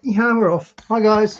Yeah, we're off. Hi, guys.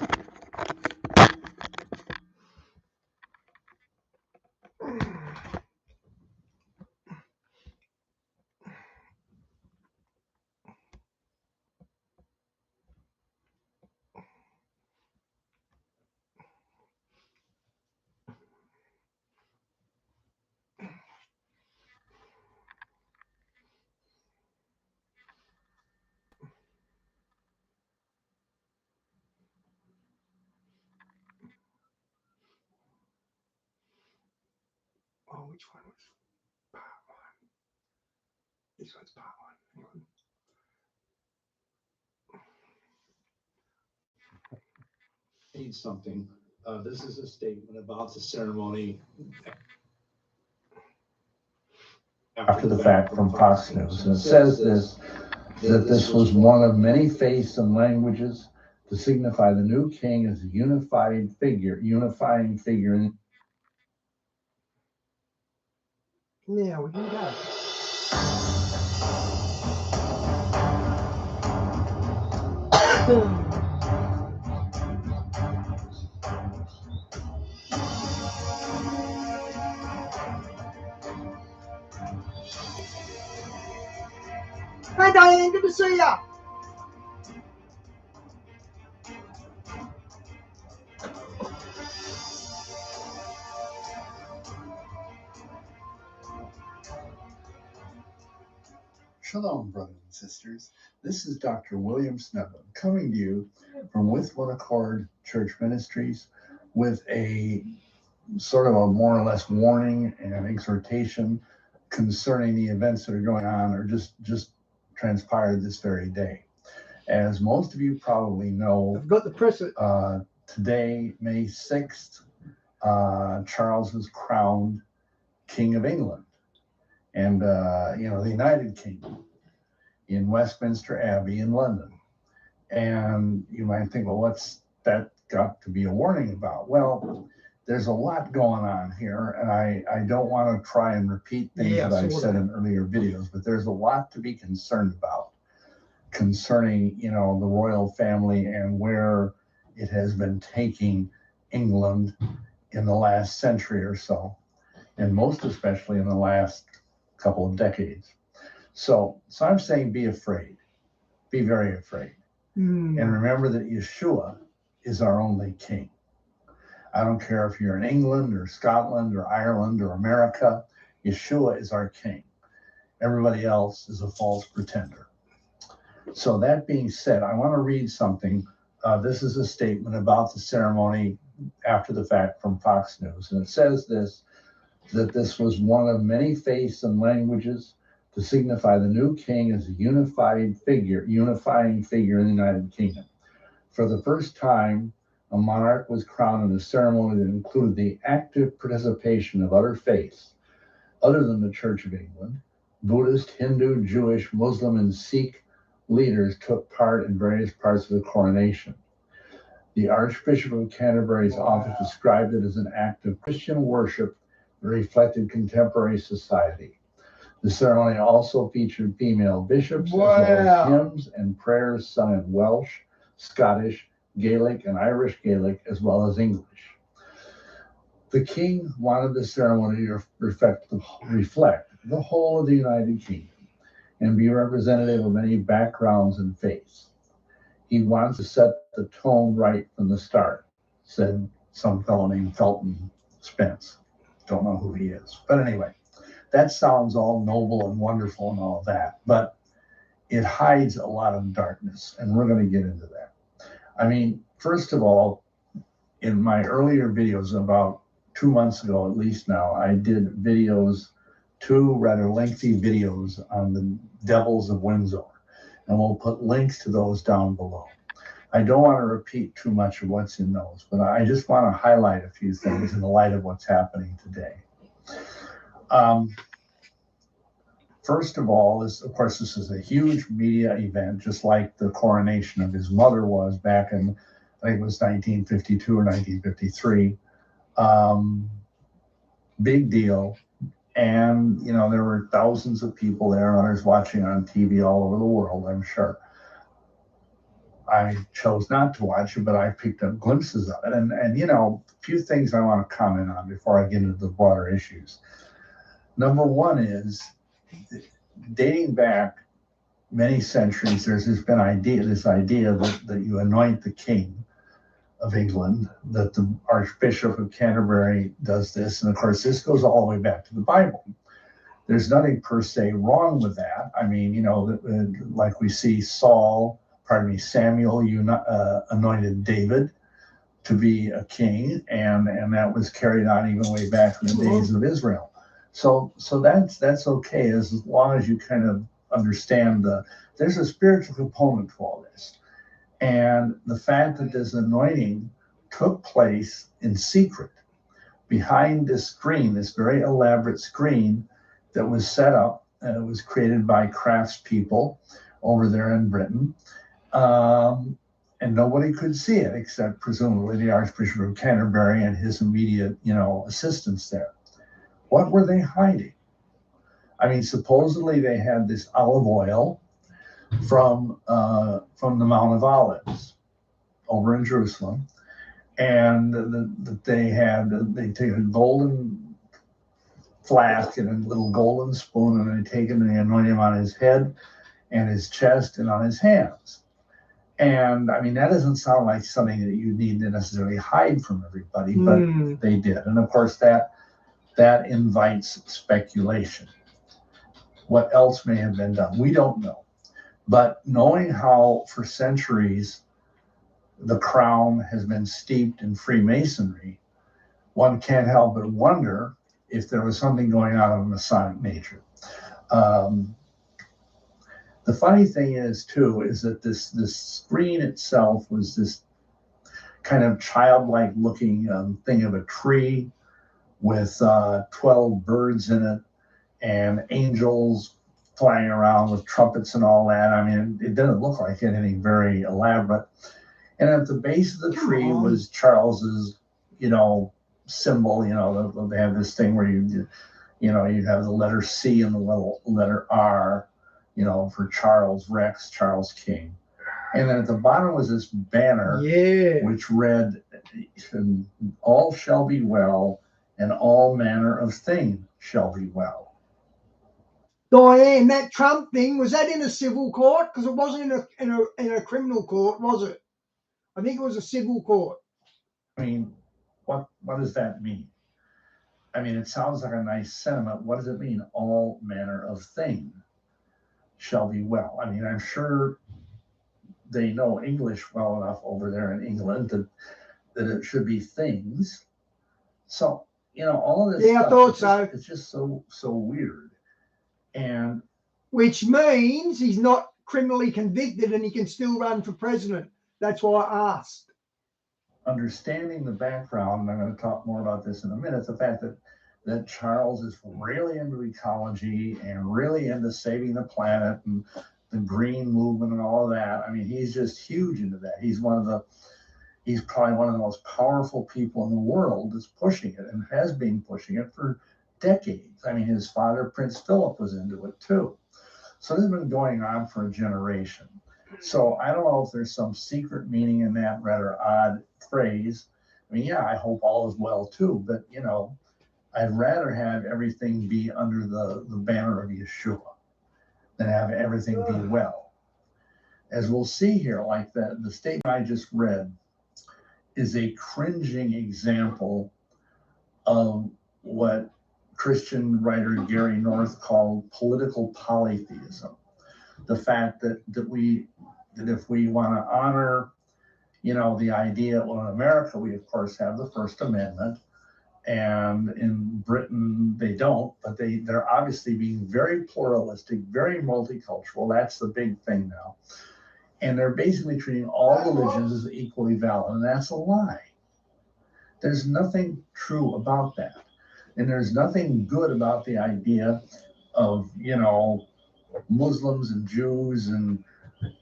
Oh, which one was part one? This one's part one. Need something. This is a statement about the ceremony after the fact from Fox News. And it says that this was one of many faiths and languages to signify the new king as a unifying figure. Yeah, we can go. Hi, Diane. Good to see ya. Shalom, brothers and sisters. This is Dr. William Snedden coming to you from With One Accord Church Ministries with a sort of a more or less warning and exhortation concerning the events that are going on or just transpired this very day. As most of you probably know, I've got the press. Today, May 6th, Charles was crowned King of England and, the United Kingdom in Westminster Abbey in London. And you might think, well, what's that got to be a warning about? Well, there's a lot going on here, and I don't want to try and repeat things that I've said in earlier videos, but there's a lot to be concerned about concerning, the royal family and where it has been taking England in the last century or so, and most especially in the last couple of decades. So I'm saying be afraid, be very afraid. And remember that Yeshua is our only king. I don't care if you're in England or Scotland or Ireland or America, Yeshua is our king. Everybody else is a false pretender. So that being said, I want to read something. This is a statement about the ceremony after the fact from Fox News. And it says that this was one of many faiths and languages to signify the new king as a unifying figure in the United Kingdom. For the first time, a monarch was crowned in a ceremony that included the active participation of other faiths, other than the Church of England. Buddhist, Hindu, Jewish, Muslim, and Sikh leaders took part in various parts of the coronation. The Archbishop of Canterbury's office described it as an act of Christian worship that reflected contemporary society. The ceremony also featured female bishops, as well as hymns and prayers sung in Welsh, Scottish, Gaelic, and Irish Gaelic, as well as English. The king wanted the ceremony to reflect the whole of the United Kingdom and be representative of many backgrounds and faiths. He wants to set the tone right from the start, said some fellow named Felton Spence. Don't know who he is. But anyway, that sounds all noble and wonderful and all of that, but it hides a lot of darkness, and we're going to get into that. I mean, first of all, in my earlier videos, about 2 months ago at least now, I did videos, 2 rather lengthy videos on the Devils of Windsor, and we'll put links to those down below. I don't want to repeat too much of what's in those, but I just want to highlight a few things in the light of what's happening today. First of all, of course, this is a huge media event, just like the coronation of his mother was back in, I think it was 1952 or 1953. Big deal. And, there were thousands of people there and others watching on TV all over the world, I'm sure. I chose not to watch it, but I picked up glimpses of it. And you know, a few things I want to comment on before I get into the broader issues. Number one is dating back many centuries, there's this idea that you anoint the king of England, that the Archbishop of Canterbury does this. And of course, this goes all the way back to the Bible. There's nothing per se wrong with that. I mean, you know, like we see Samuel anointed David to be a king, and that was carried on even way back in the days of Israel. So that's okay as long as you kind of understand there's a spiritual component to all this. And the fact that this anointing took place in secret behind this screen, this very elaborate screen that was set up, and it was created by craftspeople over there in Britain. And nobody could see it except presumably the Archbishop of Canterbury and his immediate, you know, assistants there. What were they hiding? I mean, supposedly they had this olive oil from the Mount of Olives over in Jerusalem, and they take a golden flask and a little golden spoon, and they take it and they anoint him on his head and his chest and on his hands. And I mean, that doesn't sound like something that you need to necessarily hide from everybody, but they did. And of course, that invites speculation. What else may have been done? We don't know. But knowing how for centuries the crown has been steeped in Freemasonry, one can't help but wonder if there was something going on of a Masonic nature. The funny thing is, too, is that this screen itself was this kind of childlike looking thing of a tree with 12 birds in it and angels flying around with trumpets and all that. I mean, it didn't look like anything very elaborate. And at the base of the tree was Charles's, you know, symbol. You know, they have this thing where you have the letter C and the little letter R, you know, for Charles Rex, Charles King. And then at the bottom was this banner, which read, "All shall be well, and all manner of thing shall be well." Diane, that Trump thing, was that in a civil court? Because it wasn't in a criminal court, was it? I think it was a civil court. I mean, what does that mean? I mean, it sounds like a nice sentiment. What does it mean? All manner of thing shall be well. I mean, I'm sure they know English well enough over there in England that it should be things. So, you know, all of this stuff, I thought so. It's just so weird. And which means he's not criminally convicted and he can still run for president. That's why I asked. Understanding the background, and I'm going to talk more about this in a minute, the fact that Charles is really into ecology and really into saving the planet and the green movement and all of that. I mean, he's just huge into that. He's probably one of the most powerful people in the world that's pushing it and has been pushing it for decades. I mean, his father, Prince Philip, was into it too. So this has been going on for a generation. So I don't know if there's some secret meaning in that rather odd phrase. I mean, yeah, I hope all is well too, but you know, I'd rather have everything be under the banner of Yeshua than have everything be well. As we'll see here, like the statement I just read is a cringing example of what Christian writer Gary North called political polytheism. The fact that if we want to honor, you know, the idea, well, in America, we of course have the First Amendment, and in Britain they don't, but they're obviously being very pluralistic, very multicultural. That's the big thing now. And they're basically treating all religions as equally valid, and that's a lie. There's nothing true about that. And there's nothing good about the idea of, you know, Muslims and Jews and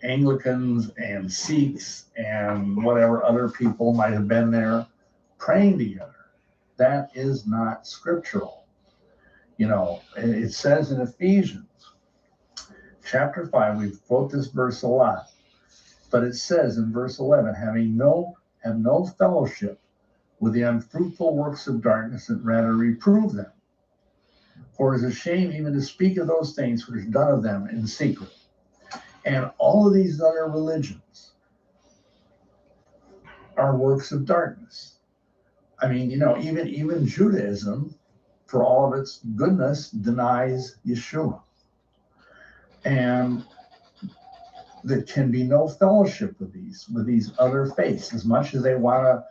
Anglicans and Sikhs and whatever other people might have been there praying together. That is not scriptural. You know, it says in Ephesians chapter 5, we quote this verse a lot. But it says in verse 11, have no fellowship with the unfruitful works of darkness, and rather reprove them. For it is a shame even to speak of those things which are done of them in secret. And all of these other religions are works of darkness. I mean, even Judaism, for all of its goodness, denies Yeshua. And there can be no fellowship with these other faiths, as much as they want to,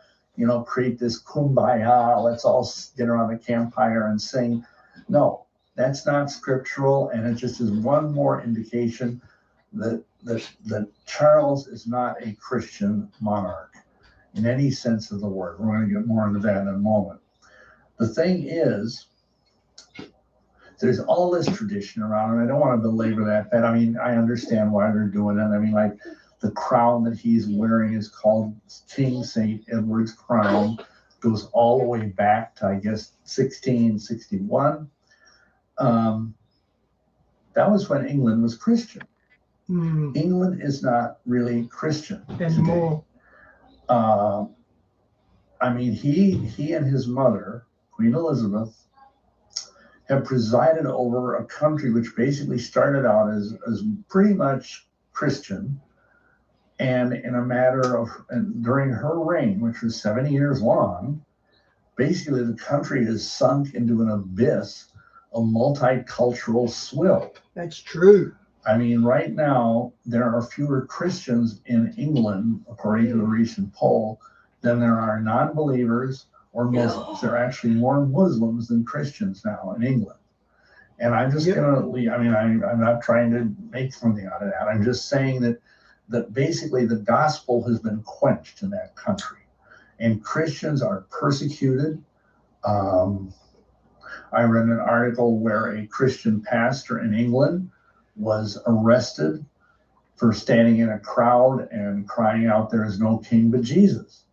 create this kumbaya, let's all get around the campfire and sing. No, that's not scriptural, and it just is one more indication that Charles is not a Christian monarch in any sense of the word. We're going to get more into that in a moment. The thing is, there's all this tradition around, and I don't want to belabor that. I mean, I understand why they're doing it. I mean, like, the crown that he's wearing is called King St. Edward's crown. Goes all the way back to, I guess, 1661. That was when England was Christian. England is not really Christian anymore. I mean, he and his mother, Queen Elizabeth, have presided over a country which basically started out as pretty much Christian. And in a matter of, and during her reign, which was 70 years long, basically the country is sunk into an abyss of multicultural swill. That's true. I mean, right now, there are fewer Christians in England, according to a recent poll, than there are non-believers or Muslims. There are actually more Muslims than Christians now in England. And I'm just going to leave, I mean, I'm not trying to make something out of that. I'm just saying that basically the gospel has been quenched in that country. And Christians are persecuted. I read an article where a Christian pastor in England was arrested for standing in a crowd and crying out, "There is no king but Jesus."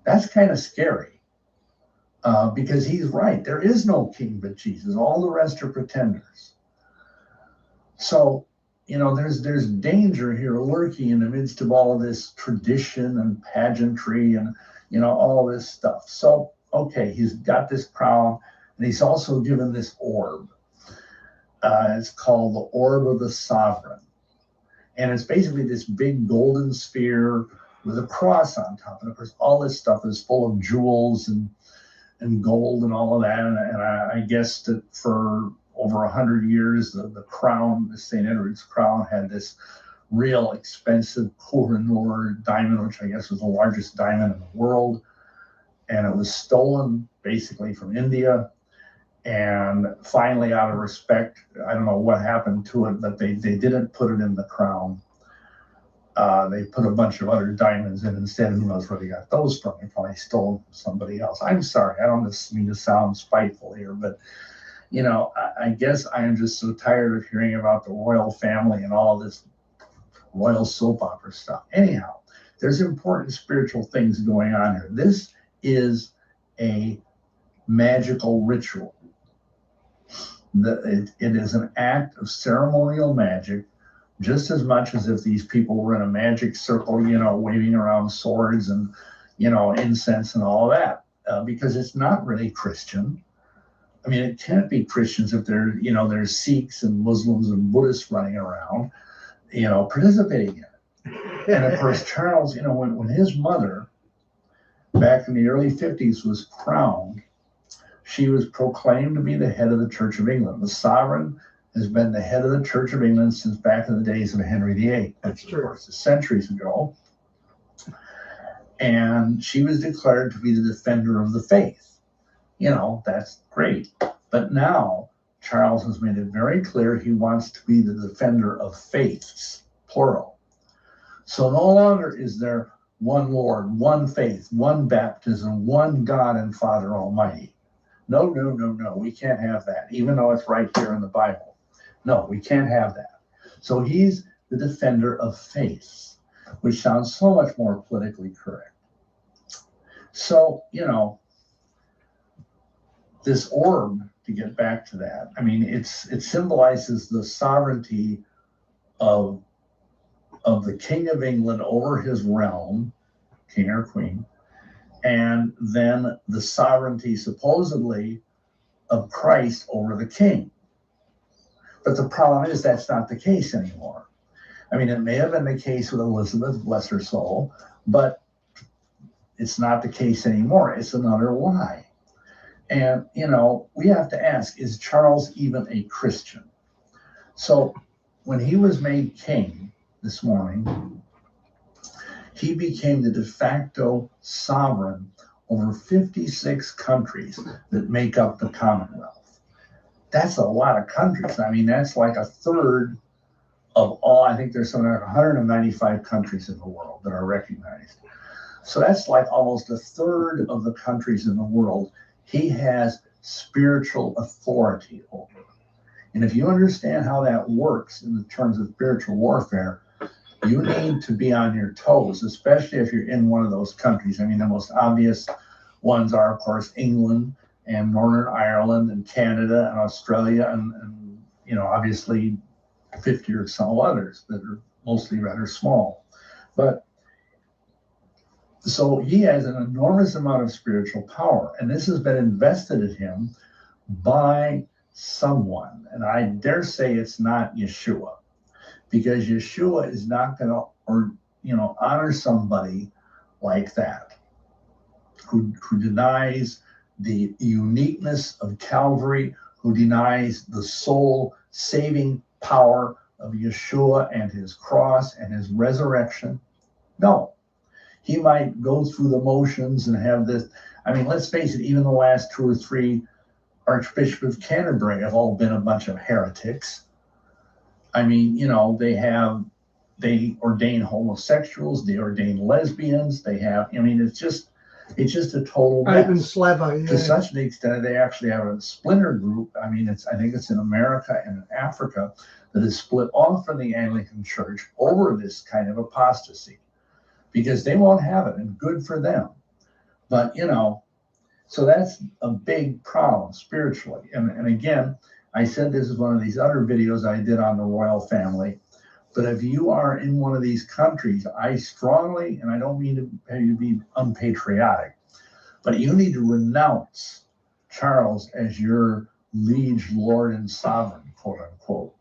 That's kind of scary, because he's right. There is no king but Jesus. All the rest are pretenders. So, there's danger here lurking in the midst of all of this tradition and pageantry and, all this stuff. So, okay, he's got this crown, and he's also given this orb. It's called the Orb of the Sovereign. And it's basically this big golden sphere with a cross on top. And of course, all this stuff is full of jewels and gold and all of that. And I guess that for over 100 years, the crown, the St. Edward's crown, had this real expensive Koh-i-Noor diamond, which I guess was the largest diamond in the world. And it was stolen basically from India. And finally, out of respect, I don't know what happened to it, but they didn't put it in the crown. They put a bunch of other diamonds in instead. Who knows where they got those from? They probably stole them from somebody else. I'm sorry, I don't mean to sound spiteful here, but I guess I am just so tired of hearing about the royal family and all this royal soap opera stuff. Anyhow, there's important spiritual things going on here. This is a magical ritual. It is an act of ceremonial magic, just as much as if these people were in a magic circle, waving around swords and, incense and all of that, because it's not really Christian. I mean, it can't be Christians if there's Sikhs and Muslims and Buddhists running around, participating in it. And of course, Charles, when his mother, back in the early 50s, was crowned, she was proclaimed to be the head of the Church of England. The sovereign has been the head of the Church of England since back in the days of Henry VIII. That's true. Of course, centuries ago. And she was declared to be the defender of the faith. That's great. But now Charles has made it very clear he wants to be the defender of faiths, plural. So no longer is there one Lord, one faith, one baptism, one God and Father Almighty. No, we can't have that, even though it's right here in the Bible. No, we can't have that. So he's the defender of faith, which sounds so much more politically correct. So, this orb, to get back to that, I mean, it symbolizes the sovereignty of of the King of England over his realm, king or queen, and then the sovereignty supposedly of Christ over the king. But the problem is that's not the case anymore. I mean, it may have been the case with Elizabeth, bless her soul, but it's not the case anymore. It's another lie. And, you know, we have to ask, is Charles even a Christian? So when he was made king this morning, he became the de facto sovereign over 56 countries that make up the Commonwealth. That's a lot of countries. I mean, that's like a third of all. I think there's something like 195 countries in the world that are recognized. So that's like almost a third of the countries in the world he has spiritual authority over. And if you understand how that works in the terms of spiritual warfare, you need to be on your toes, especially if you're in one of those countries. I mean, the most obvious ones are, of course, England and Northern Ireland and Canada and Australia and you know, obviously 50 or so others that are mostly rather small. But so he has an enormous amount of spiritual power, and this has been invested in him by someone. And I dare say it's not Yeshua, because Yeshua is not going to, or you know, honor somebody like that who denies the uniqueness of Calvary, who denies the soul saving power of Yeshua and his cross and his resurrection. No, he might go through the motions and have this. I mean, let's face it, even the last 2 or 3 Archbishop of Canterbury have all been a bunch of heretics. I mean, you know, they ordain homosexuals, they ordain lesbians, they have, I mean, it's just a total mess. Open slaver, yeah. To such an extent, they actually have a splinter group. I mean, I think it's in America and in Africa that is split off from the Anglican Church over this kind of apostasy, because they won't have it, and good for them. But, you know, so that's a big problem spiritually. And again, I said this is one of these other videos I did on the royal family. But if you are in one of these countries, I strongly, and I don't mean to have you be unpatriotic, but you need to renounce Charles as your liege lord and sovereign, quote unquote.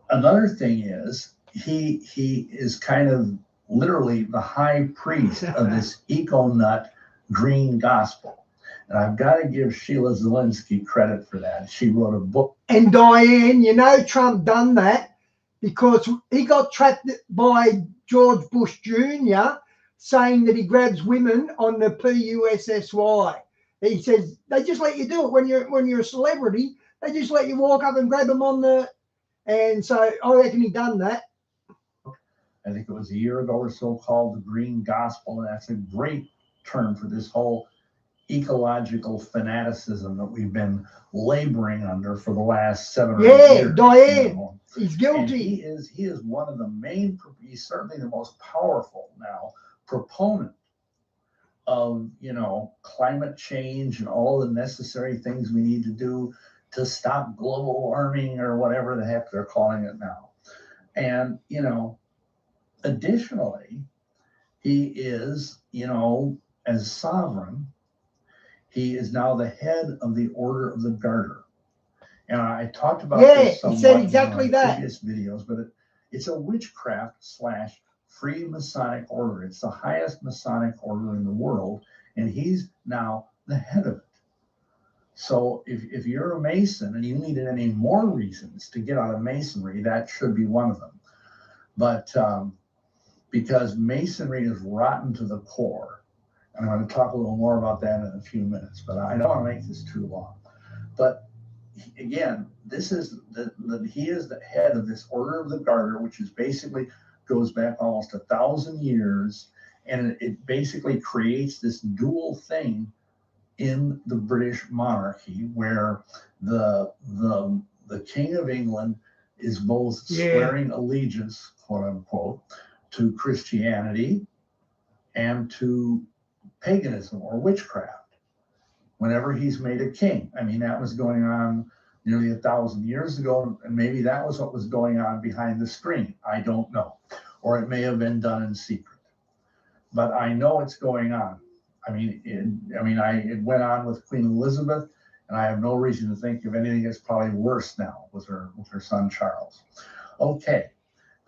Another thing is he is kind of literally the high priest of this eco-nut green gospel. And I've got to give Sheila Zielinski credit for that. She wrote a book. And Diane, you know, Trump done that because he got trapped by George Bush Jr. saying that he grabs women on the PUSSY. He says they just let you do it when you're a celebrity. They just let you walk up and grab them on the. And so I reckon he done that. I think it was a year ago or so, called the Green Gospel, and that's a great term for this whole ecological fanaticism that we've been laboring under for the last 7 or 8 years. Yeah, Diane, you know. He's guilty. And he is one of the main, he's certainly the most powerful now proponent of, you know, climate change and all the necessary things we need to do to stop global warming or whatever the heck they're calling it now. And, you know, additionally, he is, you know, as sovereign, he is now the head of the Order of the Garter. And I talked about this somewhat, he said exactly in my that. previous videos, but it's a witchcraft / free Masonic order. It's the highest Masonic order in the world, and he's now the head of it. So if you're a Mason and you needed any more reasons to get out of Masonry, that should be one of them. But because Masonry is rotten to the core, and I'm going to talk a little more about that in a few minutes, but I don't want to make this too long. But again, this is he is the head of this Order of the Garter, which is basically goes back almost 1,000 years, and it basically creates this dual thing in the British monarchy, where the King of England is both swearing allegiance, quote unquote, to Christianity and to paganism or witchcraft whenever he's made a king. I mean, that was going on nearly 1,000 years ago, and maybe that was what was going on behind the screen. I don't know. Or it may have been done in secret. But I know it's going on. I mean, it went on with Queen Elizabeth, and I have no reason to think of anything that's probably worse now with her son Charles. Okay,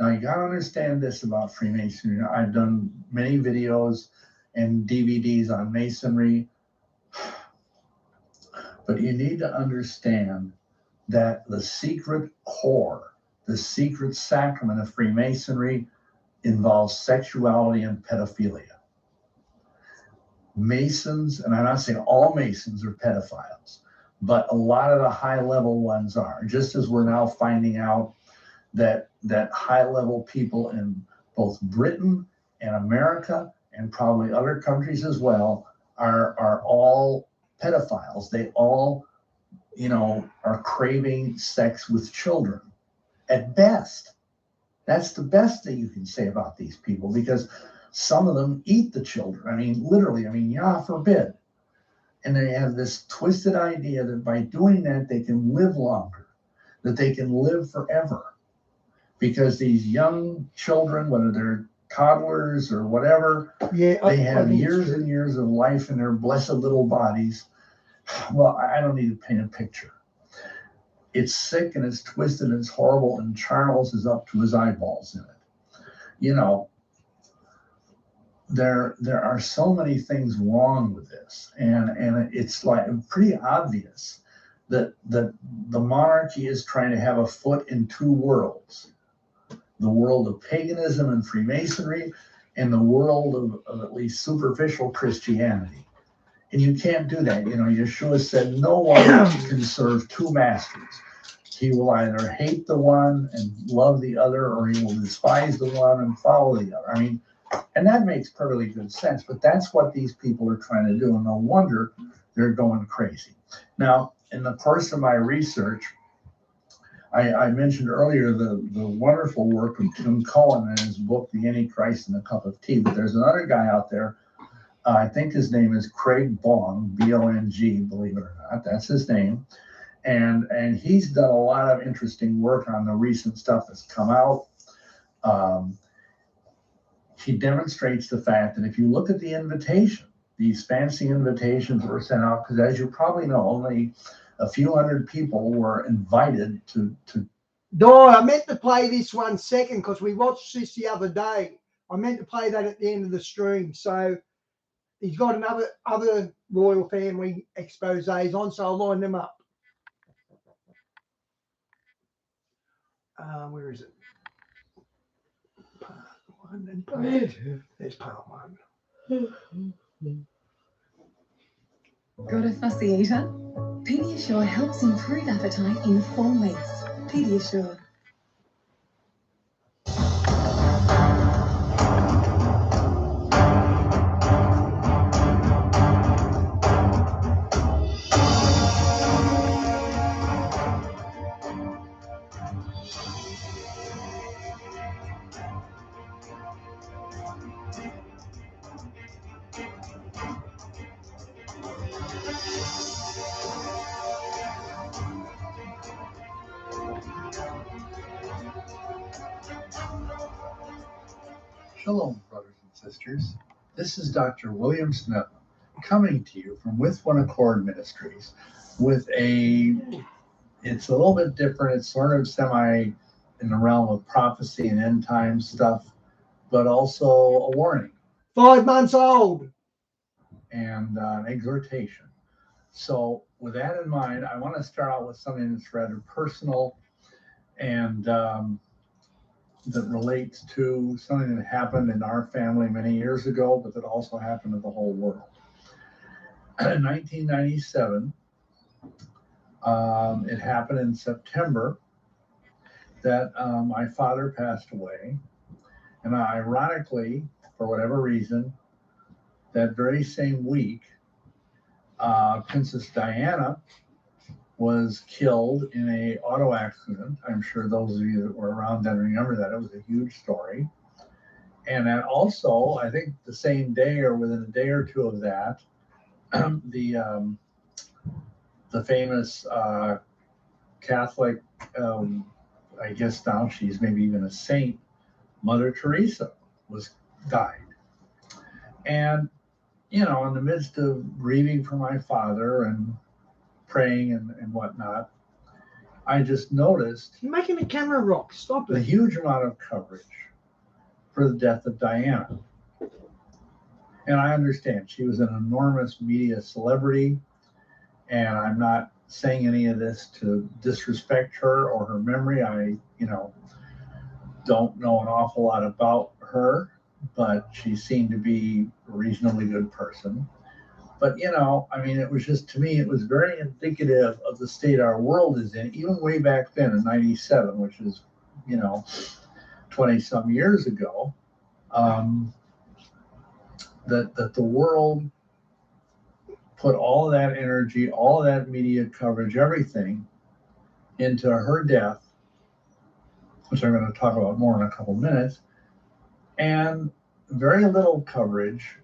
now you got to understand this about Freemasonry. I've done many videos and DVDs on Masonry, but you need to understand that the secret core, the secret sacrament of Freemasonry involves sexuality and pedophilia. Masons, and I'm not saying all Masons are pedophiles, but a lot of the high level ones are, just as we're now finding out that high level people in both Britain and America and probably other countries as well are all pedophiles. They all, are craving sex with children at best. That's the best thing you can say about these people, because some of them eat the children. I mean, literally, Yah forbid. And they have this twisted idea that by doing that, they can live longer, that they can live forever. Because these young children, whether they're toddlers or whatever, they have years and years of life in their blessed little bodies. Well, I don't need to paint a picture. It's sick and it's twisted and it's horrible, and Charles is up to his eyeballs in it. There are so many things wrong with this, and it's like pretty obvious that the monarchy is trying to have a foot in two worlds: the world of paganism and Freemasonry, and the world of at least superficial Christianity. And you can't do that. Yeshua said no one can serve two masters. He will either hate the one and love the other, or he will despise the one and follow the other. And that makes perfectly good sense, but that's what these people are trying to do, and no wonder they're going crazy. Now, in the course of my research, I mentioned earlier the wonderful work of Tim Cohen in his book, The Antichrist and a Cup of Tea, but there's another guy out there, I think his name is Craig Bong, B-O-N-G, believe it or not, that's his name. And he's done a lot of interesting work on the recent stuff that's come out. He demonstrates the fact that if you look at the invitation, these fancy invitations that were sent out, because as you probably know, only a few hundred people were invited to. Dor, I meant to play this 1 second because we watched this the other day. I meant to play that at the end of the stream. So he's got other royal family exposés on, so I'll line them up. Where is it? Part 1 and part 2. There's part 1. Got a fussy eater? Pediasure helps improve appetite in 4 weeks. Pediasure. Shalom, brothers and sisters. This is Dr. William Smith coming to you from With One Accord Ministries with it's a little bit different. It's sort of semi in the realm of prophecy and end time stuff, but also a warning. 5 months old. And an exhortation. So with that in mind, I want to start out with something that's rather personal and that relates to something that happened in our family many years ago, but that also happened to the whole world. In 1997, it happened in September that my father passed away. And ironically, for whatever reason, that very same week, Princess Diana was killed in a auto accident. I'm sure those of you that were around then remember that. It was a huge story. And then also, I think the same day or within a day or two of that, the famous Catholic, I guess now she's maybe even a saint, Mother Teresa died. And, you know, in the midst of grieving for my father and praying and whatnot, I just noticed You're making the camera rock. Stop the it. huge amount of coverage for the death of Diana. And I understand she was an enormous media celebrity, and I'm not saying any of this to disrespect her or her memory. I, you know, don't know an awful lot about her, but she seemed to be a reasonably good person. But, you know, I mean, it was just, to me, it was very indicative of the state our world is in, even way back then in 97, which is, you know, 20 some years ago, that the world put all of that energy, all of that media coverage, everything into her death, which I'm going to talk about more in a couple minutes, and very little coverage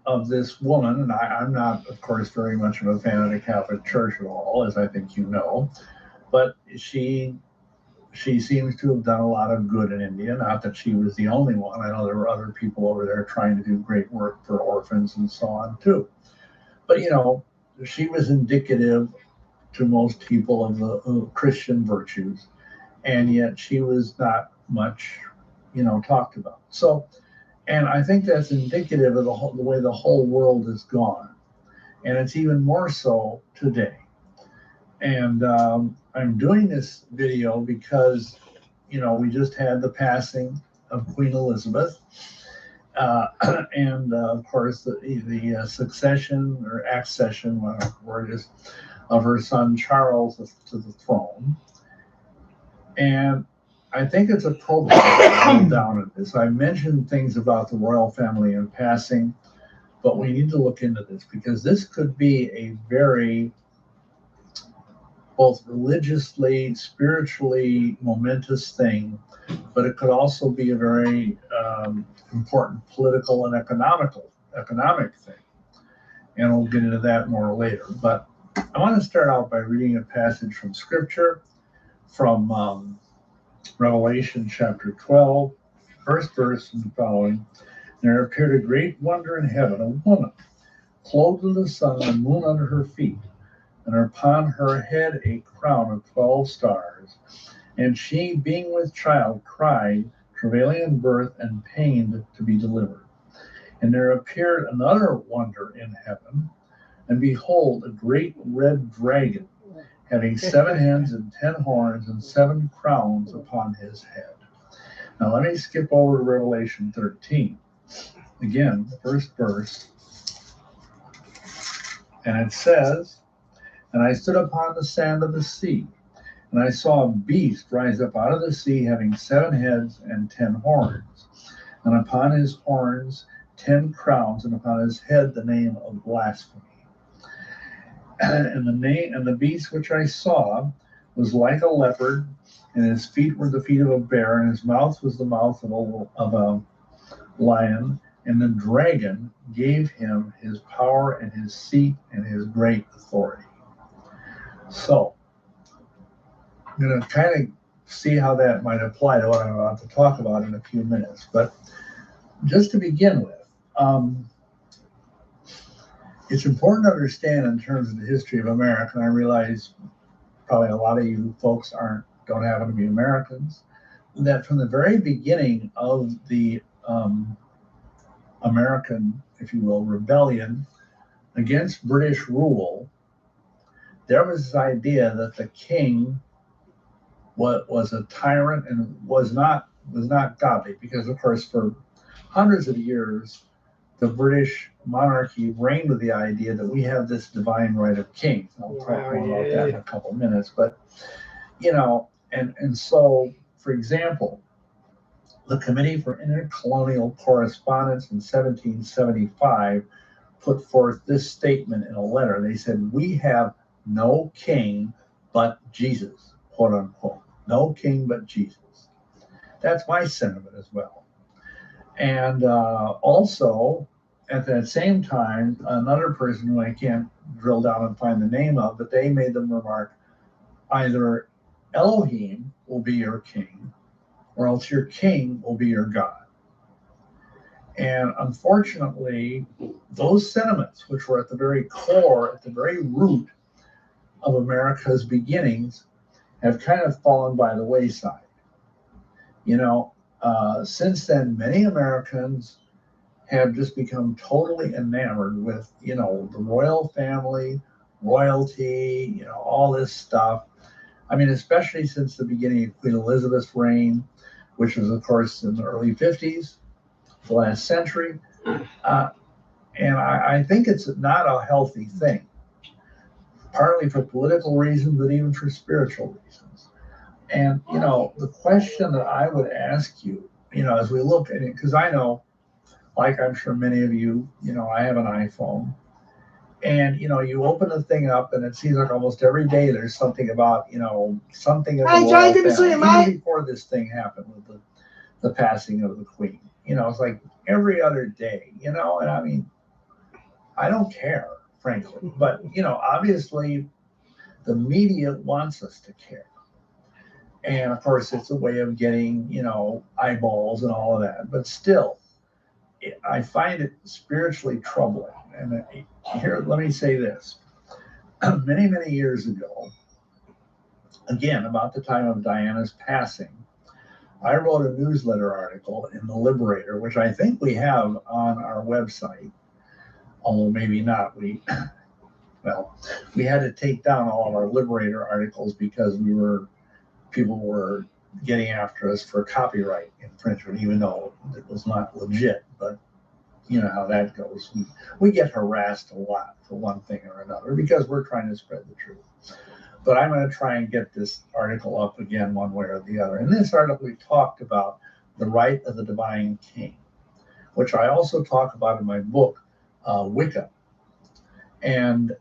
of this woman. And I'm not, of course, very much of a fan of the Catholic Church at all, as I think you know, but she seems to have done a lot of good in India. Not that she was the only one. I know there were other people over there trying to do great work for orphans and so on too. But, you know, she was indicative to most people of the Christian virtues, and yet she was not much, you know, talked about. So, and I think that's indicative of the way the whole world has gone, and it's even more so today. And I'm doing this video because, you know, we just had the passing of Queen Elizabeth, and of course the succession or accession, whatever the word is, of her son Charles to the throne. And I think it's appropriate to come down at this. I mentioned things about the royal family in passing, but we need to look into this because this could be a very both religiously, spiritually momentous thing, but it could also be a very important political and economic thing. And we'll get into that more later. But I want to start out by reading a passage from Scripture from Revelation chapter 12, first verse and following. There appeared a great wonder in heaven, a woman clothed with the sun and the moon under her feet, and upon her head a crown of 12 stars. And she, being with child, cried, travailing in birth and pained to be delivered. And there appeared another wonder in heaven, and behold, a great red dragon, having 7 heads and 10 horns and 7 crowns upon his head. Now let me skip over to Revelation 13. Again, the first verse. And it says, and I stood upon the sand of the sea, and I saw a beast rise up out of the sea, having 7 heads and 10 horns, and upon his horns 10 crowns, and upon his head the name of blasphemy. And the beast which I saw was like a leopard, and his feet were the feet of a bear, and his mouth was the mouth of a lion. And the dragon gave him his power and his seat and his great authority. So I'm going to kind of see how that might apply to what I'm about to talk about in a few minutes. But just to begin with, it's important to understand in terms of the history of America, and I realize probably a lot of you folks don't happen to be Americans, that from the very beginning of the American, if you will, rebellion against British rule, there was this idea that the king was a tyrant and was not godly, because of course for hundreds of years the British monarchy reigned with the idea that we have this divine right of kings. I'll talk more about that in a couple of minutes, but you know, and so, for example, the Committee for Intercolonial Correspondence in 1775 put forth this statement in a letter. They said, "We have no king but Jesus," quote unquote. No king but Jesus. That's my sentiment as well. And also, at that same time, another person who I can't drill down and find the name of, but they made the remark, either Elohim will be your king, or else your king will be your God. And unfortunately, those sentiments, which were at the very core, at the very root of America's beginnings, have kind of fallen by the wayside. Since then, many Americans have just become totally enamored with, the royal family, royalty, all this stuff. I mean, especially since the beginning of Queen Elizabeth's reign, which was, of course, in the early 50s, the last century. And I think it's not a healthy thing, partly for political reasons, but even for spiritual reasons. And, the question that I would ask you, as we look at it, because I know, like I'm sure many of you, I have an iPhone. And, you open the thing up and it seems like almost every day there's something about, something of the Hey, royal Jay, good to see you, family. Even mate. before this thing happened with the passing of the Queen. It's like every other day, and I mean, I don't care, frankly. But, obviously the media wants us to care. And of course, it's a way of getting, eyeballs and all of that. But still, I find it spiritually troubling. And here, let me say this. Many, many years ago, again, about the time of Diana's passing, I wrote a newsletter article in The Liberator, which I think we have on our website, although maybe not. We had to take down all of our Liberator articles because people were getting after us for copyright infringement, even though it was not legit. But you know how that goes. We get harassed a lot for one thing or another because we're trying to spread the truth. But I'm going to try and get this article up again one way or the other. In this article, we talked about the right of the divine king, which I also talk about in my book, Wicca, and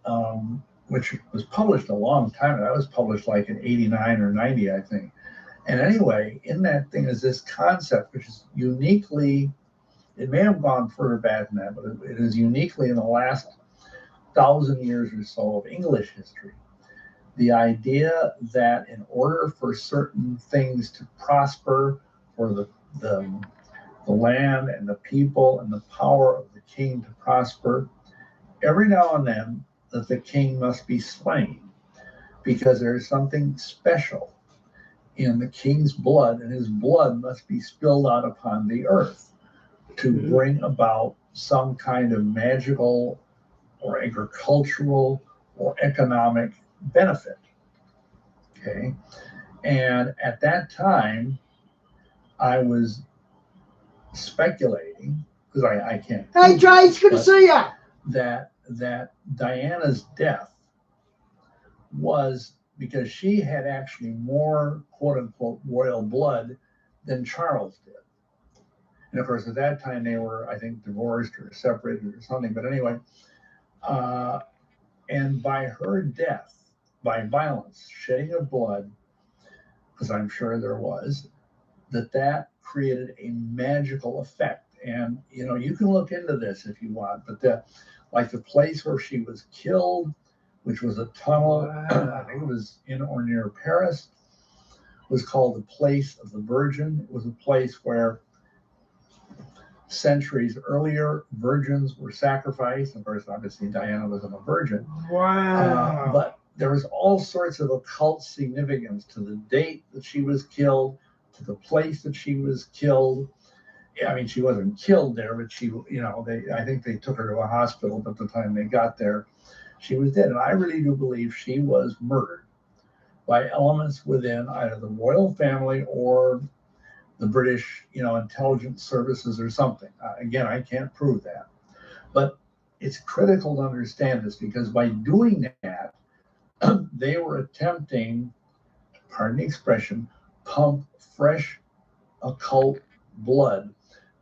which was published a long time ago. That was published like in 89 or 90, I think. And anyway, in that thing is this concept, which is uniquely, it may have gone further back than that, but it is uniquely in the last 1,000 years or so of English history. The idea that in order for certain things to prosper, for the land and the people and the power of the king to prosper, every now and then that the king must be slain, because there is something special in the king's blood, and his blood must be spilled out upon the earth to bring about some kind of magical or agricultural or economic benefit. Okay. And at that time, I was speculating, because I can't. Hey, Jay, it's good to see you. That Diana's death was because she had actually more quote unquote royal blood than Charles did. And of course, at that time they were, I think, divorced or separated or something. But anyway, and by her death, by violence, shedding of blood, because I'm sure there was, that created a magical effect. And you can look into this if you want, but the place where she was killed, which was a tunnel, I think it was in or near Paris, was called the Place of the Virgin. It was a place where centuries earlier virgins were sacrificed. Of course, obviously Diana wasn't a virgin. Wow. But there was all sorts of occult significance to the date that she was killed, to the place that she was killed. I mean, she wasn't killed there, but I think they took her to a hospital, but the time they got there, she was dead. And I really do believe she was murdered by elements within either the royal family or the British, intelligence services or something. Again, I can't prove that. But it's critical to understand this, because by doing that, they were attempting, pardon the expression, pump fresh occult blood,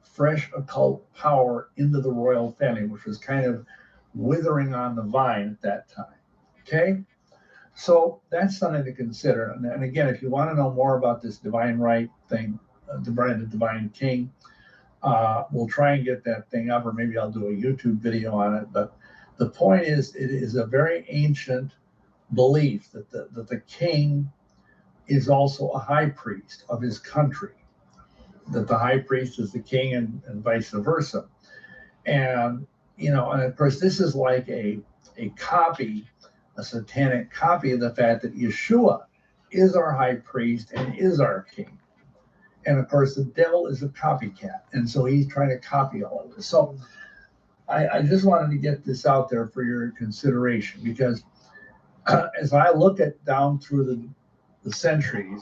fresh occult power into the royal family, which was kind of withering on the vine at that time. Okay? So that's something to consider. And again, if you want to know more about this divine right thing, the divine king, we'll try and get that thing up, or maybe I'll do a YouTube video on it. But the point is, it is a very ancient belief that the king is also a high priest of his country, that the high priest is the king and vice versa. And, and of course, this is like a copy, a satanic copy of the fact that Yeshua is our high priest and is our king. And of course, the devil is a copycat. And so he's trying to copy all of this. So I just wanted to get this out there for your consideration, because as I look at down through the centuries,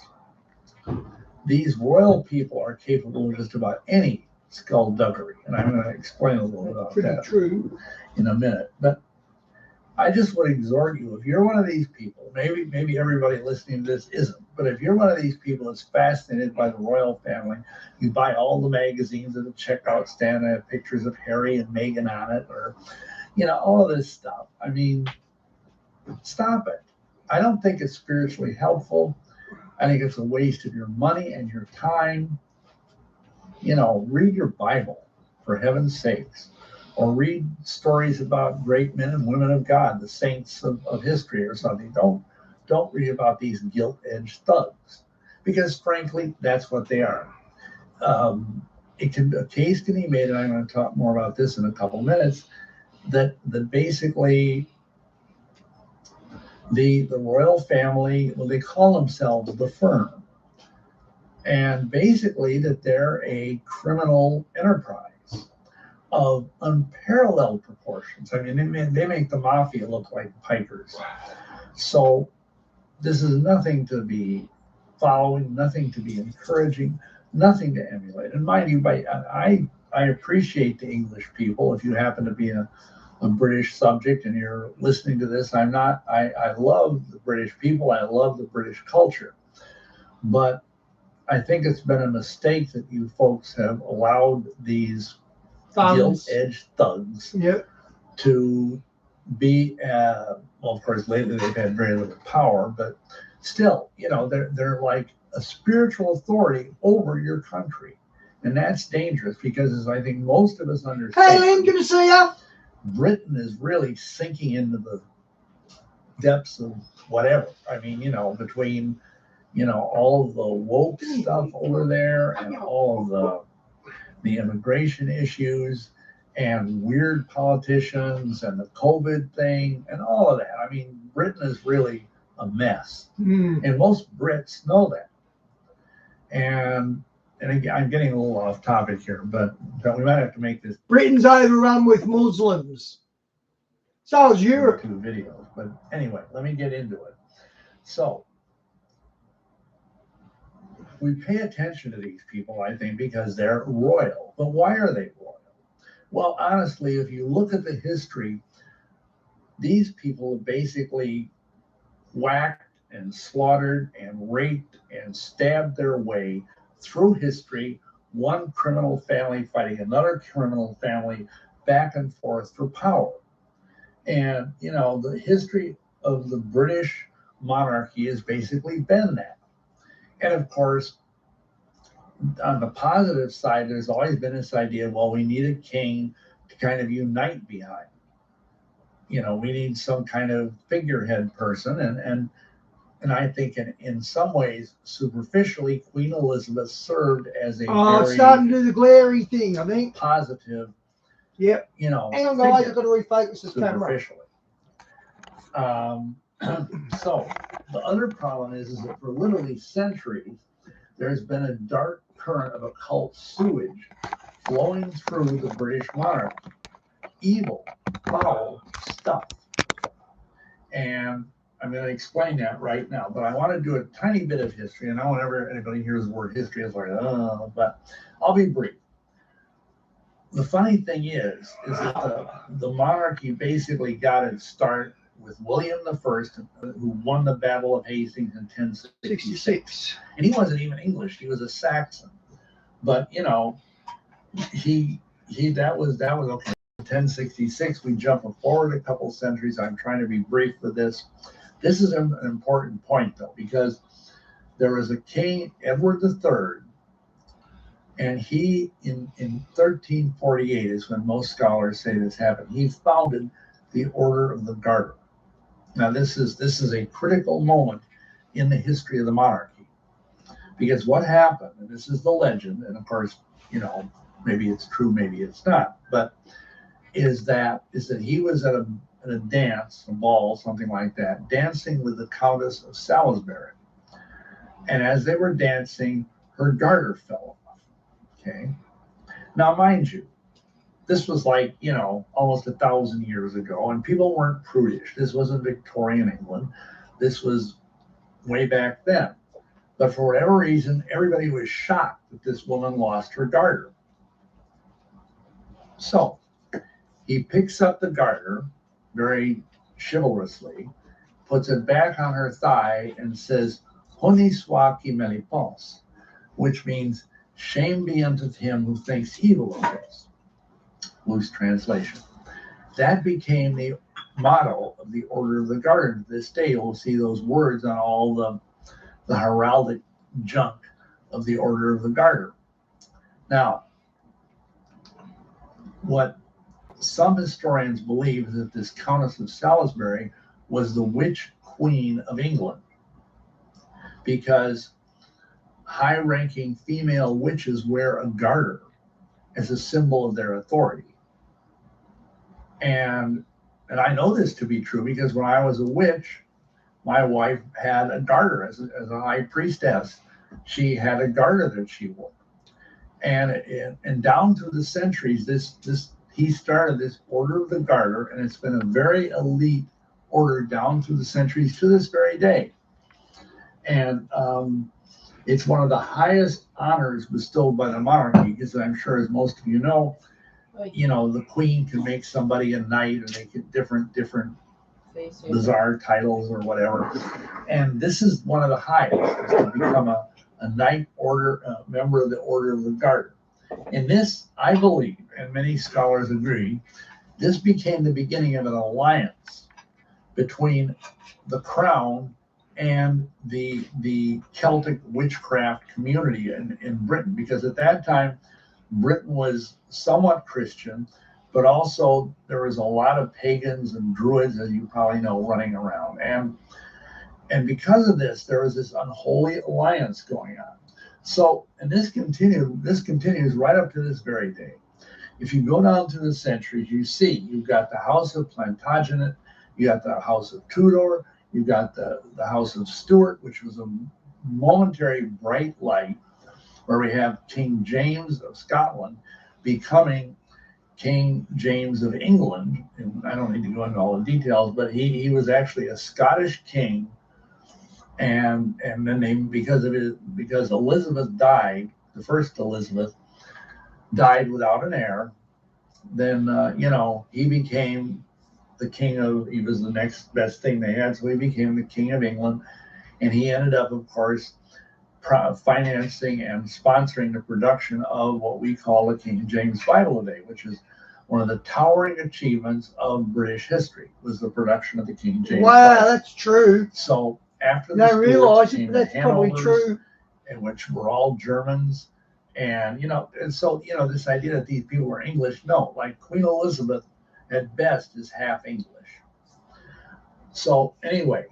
these royal people are capable of just about any skullduggery. And I'm going to explain a little bit about Pretty that true. in a minute. But I just would exhort you, if you're one of these people, maybe everybody listening to this isn't, but if you're one of these people that's fascinated by the royal family, you buy all the magazines at the checkout stand that have pictures of Harry and Meghan on it, or, all of this stuff. I mean, stop it. I don't think it's spiritually helpful. I think it's a waste of your money and your time. Read your Bible, for heaven's sakes. Or read stories about great men and women of God, the saints of history or something. Don't read about these gilt-edged thugs, because frankly, that's what they are. A case can be made, and I'm going to talk more about this in a couple minutes, that basically the royal family, well, they call themselves the firm, and basically that they're a criminal enterprise of unparalleled proportions. I mean, they make the mafia look like pikers. So this is nothing to be following, nothing to be encouraging, nothing to emulate. And mind you, I appreciate the English people. If you happen to be a British subject and you're listening to this, I love the British people. I love the British culture. But I think it's been a mistake that you folks have allowed these gilt-edged thugs to be, well, of course, lately they've had very little power, but still, they're like a spiritual authority over your country. And that's dangerous, because as I think most of us understand, hey, Lynn, good to see you. Britain is really sinking into the depths of whatever. I mean, between, all of the woke stuff over there and all of the immigration issues and weird politicians and the COVID thing and all of that. I mean, Britain is really a mess. And most Brits know that. And again, I'm getting a little off topic here, but we might have to make this. Britain's overrun with Muslims. So is Europe. 2 videos. But anyway, let me get into it. So we pay attention to these people, I think, because they're royal. But why are they royal? Well, honestly, if you look at the history, these people basically whacked and slaughtered and raped and stabbed their way through history, one criminal family fighting another criminal family back and forth for power. And, the history of the British monarchy has basically been that. And of course, on the positive side, there's always been this idea, well, we need a king to kind of unite behind. We need some kind of figurehead person. And I think in some ways, superficially, Queen Elizabeth served as a very starting to do the glary thing, I think. positive, Yep. Hang on, guys, I've got to refocus this camera. So the other problem is that for literally centuries, there's been a dark current of occult sewage flowing through the British monarchy. Evil, foul stuff. And I'm going to explain that right now, but I want to do a tiny bit of history. And I know whenever anybody hears the word history, it's like, oh, but I'll be brief. The funny thing is that the monarchy basically got its start with William I, who won the Battle of Hastings in 1066. And he wasn't even English; he was a Saxon. But that was okay. 1066. We jump forward a couple centuries. I'm trying to be brief with this. This is an important point, though, because there was a king, Edward III, and he in 1348 is when most scholars say this happened. He founded the Order of the Garter. Now, this is a critical moment in the history of the monarchy. Because what happened, and this is the legend, and of course, maybe it's true, maybe it's not, but is that he was at a dance, a ball, something like that, dancing with the Countess of Salisbury. And as they were dancing, her garter fell off. Okay. Now, mind you, this was like, almost 1,000 years ago, and people weren't prudish. This wasn't Victorian England. This was way back then. But for whatever reason, everybody was shocked that this woman lost her garter. So he picks up the garter very chivalrously, puts it back on her thigh, and says, Honi soit qui me le pense, which means, shame be unto him who thinks evil of this. Loose translation. That became the motto of the Order of the Garter. To this day, you'll see those words on all the heraldic junk of the Order of the Garter. Now, what some historians believe is that this Countess of Salisbury was the witch queen of England, because high-ranking female witches wear a garter as a symbol of their authority. And I know this to be true because when I was a witch, my wife had a garter as a high priestess. She had a garter that she wore. And down through the centuries, he started this Order of the Garter, and it's been a very elite order down through the centuries to this very day. And it's one of the highest honors bestowed by the monarchy, because I'm sure, as most of you know, the queen can make somebody a knight, and they get different bizarre titles or whatever. And this is one of the highest, is to become a knight order, a member of the Order of the Garter. And this, I believe, and many scholars agree, this became the beginning of an alliance between the crown and the Celtic witchcraft community in Britain, because at that time, Britain was somewhat Christian, but also there was a lot of pagans and druids, as you probably know, running around. And because of this, there was this unholy alliance going on. So, and this continues right up to this very day. If you go down through the centuries, you see you've got the House of Plantagenet, you got the House of Tudor, you've got the House of Stuart, which was a momentary bright light, where we have King James of Scotland becoming King James of England. And I don't need to go into all the details, but he was actually a Scottish king. And then because Elizabeth died, the first Elizabeth died without an heir, then he became the he was the next best thing they had, so he became the King of England. And he ended up, of course, financing and sponsoring the production of what we call the King James Bible today, which is one of the towering achievements of British history, was the production of the King James Wow, Bible. that's true. So after I realize it, but the that's probably true. in which were all Germans, and so this idea that these people were English, no, like Queen Elizabeth at best is half English. So anyway,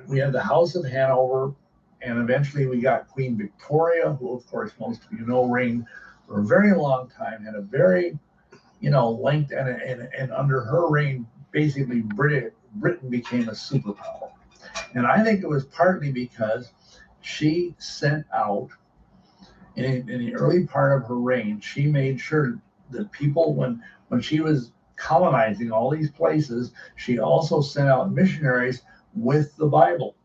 we had the House of Hanover, and eventually we got Queen Victoria, who, of course, most of you know, reigned for a very long time, had a very, length, and under her reign, basically Britain became a superpower. And I think it was partly because she sent out, in the early part of her reign, she made sure that people, when she was colonizing all these places, she also sent out missionaries with the Bible.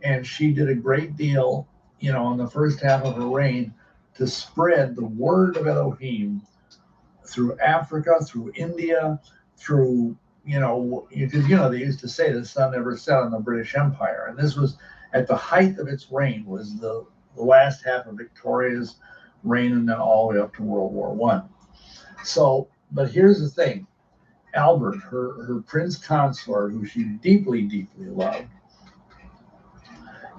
And she did a great deal, in the first half of her reign, to spread the word of Elohim through Africa, through India, through, because, they used to say the sun never set on the British Empire. And this was at the height of its reign, was the last half of Victoria's reign, and then all the way up to World War I. So, but here's the thing. Albert, her prince consort, who she deeply, deeply loved,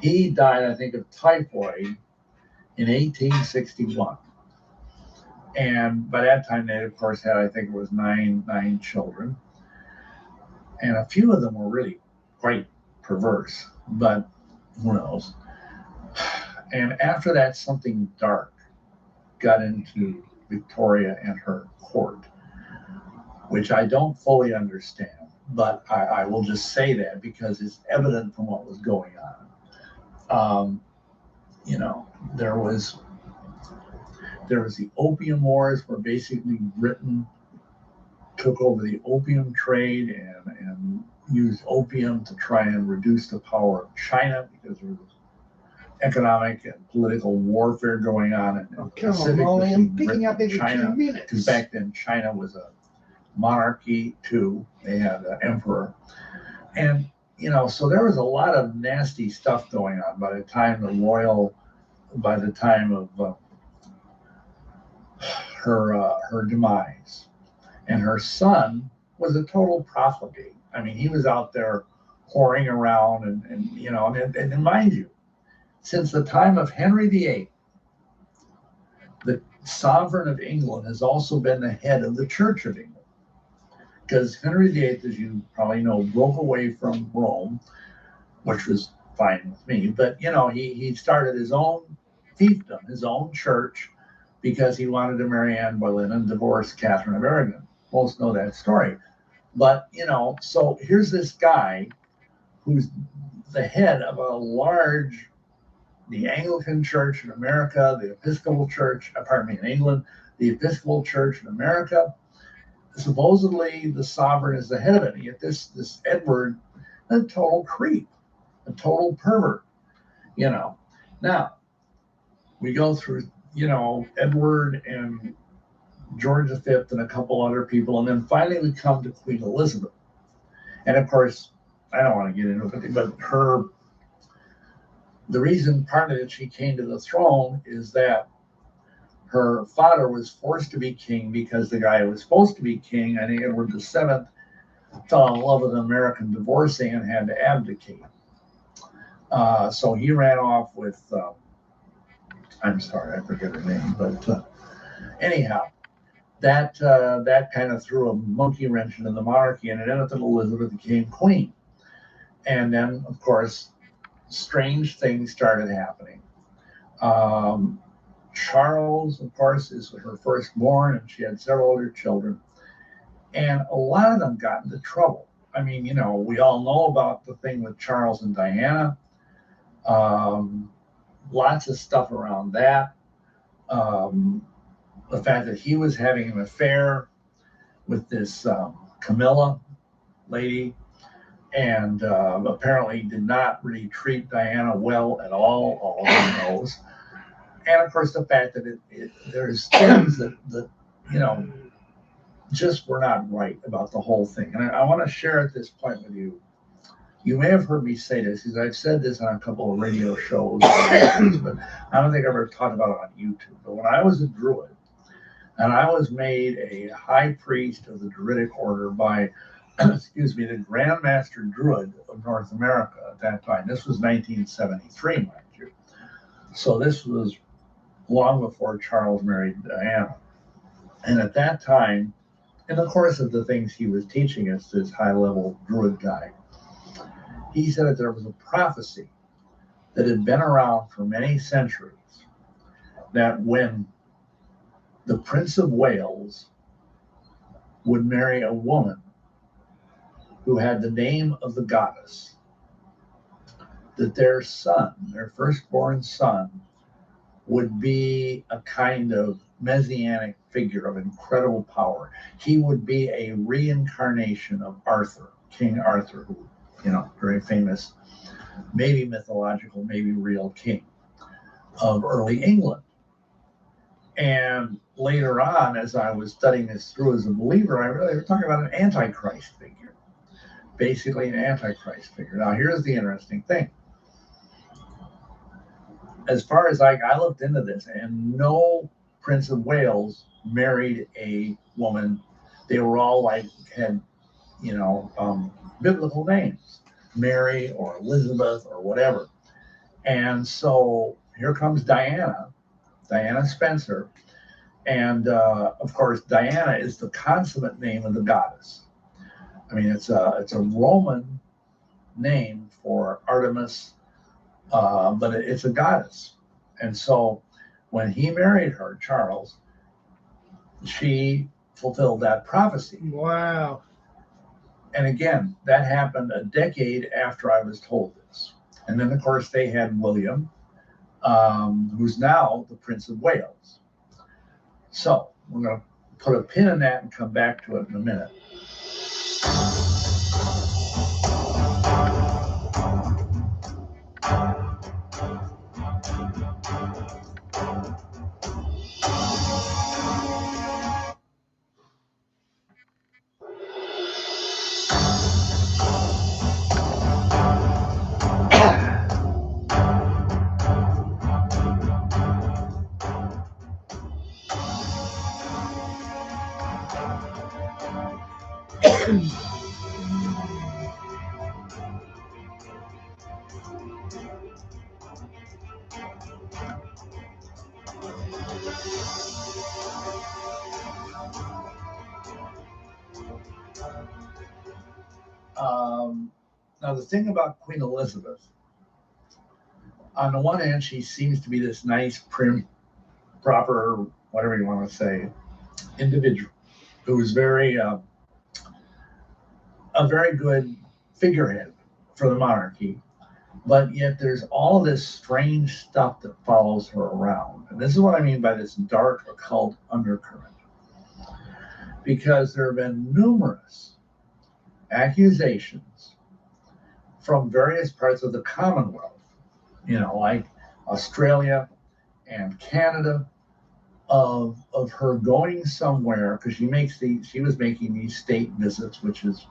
he died, I think, of typhoid in 1861. And by that time, they, of course, had, I think it was nine children. And a few of them were really quite perverse, but who knows? And after that, something dark got into Victoria and her court, which I don't fully understand, but I will just say that because it's evident from what was going on. You know, there was the Opium Wars, where basically Britain took over the opium trade and used opium to try and reduce the power of China, because there was economic and political warfare going on in the Come on, Pacific Molly, I'm between picking Britain up and every China. 2 minutes. Because back then China was a monarchy too. They had an emperor. And, you know, so there was a lot of nasty stuff going on by the time of her demise. And her son was a total profligate. I mean, he was out there whoring around and you know, and mind you, since the time of Henry VIII, the sovereign of England has also been the head of the Church of England. Because Henry VIII, as you probably know, broke away from Rome, which was fine with me. But, you know, he started his own fiefdom, his own church, because he wanted to marry Anne Boleyn and divorce Catherine of Aragon. Most know that story. But, you know, so here's this guy who's the head of the Anglican Church in America, the Episcopal Church, in England, the Episcopal Church in America. Supposedly the sovereign is the head of it. And yet this Edward, a total creep, a total pervert, you know. Now, we go through, you know, Edward and George V and a couple other people, and then finally we come to Queen Elizabeth. And of course, I don't want to get into it, but the reason part of it she came to the throne is that her father was forced to be king because the guy who was supposed to be king, I think Edward VII, fell in love with an American divorcee and had to abdicate. So he ran off with, I'm sorry, I forget her name, but anyhow, that kind of threw a monkey wrench into the monarchy, and it ended up that Elizabeth became queen. And then, of course, strange things started happening. Charles, of course, is her firstborn, and she had several other children. And a lot of them got into trouble. I mean, you know, we all know about the thing with Charles and Diana. Lots of stuff around that. The fact that he was having an affair with this Camilla lady, and apparently did not really treat Diana well at all knows. And of course, the fact that there's things that you know just were not right about the whole thing. And I want to share at this point with you. You may have heard me say this, because I've said this on a couple of radio shows, but I don't think I've ever talked about it on YouTube. But when I was a Druid, and I was made a high priest of the Druidic order by, excuse me, the Grand Master Druid of North America at that time. This was 1973, mind you. So this was long before Charles married Diana. And at that time, in the course of the things he was teaching us, this high-level Druid guy, he said that there was a prophecy that had been around for many centuries, that when the Prince of Wales would marry a woman who had the name of the goddess, that their son, their firstborn son, would be a kind of messianic figure of incredible power. He would be a reincarnation of Arthur, King Arthur, who, you know, very famous, maybe mythological, maybe real king of early England. And later on, as I was studying this through as a believer, I really was talking about an Antichrist figure, basically an Antichrist figure. Now, here's the interesting thing. As far as I looked into this, and no Prince of Wales married a woman. They were all had, you know, biblical names, Mary or Elizabeth or whatever. And so here comes Diana Spencer. And of course, Diana is the consummate name of the goddess. I mean, it's a Roman name for Artemis, but it's a goddess. And so when he married her, Charles, she fulfilled that prophecy. Wow. And again, that happened a decade after I was told this. And then, of course, they had William, who's now the Prince of Wales. So we're going to put a pin in that and come back to it in a minute. Now, the thing about Queen Elizabeth, on the one hand, she seems to be this nice, prim, proper, whatever you want to say, individual who is a very good figurehead for the monarchy. But yet there's all this strange stuff that follows her around. And this is what I mean by this dark occult undercurrent. Because there have been numerous accusations from various parts of the Commonwealth, like Australia and Canada, of her going somewhere, because she was making these state visits, which is,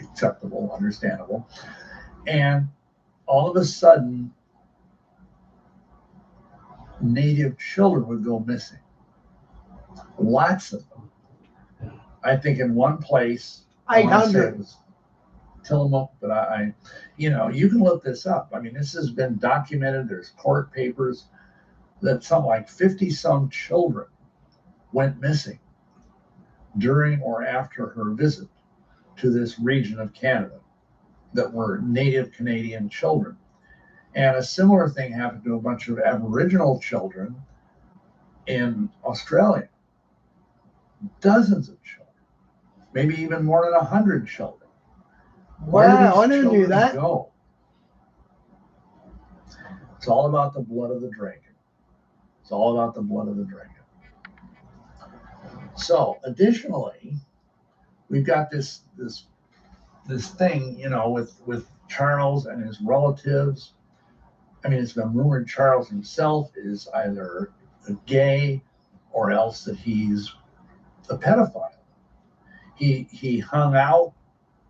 acceptable, understandable. And all of a sudden, native children would go missing. Lots of them. I think in one place, 800. it was Tillamook, but you can look this up. I mean, this has been documented. There's court papers that something like 50 some children went missing during or after her visit to this region of Canada that were native Canadian children. And a similar thing happened to a bunch of Aboriginal children in Australia. Dozens of children, maybe even more than 100 children. Wow, I never knew that. Go? It's all about the blood of the dragon. It's all about the blood of the dragon. So, additionally, we've got this thing, with Charles and his relatives. I mean, it's been rumored Charles himself is either gay or else that he's a pedophile. He hung out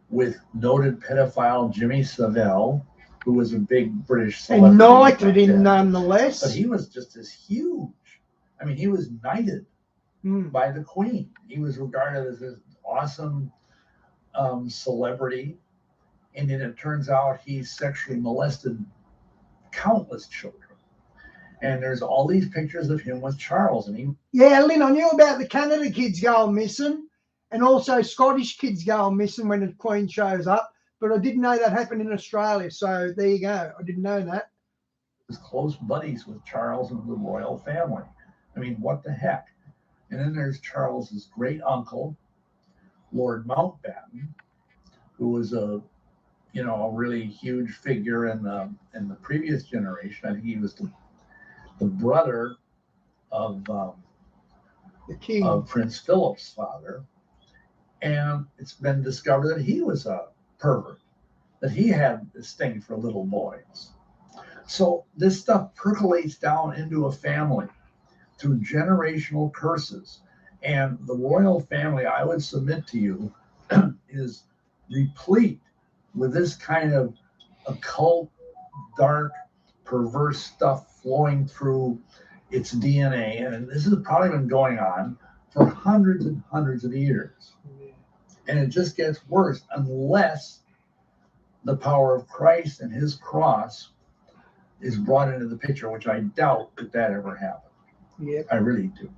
with noted pedophile Jimmy Savile, who was a big British celebrity. And knighted him nonetheless. But he was just as huge. I mean, he was knighted by the Queen. He was regarded as this awesome celebrity. And then it turns out he sexually molested countless children. And there's all these pictures of him with Charles. And yeah, Lynn, I knew about the Canada kids going missing, and also Scottish kids going missing when the Queen shows up. But I didn't know that happened in Australia. So there you go. I didn't know that. Was close buddies with Charles and the royal family. I mean, what the heck? And then there's Charles's great uncle, Lord Mountbatten, who was a really huge figure in the previous generation. I think he was the brother of the king, of Prince Philip's father. And it's been discovered that he was a pervert, that he had this thing for little boys. So this stuff percolates down into a family through generational curses. And the royal family, I would submit to you, is replete with this kind of occult, dark, perverse stuff flowing through its DNA. And this has probably been going on for hundreds and hundreds of years. And it just gets worse unless the power of Christ and his cross is brought into the picture, which I doubt that ever happened. Yep. I really do.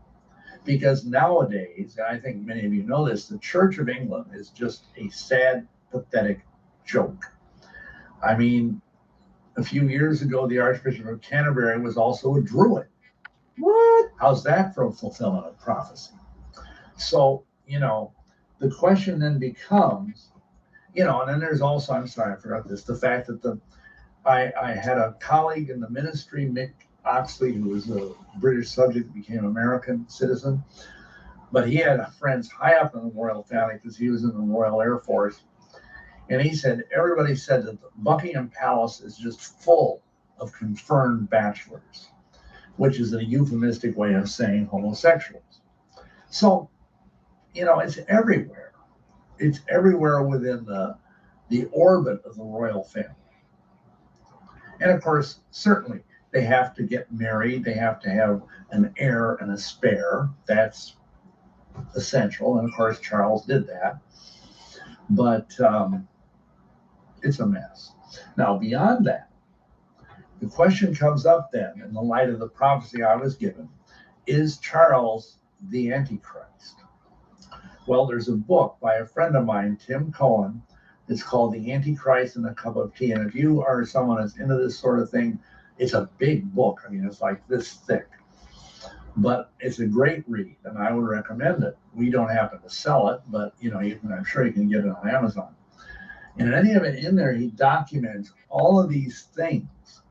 Because nowadays, and I think many of you know this, the Church of England is just a sad, pathetic joke. I mean, a few years ago, the Archbishop of Canterbury was also a Druid. What? How's that for a fulfillment of prophecy? So, the question then becomes, and then there's also, I'm sorry, I forgot this, the fact that I had a colleague in the ministry, Mick Oxley, who was a British subject, became American citizen, but he had friends high up in the royal family because he was in the Royal Air Force. And he said, everybody said that the Buckingham Palace is just full of confirmed bachelors, which is a euphemistic way of saying homosexuals. So, it's everywhere. It's everywhere within the orbit of the royal family. And of course, certainly, they have to get married. They have to have an heir and a spare. That's essential. And of course, Charles did that. But it's a mess. Now, beyond that, the question comes up then, in the light of the prophecy I was given, is Charles the Antichrist? Well, there's a book by a friend of mine, Tim Cohen. It's called The Antichrist and a Cup of Tea. And if you are someone that's into this sort of thing, it's a big book. I mean, it's like this thick. But it's a great read, and I would recommend it. We don't happen to sell it, but I'm sure you can get it on Amazon. And in any event, in there, he documents all of these things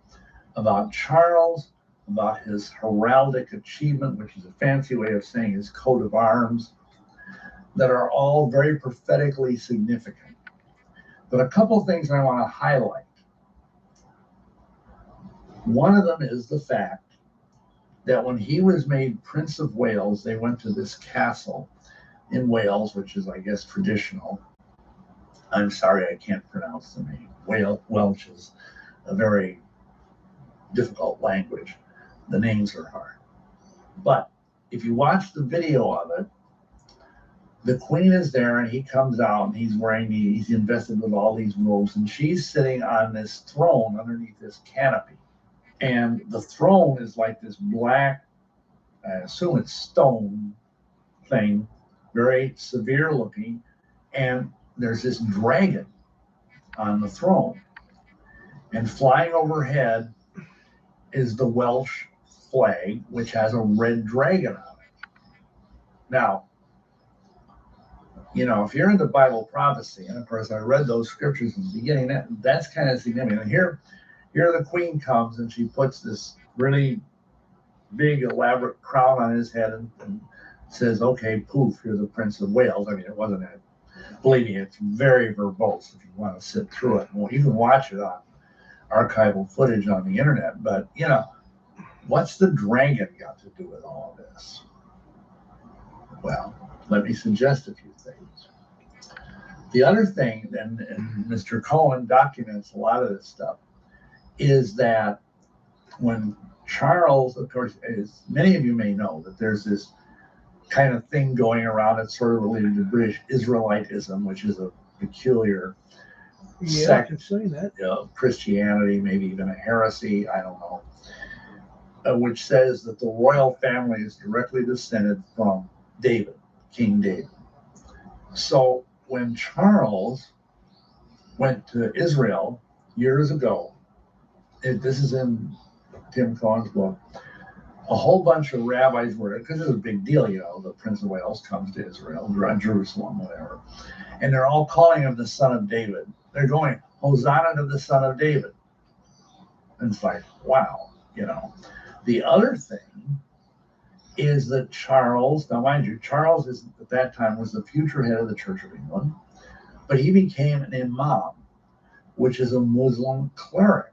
about Charles, about his heraldic achievement, which is a fancy way of saying his coat of arms, that are all very prophetically significant. But a couple things I want to highlight. One of them is the fact that when he was made Prince of Wales, they went to this castle in Wales, which is, I guess, traditional. I'm sorry, I can't pronounce the name. Welsh is a very difficult language. The names are hard. But if you watch the video of it, the queen is there and he comes out and he's invested with all these robes, and she's sitting on this throne underneath this canopy. And the throne is like this black, I assume it's stone thing, very severe looking. And there's this dragon on the throne. And flying overhead is the Welsh flag, which has a red dragon on it. Now, if you're into Bible prophecy, and of course I read those scriptures in the beginning, that's kind of significant. And here the queen comes and she puts this really big, elaborate crown on his head and says, okay, poof, you're the Prince of Wales. I mean, it wasn't that. Believe me, it's very verbose if you want to sit through it. Well, you can watch it on archival footage on the internet, but what's the dragon got to do with all of this? Well, let me suggest a few things. The other thing, and Mr. Cohen documents a lot of this stuff, is that when Charles, of course, as many of you may know, that there's this kind of thing going around that's sort of related to British Israelitism, which is a peculiar I can see that. Christianity, maybe even a heresy, I don't know, which says that the royal family is directly descended from David, King David. So when Charles went to Israel years ago, this is in Tim Cohen's book, a whole bunch of rabbis were, because it's a big deal, the Prince of Wales comes to Israel, Jerusalem, whatever, and they're all calling him the son of David. They're going, Hosanna to the son of David. And it's like, wow, The other thing is that Charles, now mind you, Charles is at that time was the future head of the Church of England, but he became an imam, which is a Muslim cleric.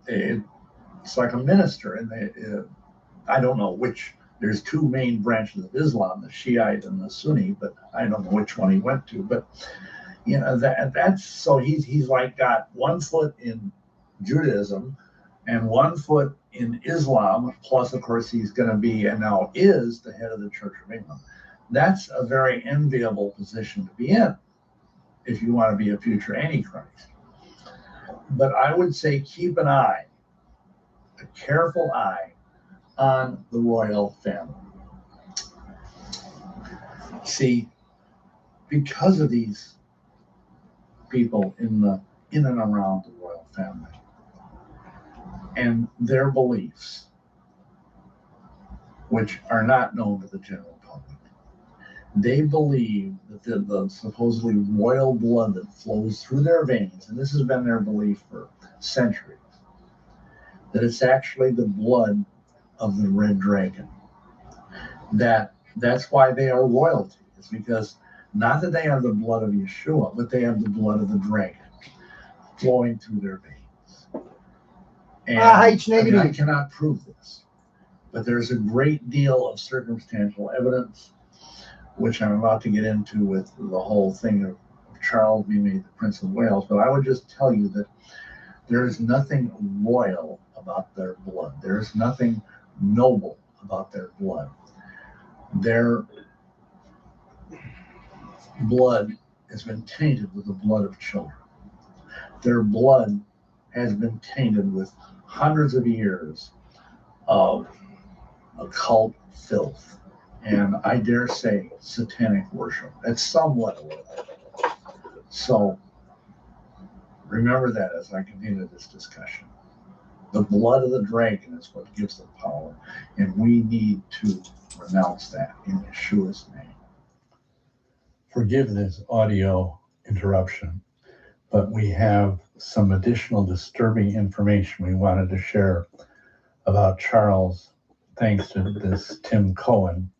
It's like a minister, and I don't know which. There's two main branches of Islam, the Shiite and the Sunni, but I don't know which one he went to. But that's so he's like got 1 foot in Judaism and 1 foot in Islam, plus of course he's going to be and now is the head of the Church of England. That's a very enviable position to be in if you want to be a future Antichrist. But I would say keep an eye, a careful eye, on the royal family. See, because of these people in and around the royal family and their beliefs, which are not known to the general public. They believe that the supposedly royal blood that flows through their veins, and this has been their belief for centuries, that it's actually the blood of the red dragon. That's why they are royalty. It's because not that they have the blood of Yeshua, but they have the blood of the dragon flowing through their veins. And RH negative. I cannot prove this, but there's a great deal of circumstantial evidence, which I'm about to get into with the whole thing of Charles being made the Prince of Wales. But I would just tell you that there is nothing royal about their blood. There is nothing noble about their blood. Their blood has been tainted with the blood of children. Their blood has been tainted with hundreds of years of occult filth, and I dare say satanic worship at some level. So remember that as I continue this discussion. The blood of the dragon is what gives them power, and we need to renounce that in Yeshua's name. Forgive this audio interruption, but we have some additional disturbing information we wanted to share about Charles, thanks to this Tim Cohen.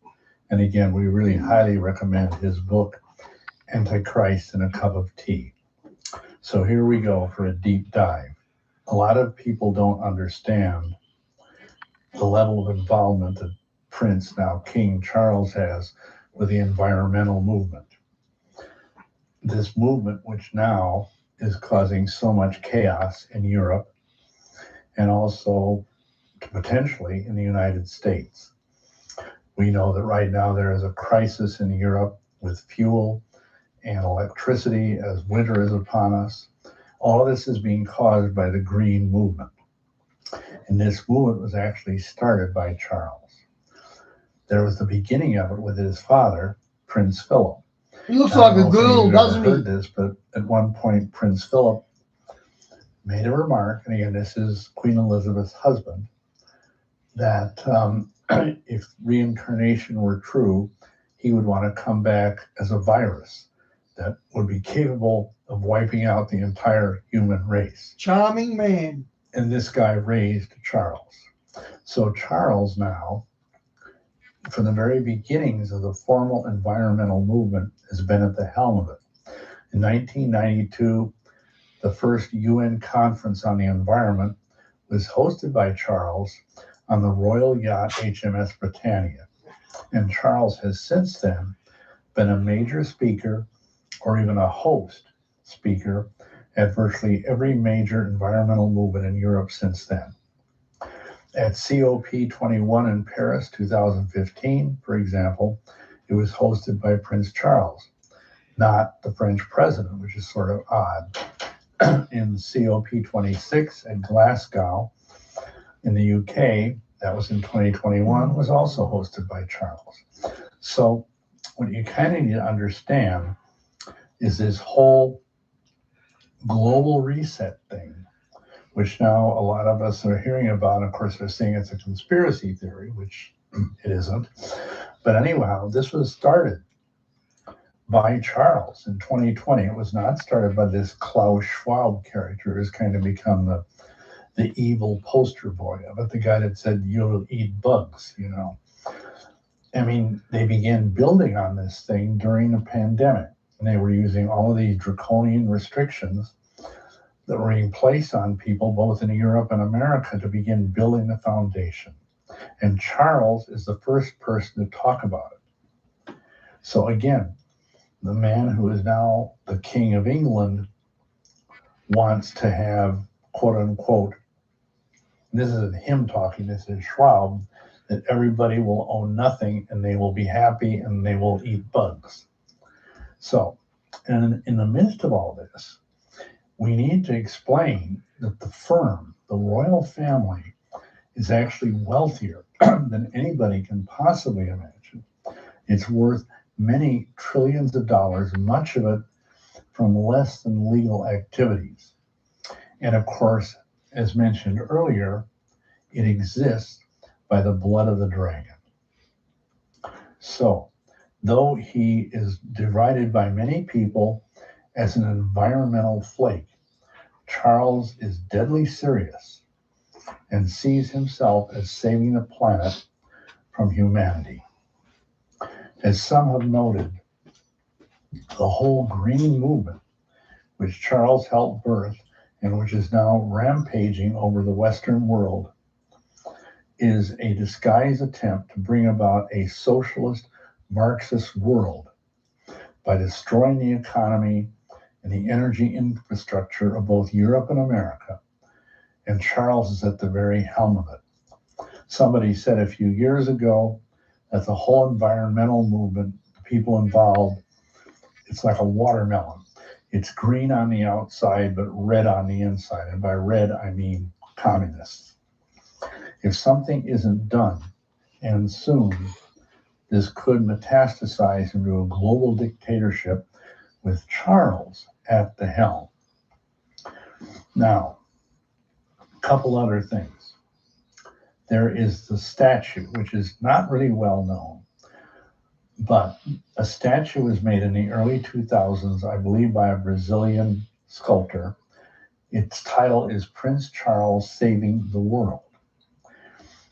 And again, we really highly recommend his book, Antichrist in a Cup of Tea. So here we go for a deep dive. A lot of people don't understand the level of involvement that Prince, now King Charles, has with the environmental movement. This movement, which now is causing so much chaos in Europe and also potentially in the United States. We know that right now there is a crisis in Europe with fuel and electricity as winter is upon us. All of this is being caused by the green movement. And this movement was actually started by Charles. There was the beginning of it with his father, Prince Philip. He looks like a girl, doesn't he? Heard this, but at one point, Prince Philip made a remark, and again, this is Queen Elizabeth's husband, that if reincarnation were true, he would want to come back as a virus that would be capable of wiping out the entire human race. Charming man. And this guy raised Charles. So Charles now, from the very beginnings of the formal environmental movement, has been at the helm of it. In 1992, the first UN conference on the environment was hosted by Charles on the royal yacht HMS Britannia. And Charles has since then been a major speaker or even a host speaker at virtually every major environmental movement in Europe since then. At COP21 in Paris 2015, for example, it was hosted by Prince Charles, not the French president, which is sort of odd. In COP26 at Glasgow in the UK, that was in 2021, was also hosted by Charles. So what you kind of need to understand is this whole global reset thing, which now a lot of us are hearing about. Of course, they're saying it's a conspiracy theory, which it isn't. But anyhow, this was started by Charles in 2020. It was not started by this Klaus Schwab character who's kind of become the evil poster boy of it, the guy that said, you'll eat bugs, you know. I mean, they began building on this thing during the pandemic, and they were using all of these draconian restrictions that were being placed on people, both in Europe and America, to begin building the foundation. And Charles is the first person to talk about it. So again, the man who is now the King of England wants to have, quote unquote, this isn't him talking, this is Schwab, that everybody will own nothing and they will be happy and they will eat bugs. So, and in the midst of all this, we need to explain that the firm, the royal family, is actually wealthier than anybody can possibly imagine. It's worth many trillions of dollars, much of it from less than legal activities. And of course, as mentioned earlier, it exists by the blood of the dragon. So, though he is derided by many people as an environmental flake, Charles is deadly serious and sees himself as saving the planet from humanity. As some have noted, the whole green movement, which Charles helped birth and which is now rampaging over the Western world, is a disguised attempt to bring about a socialist Marxist world by destroying the economy and the energy infrastructure of both Europe and America. And Charles is at the very helm of it. Somebody said a few years ago that the whole environmental movement, the people involved, it's like a watermelon. It's green on the outside, but red on the inside. And by red, I mean communists. If something isn't done, and soon, this could metastasize into a global dictatorship with Charles at the helm. Now, a couple other things. There is the statue, which is not really well known, but a statue was made in the early 2000s, I believe, by a Brazilian sculptor. Its title is Prince Charles Saving the World.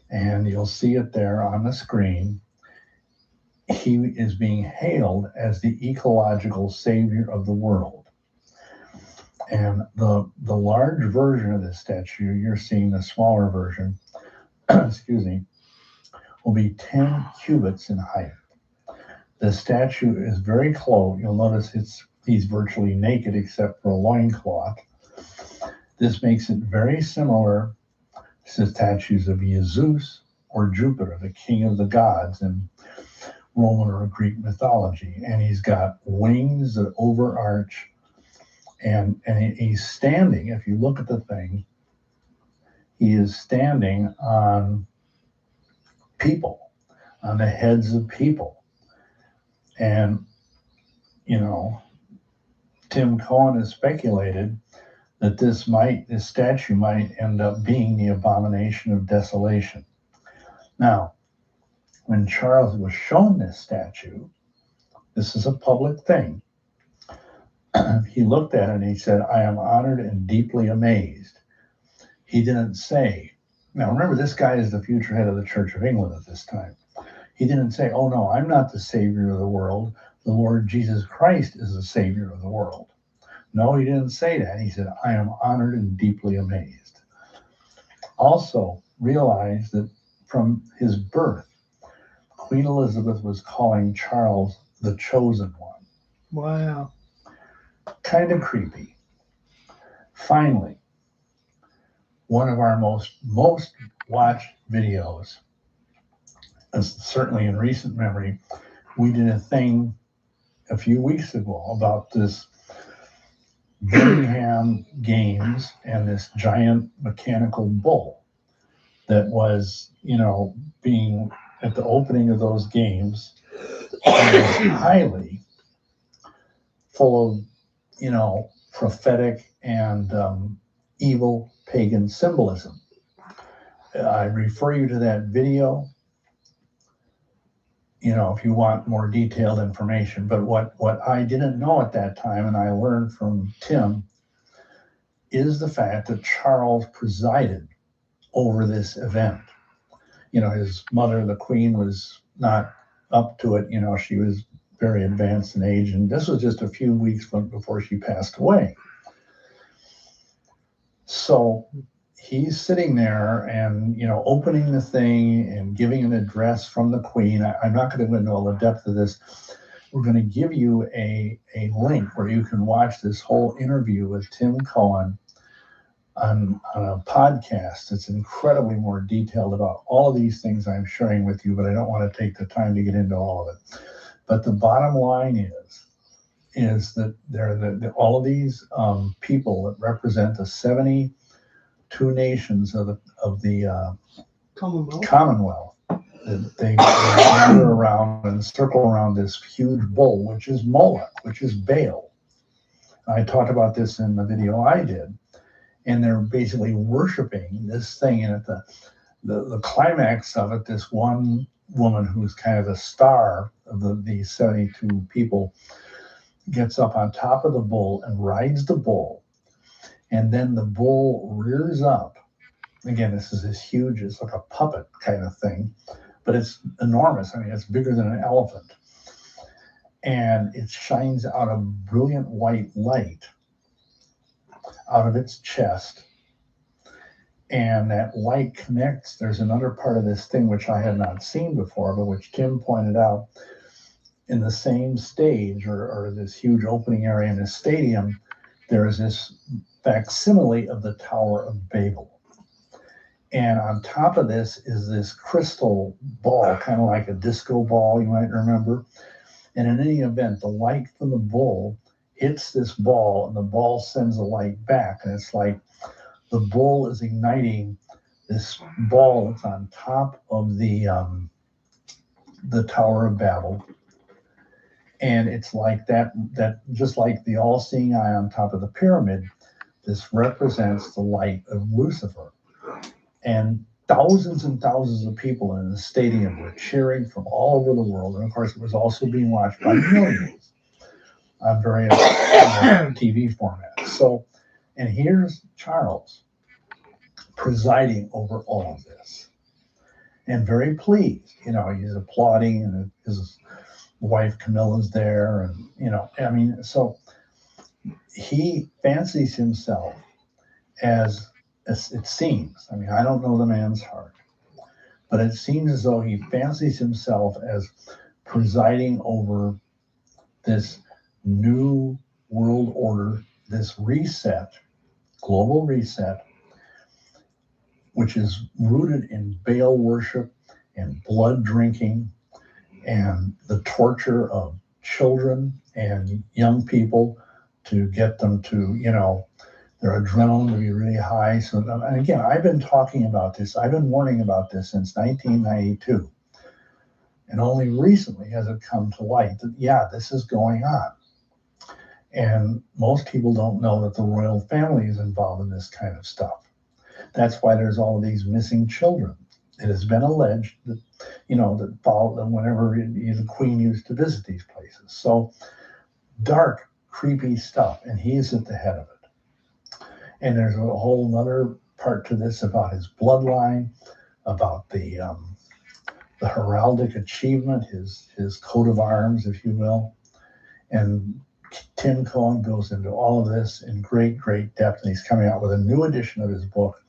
And you'll see it there on the screen. He is being hailed as the ecological savior of the world. And the large version of this statue, you're seeing the smaller version, excuse me, will be 10 cubits in height. The statue is very close. You'll notice he's virtually naked except for a loincloth. This makes it very similar to statues of Jesus or Jupiter, the king of the gods in Roman or Greek mythology. And he's got wings that overarch, and he's standing. If you look at the thing, he is standing on people, on the heads of people. And, you know, Tim Cohen has speculated that this statue might end up being the abomination of desolation. Now, when Charles was shown this statue, this is a public thing, he looked at it and he said, "I am honored and deeply amazed." He didn't say, now remember, this guy is the future head of the Church of England at this time. He didn't say, "Oh no, I'm not the savior of the world. The Lord Jesus Christ is the savior of the world." No, he didn't say that. He said, "I am honored and deeply amazed." Also, realize that from his birth, Queen Elizabeth was calling Charles the chosen one. Wow. Kind of creepy. Finally, one of our most watched videos, certainly in recent memory, we did a thing a few weeks ago about this Birmingham Games and this giant mechanical bull that was, being at the opening of those games, highly full of, prophetic and evil pagan symbolism. I refer you to that video, if you want more detailed information. But what I didn't know at that time, and I learned from Tim, is the fact that Charles presided over this event. His mother, the Queen, was not up to it. She was very advanced in age, and this was just a few weeks before she passed away. So he's sitting there and, opening the thing and giving an address from the Queen. I'm not going to go into all the depth of this. We're going to give you a link where you can watch this whole interview with Tim Cohen on a podcast that's incredibly more detailed about all of these things I'm sharing with you, but I don't want to take the time to get into all of it. But the bottom line is that all of these people that represent the 72 nations of the Commonwealth, they gather around and circle around this huge bull, which is Moloch, which is Baal. I talked about this in the video I did. and they're basically worshiping this thing. And at the climax of it, this one woman who's kind of the star of these 72 people gets up on top of the bull and rides the bull. And then the bull rears up. Again, this huge, it's like a puppet kind of thing, but it's enormous. I mean, it's bigger than an elephant. And it shines out a brilliant white light out of its chest. And that light connects. There's another part of this thing which I had not seen before, but which Tim pointed out. In the same stage, or this huge opening area in the stadium, there is this facsimile of the Tower of Babel. And on top of this is this crystal ball, kind of like a disco ball, you might remember. And in any event, the light from the bull hits this ball, and the ball sends the light back. And it's like the bull is igniting this ball that's on top of the Tower of Babel. And it's like that just like the all-seeing eye on top of the pyramid, this represents the light of Lucifer. And thousands of people in the stadium were cheering from all over the world. And of course, it was also being watched by millions on various TV formats. So, and here's Charles presiding over all of this and very pleased. You know, he's applauding, and his wife Camilla's there, and I mean, so he fancies himself as it seems. I mean, I don't know the man's heart, but it seems as though he fancies himself as presiding over this new world order, this reset, global reset, which is rooted in Baal worship and blood drinking and the torture of children and young people to get them to, their adrenaline to be really high. So, and again, I've been talking about this. I've been warning about this since 1992. And only recently has it come to light that, yeah, this is going on. And most people don't know that the royal family is involved in this kind of stuff. That's why there's all of these missing children. It has been alleged that, that followed them whenever the Queen used to visit these places. So dark, creepy stuff, and he's at the head of it. And there's a whole other part to this about his bloodline, about the heraldic achievement, his coat of arms, if you will. And Tim Cohen goes into all of this in great, great depth, and he's coming out with a new edition of his book,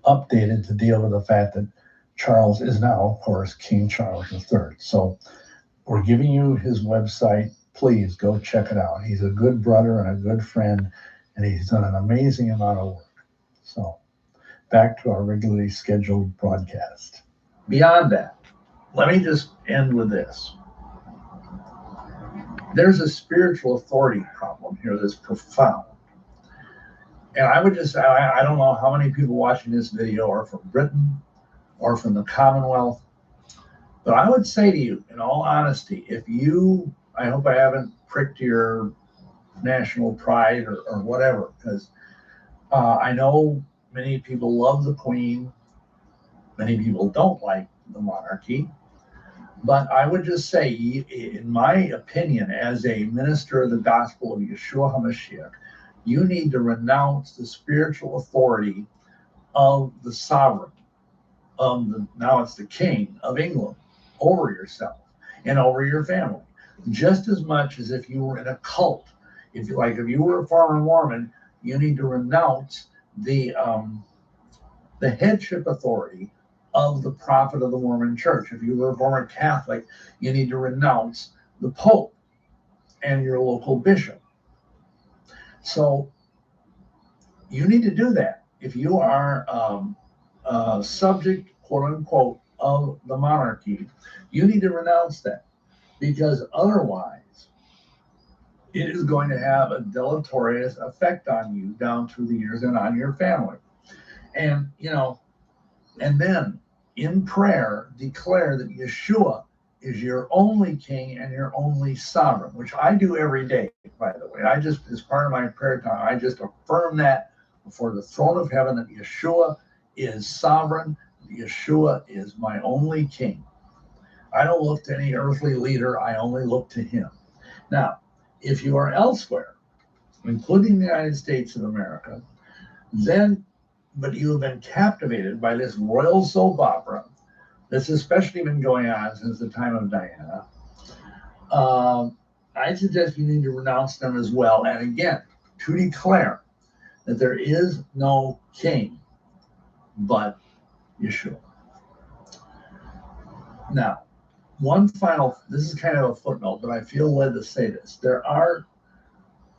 updated to deal with the fact that Charles is now, of course, King Charles III. So we're giving you his website. Please go check it out. He's a good brother and a good friend, and he's done an amazing amount of work. So back to our regularly scheduled broadcast. Beyond that, let me just end with this. There's a spiritual authority problem here that's profound. And I would just say, I don't know how many people watching this video are from Britain or from the Commonwealth, but I would say to you, in all honesty, I hope I haven't pricked your national pride or whatever, because I know many people love the Queen, many people don't like the monarchy, but I would just say, in my opinion, as a minister of the gospel of Yeshua HaMashiach, you need to renounce the spiritual authority of the sovereign, now it's the King of England, over yourself and over your family, just as much as if you were in a cult. If you were a former Mormon, you need to renounce the headship authority of the prophet of the Mormon Church. If you were a former Catholic, you need to renounce the Pope and your local bishop. So you need to do that. If you are subject, quote unquote, of the monarchy, you need to renounce that, because otherwise it is going to have a deleterious effect on you down through the years and on your family. And, and then in prayer, declare that Yeshua is your only king and your only sovereign, which I do every day, by the way. As part of my prayer time, I just affirm that before the throne of heaven that Yeshua is sovereign. Yeshua is my only king. I don't look to any earthly leader. I only look to him. Now, if you are elsewhere, including the United States of America, then, but you have been captivated by this royal soap opera that's especially been going on since the time of Diana, I suggest you need to renounce them as well. And again, to declare that there is no king but Yeshua. Now, one final, this is kind of a footnote, but I feel led to say this. There are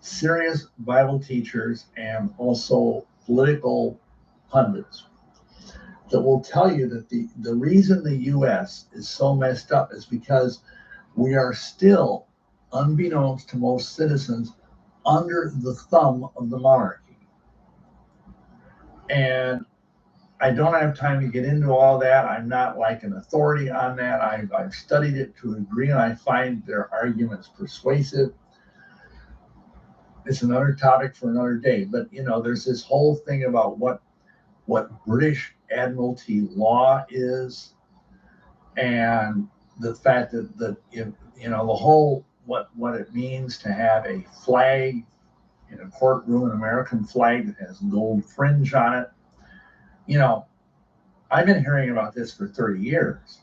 serious Bible teachers and also political pundits that will tell you that the reason the U.S. is so messed up is because we are still, unbeknownst to most citizens, under the thumb of the monarchy. And I don't have time to get into all that. I'm not like an authority on that. I've studied it to a degree, and I find their arguments persuasive. It's another topic for another day. But, you know, there's this whole thing about what British Admiralty law is, and the fact that you know, the whole what it means to have a flag in a courtroom, an American flag that has gold fringe on it. You know, I've been hearing about this for 30 years,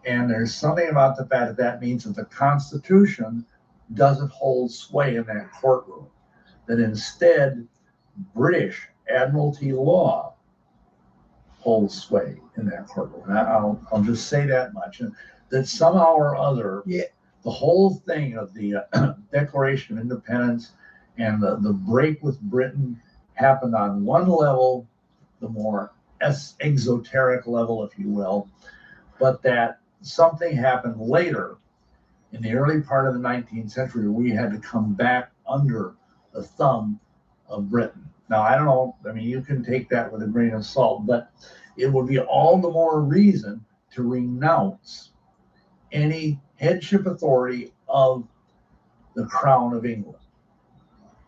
and there's something about the fact that that means that the Constitution doesn't hold sway in that courtroom, that instead British Admiralty law holds sway in that courtroom. And I'll just say that much, and that somehow or other, the whole thing of the Declaration of Independence and the break with Britain happened on one level, the more exoteric level, if you will, but that something happened later in the early part of the 19th century where we had to come back under the thumb of Britain. Now, I don't know, I mean, you can take that with a grain of salt, but it would be all the more reason to renounce any headship authority of the Crown of England,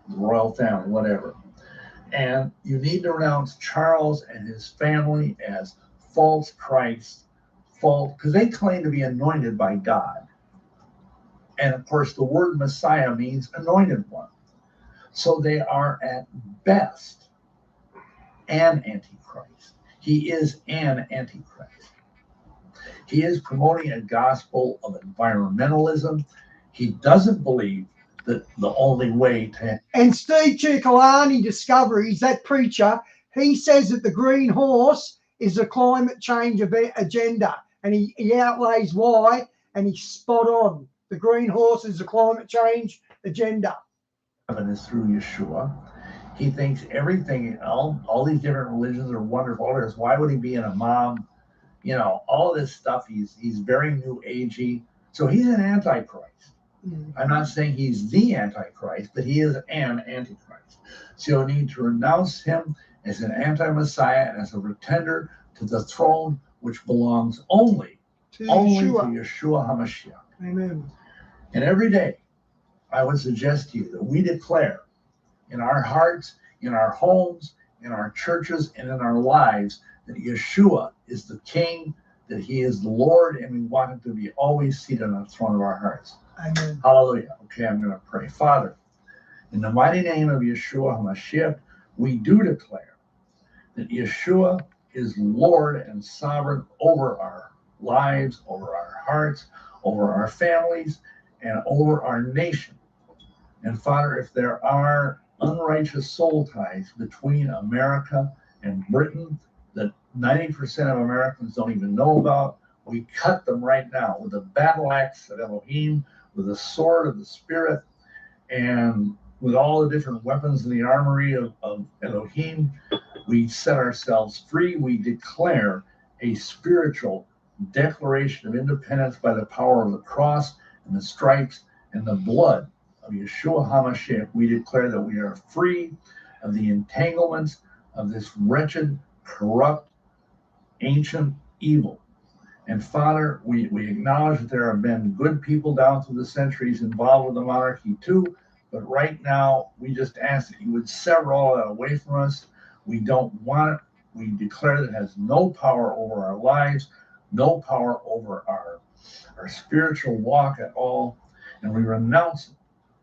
the royal family, whatever. And you need to renounce Charles and his family as false Christ, because they claim to be anointed by God. And of course, the word Messiah means anointed one. So they are at best an antichrist. He is an antichrist. He is promoting a gospel of environmentalism. He doesn't believe that the only way to... And Steve Cioccolani Discoveries, that preacher, he says that the green horse is a climate change agenda, and he outlays why, and he's spot on. The green horse is a climate change agenda. Heaven is through Yeshua. He thinks everything, all these different religions are wonderful. Why would he be an imam? You know, all this stuff. He's very new agey. So he's an antichrist. I'm not saying he's the Antichrist, but he is an Antichrist. So you'll need to renounce him as an anti-Messiah and as a pretender to the throne which belongs only to Yeshua HaMashiach. Amen. And every day, I would suggest to you that we declare in our hearts, in our homes, in our churches, and in our lives that Yeshua is the King, that he is the Lord, and we want him to be always seated on the throne of our hearts. Amen. Hallelujah. Okay, I'm going to pray. Father, in the mighty name of Yeshua HaMashiach, we do declare that Yeshua is Lord and sovereign over our lives, over our hearts, over our families, and over our nation. And Father, if there are unrighteous soul ties between America and Britain that 90% of Americans don't even know about, we cut them right now with the battle axe of Elohim, with the sword of the Spirit, and with all the different weapons in the armory of Elohim. We set ourselves free. We declare a spiritual declaration of independence by the power of the cross and the stripes and the blood of Yeshua HaMashiach. We declare that we are free of the entanglements of this wretched, corrupt, ancient evil. And Father, we acknowledge that there have been good people down through the centuries involved with the monarchy too, but right now we just ask that you would sever all that away from us. We don't want it. We declare that it has no power over our lives, no power over our spiritual walk at all. And we renounce it.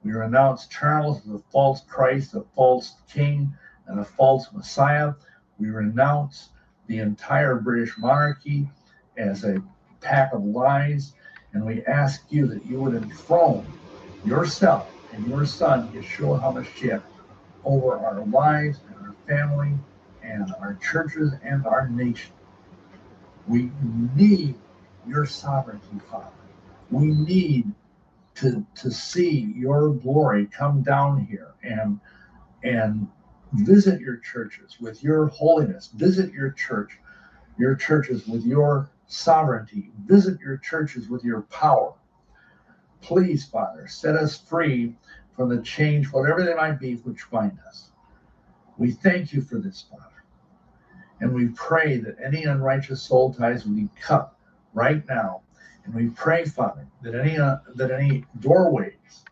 We renounce Charles as a false Christ, a false king, and a false Messiah. We renounce the entire British monarchy as a pack of lies. And we ask you that you would enthrone yourself and your son, Yeshua HaMashiach, over our lives and our family and our churches and our nation. We need your sovereignty, Father. We need to see your glory come down here and visit your churches with your holiness. Visit your churches with your sovereignty. Visit your churches with your power. Please, Father, set us free from the change, whatever they might be, which bind us. We thank you for this, Father. And we pray that any unrighteous soul ties will be cut right now. And we pray, Father, that any doorways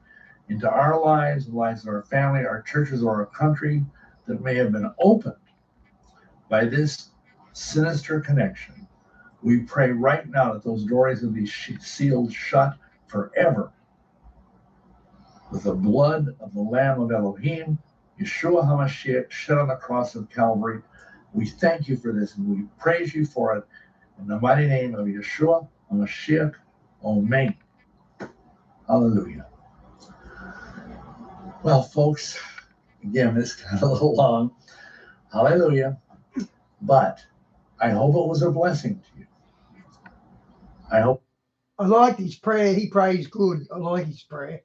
into our lives, the lives of our family, our churches, or our country that may have been opened by this sinister connection, we pray right now that those doors will be sealed shut forever with the blood of the Lamb of Elohim, Yeshua HaMashiach, shed on the cross of Calvary. We thank you for this and we praise you for it. In the mighty name of Yeshua HaMashiach, Amen. Hallelujah. Well, folks, again, this got a little long. Hallelujah. But I hope it was a blessing to you. I hope. I like his prayer. He prays good. I like his prayer.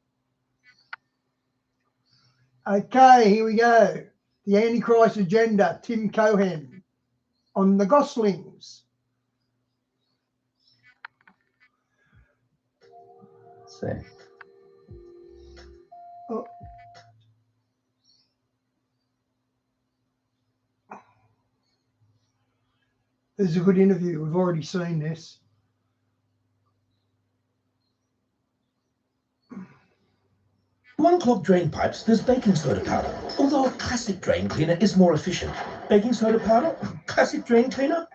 Okay, here we go. The Antichrist agenda, Tim Cohen on the Gosslings. Let's see. Oh. This is a good interview. We've already seen this. To unclog drain pipes, there's baking soda powder. Although a classic drain cleaner is more efficient. Baking soda powder? Classic drain cleaner?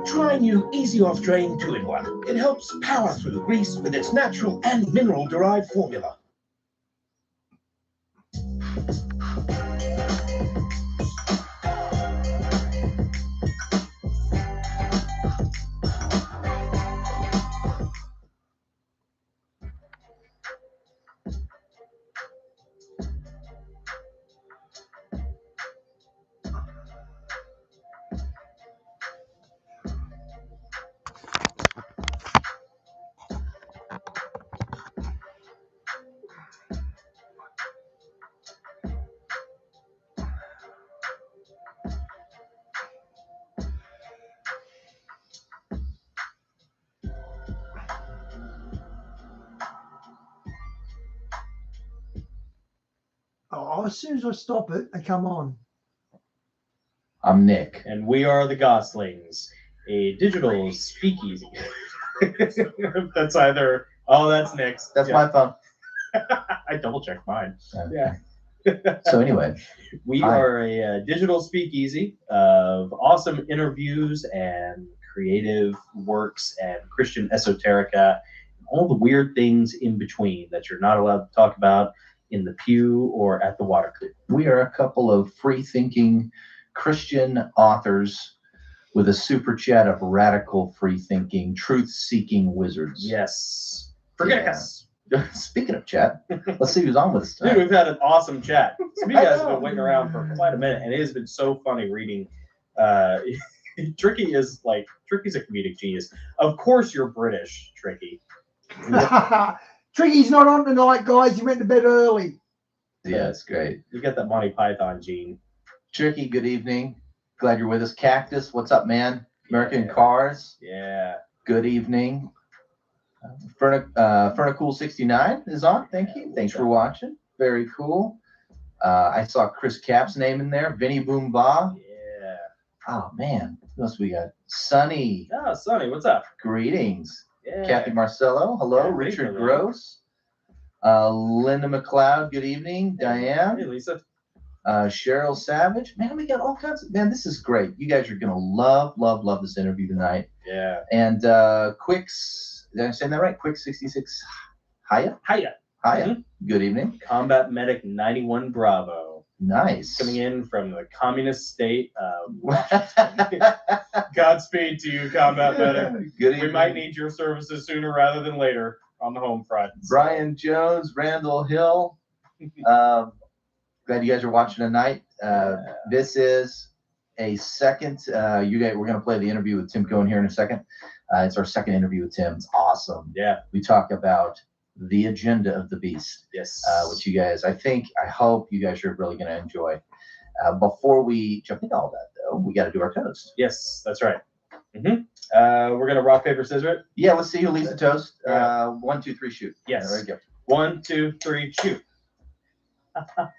Try new Easy Off Drain 2-in-1. It helps power through grease with its natural and mineral-derived formula. Oh, as soon as I stop it, they come on. I'm Nick. And we are the Gosslings, a digital speakeasy. That's either, oh, that's Nick's. That's Yeah. my phone. I double checked mine. Yeah. So anyway, We Hi. are a digital speakeasy of awesome interviews and creative works and Christian esoterica, and all the weird things in between that you're not allowed to talk about in the pew or at the water cooler. we are a couple of free-thinking Christian authors with a super chat of radical free-thinking, truth-seeking wizards. Yes. Forget Yeah. us. Speaking of chat, let's see who's on with us Dude, tonight. we've had an awesome chat. Some of you guys have been waiting around for quite a minute, and it has been so funny reading. Tricky is like, Tricky's a comedic genius. Of course you're British, Tricky. Tricky's not on tonight, guys. He went to bed early. Yeah, it's great. You got that Monty Python gene. Tricky, good evening. Glad you're with us. Cactus, what's up, man? American Yeah. Cars, Yeah. good evening. Fernacool69 is on. Thank you. Thanks for watching. Very cool. I saw Chris Cap's name in there. Vinny Boom Ba. Yeah. Oh, man. Who else we got? Sunny. Oh, Sonny, what's up? Greetings. Yeah. Kathy Marcello. Hello. Yeah, Richard Rachel. Gross. Linda McLeod. Good evening. Hey, Diane. Lisa. Cheryl Savage. Man, we got all kinds of, man, this is great. You guys are going to love this interview tonight. Yeah. And Quicks, did I say that right? Quick 66 Hiya? Hiya. Good evening. Combat Medic 91 Bravo. Nice. Coming in from the communist state of Washington. Godspeed to you, Combat Medic. Good evening. We might need your services sooner rather than later on the home front. Brian Jones, Randall Hill. Glad you guys are watching tonight. This is a second. We're going to play the interview with Tim Cohen here in a second. It's our second interview with Tim. It's awesome. Yeah. We talk about the agenda of the beast. Yes. Which you guys, I hope you guys are really going to enjoy. Before we jump into all that, though, we got to do our toast. Yes, that's right. We're going to rock, paper, scissors it. Yeah, let's see who leads the toast. 1, 2, 3, shoot. Yes. There we go. 1, 2, 3, shoot.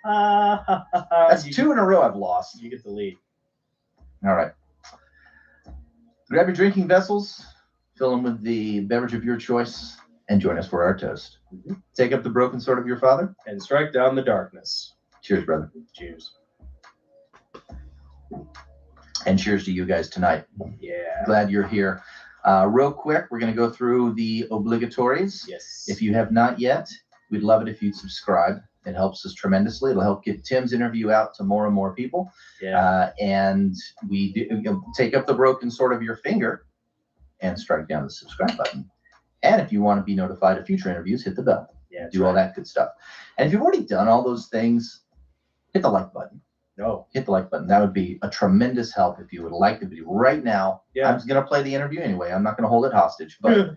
That's 2 in a row I've lost. You get the lead. All right. Grab your drinking vessels, fill them with the beverage of your choice, and join us for our toast. Take up the broken sword of your father. And strike down the darkness. Cheers, brother. Cheers. And cheers to you guys tonight. Yeah. Glad you're here. Real quick, we're going to go through the obligatories. Yes. If you have not yet, we'd love it if you'd subscribe. It helps us tremendously. It'll help get Tim's interview out to more and more people. Yeah. And we do, take up the broken sword of your finger and strike down the subscribe button. And if you want to be notified of future interviews, hit the bell. Yeah. Do all that good stuff. And if you've already done all those things, hit the like button. No. Hit the like button. That would be a tremendous help if you would like the video right now. Yeah. I'm just going to play the interview anyway. I'm not going to hold it hostage. But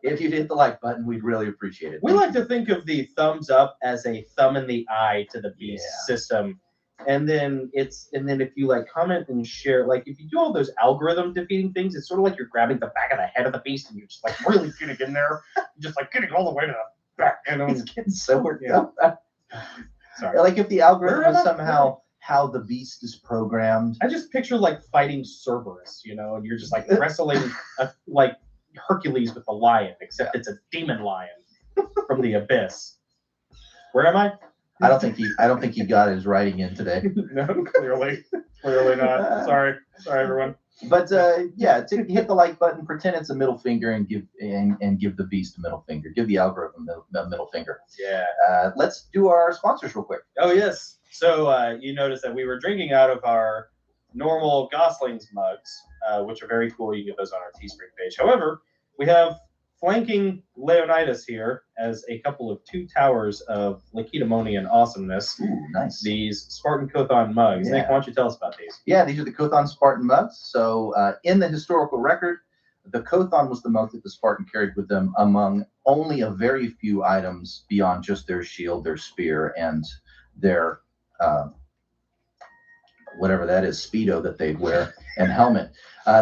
if you'd hit the like button, we'd really appreciate it. We like to think of the thumbs up as a thumb in the eye to the beast system. And then if you like comment and share, like if you do all those algorithm defeating things, it's sort of like you're grabbing the back of the head of the beast and you're just like really getting in there, just like getting all the way to the back. And He's getting so worked up. Sorry. Like if the algorithm was somehow how the beast is programmed. I just picture like fighting Cerberus, and you're just like wrestling like Hercules with a lion, except it's a demon lion from the abyss. Where am I? I don't think he got his writing in today. No, clearly not. Sorry, everyone. But hit the like button. Pretend it's a middle finger and give the beast a middle finger. Give the algorithm a middle finger. Yeah. Let's do our sponsors real quick. Oh yes. So you noticed that we were drinking out of our normal Gosslings mugs, which are very cool. You can get those on our Teespring page. However, we have flanking Leonidas here as a couple of 2 towers of Lacedaemonian awesomeness. Ooh, nice. These Spartan Kothon mugs. Yeah. Nick, why don't you tell us about these? Yeah, these are the Kothon Spartan mugs. So in the historical record, the Kothon was the mug that the Spartan carried with them among only a very few items beyond just their shield, their spear, and their whatever that is, Speedo that they'd wear, and helmet.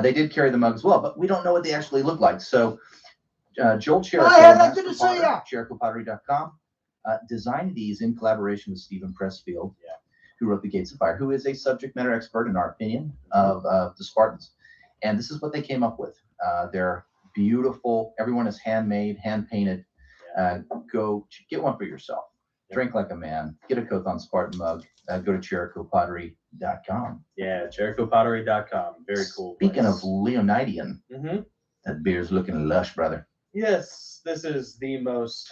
They did carry the mug as well, but we don't know what they actually look like. So Joel Cherico, good to see ya. ChericoPottery.com, designed these in collaboration with Stephen Pressfield, who wrote The Gates of Fire, who is a subject matter expert, in our opinion, of the Spartans. And this is what they came up with. They're beautiful. Everyone is handmade, hand-painted. Go get one for yourself. Drink like a man. Get a Kothon Spartan mug. Go to ChericoPottery.com. Yeah, ChericoPottery.com. Very cool. Speaking of Leonidian, Mm-hmm. that beer's looking lush, brother. Yes, this is the most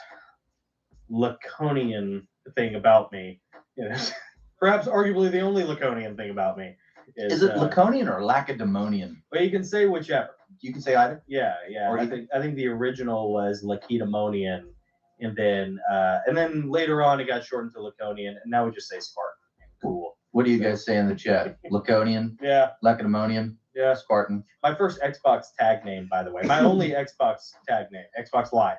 Laconian thing about me. Perhaps arguably the only Laconian thing about me. Is it Laconian or Lacedaemonian? Well, you can say whichever. You can say either. Yeah. Or I think the original was Lacedaemonian, and then later on it got shortened to Laconian, and now we just say Spartan. Cool. What do you guys say in the chat? Laconian, Yeah. Lacedaemonian, Yeah. Spartan. My first Xbox tag name, by the way, my only Xbox tag name, Xbox Live,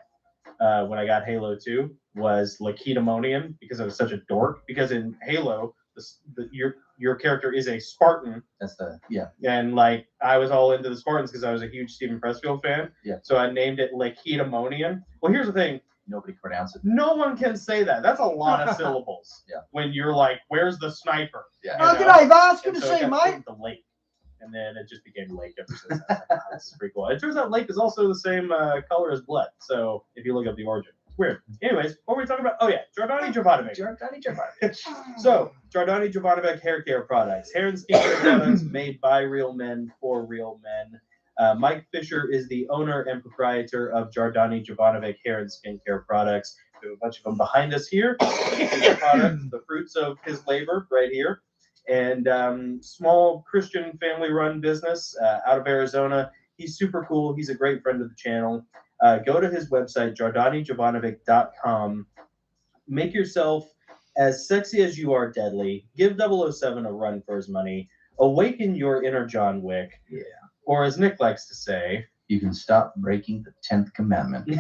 when I got Halo 2, was Lacedaemonian because I was such a dork. Because in Halo, your character is a Spartan. That's And like I was all into the Spartans because I was a huge Stephen Pressfield fan. Yeah. So I named it Lacedaemonian. Well, here's the thing. Nobody can pronounce it. No one can say that. That's a lot of syllables. Yeah. When you're like, where's the sniper? Yeah. Oh, g'day, Vance. Good And to so it see you, got mate. changed to Lake. And then it just became Lake ever since. I was like, wow, this is pretty cool. It turns out Lake is also the same color as blood. So if you look up the origin, it's Weird. Anyways, what were we talking about? Oh yeah, Jordani Jovanovic. Jordani Jovanovic. So, Jordani Jovanovic hair care products. Hair and skin care products made by real men for real men. Mike Fisher is the owner and proprietor of Jordani Jovanovic hair and skin care products. We have a bunch of them behind us here. The products, the fruits of his labor right here. And small Christian family-run business out of Arizona. He's super cool. He's a great friend of the channel. Go to his website, JordaniJovanovic.com. Make yourself as sexy as you are deadly. Give 007 a run for his money. Awaken your inner John Wick. Yeah. Or as Nick likes to say, You can stop breaking the 10th commandment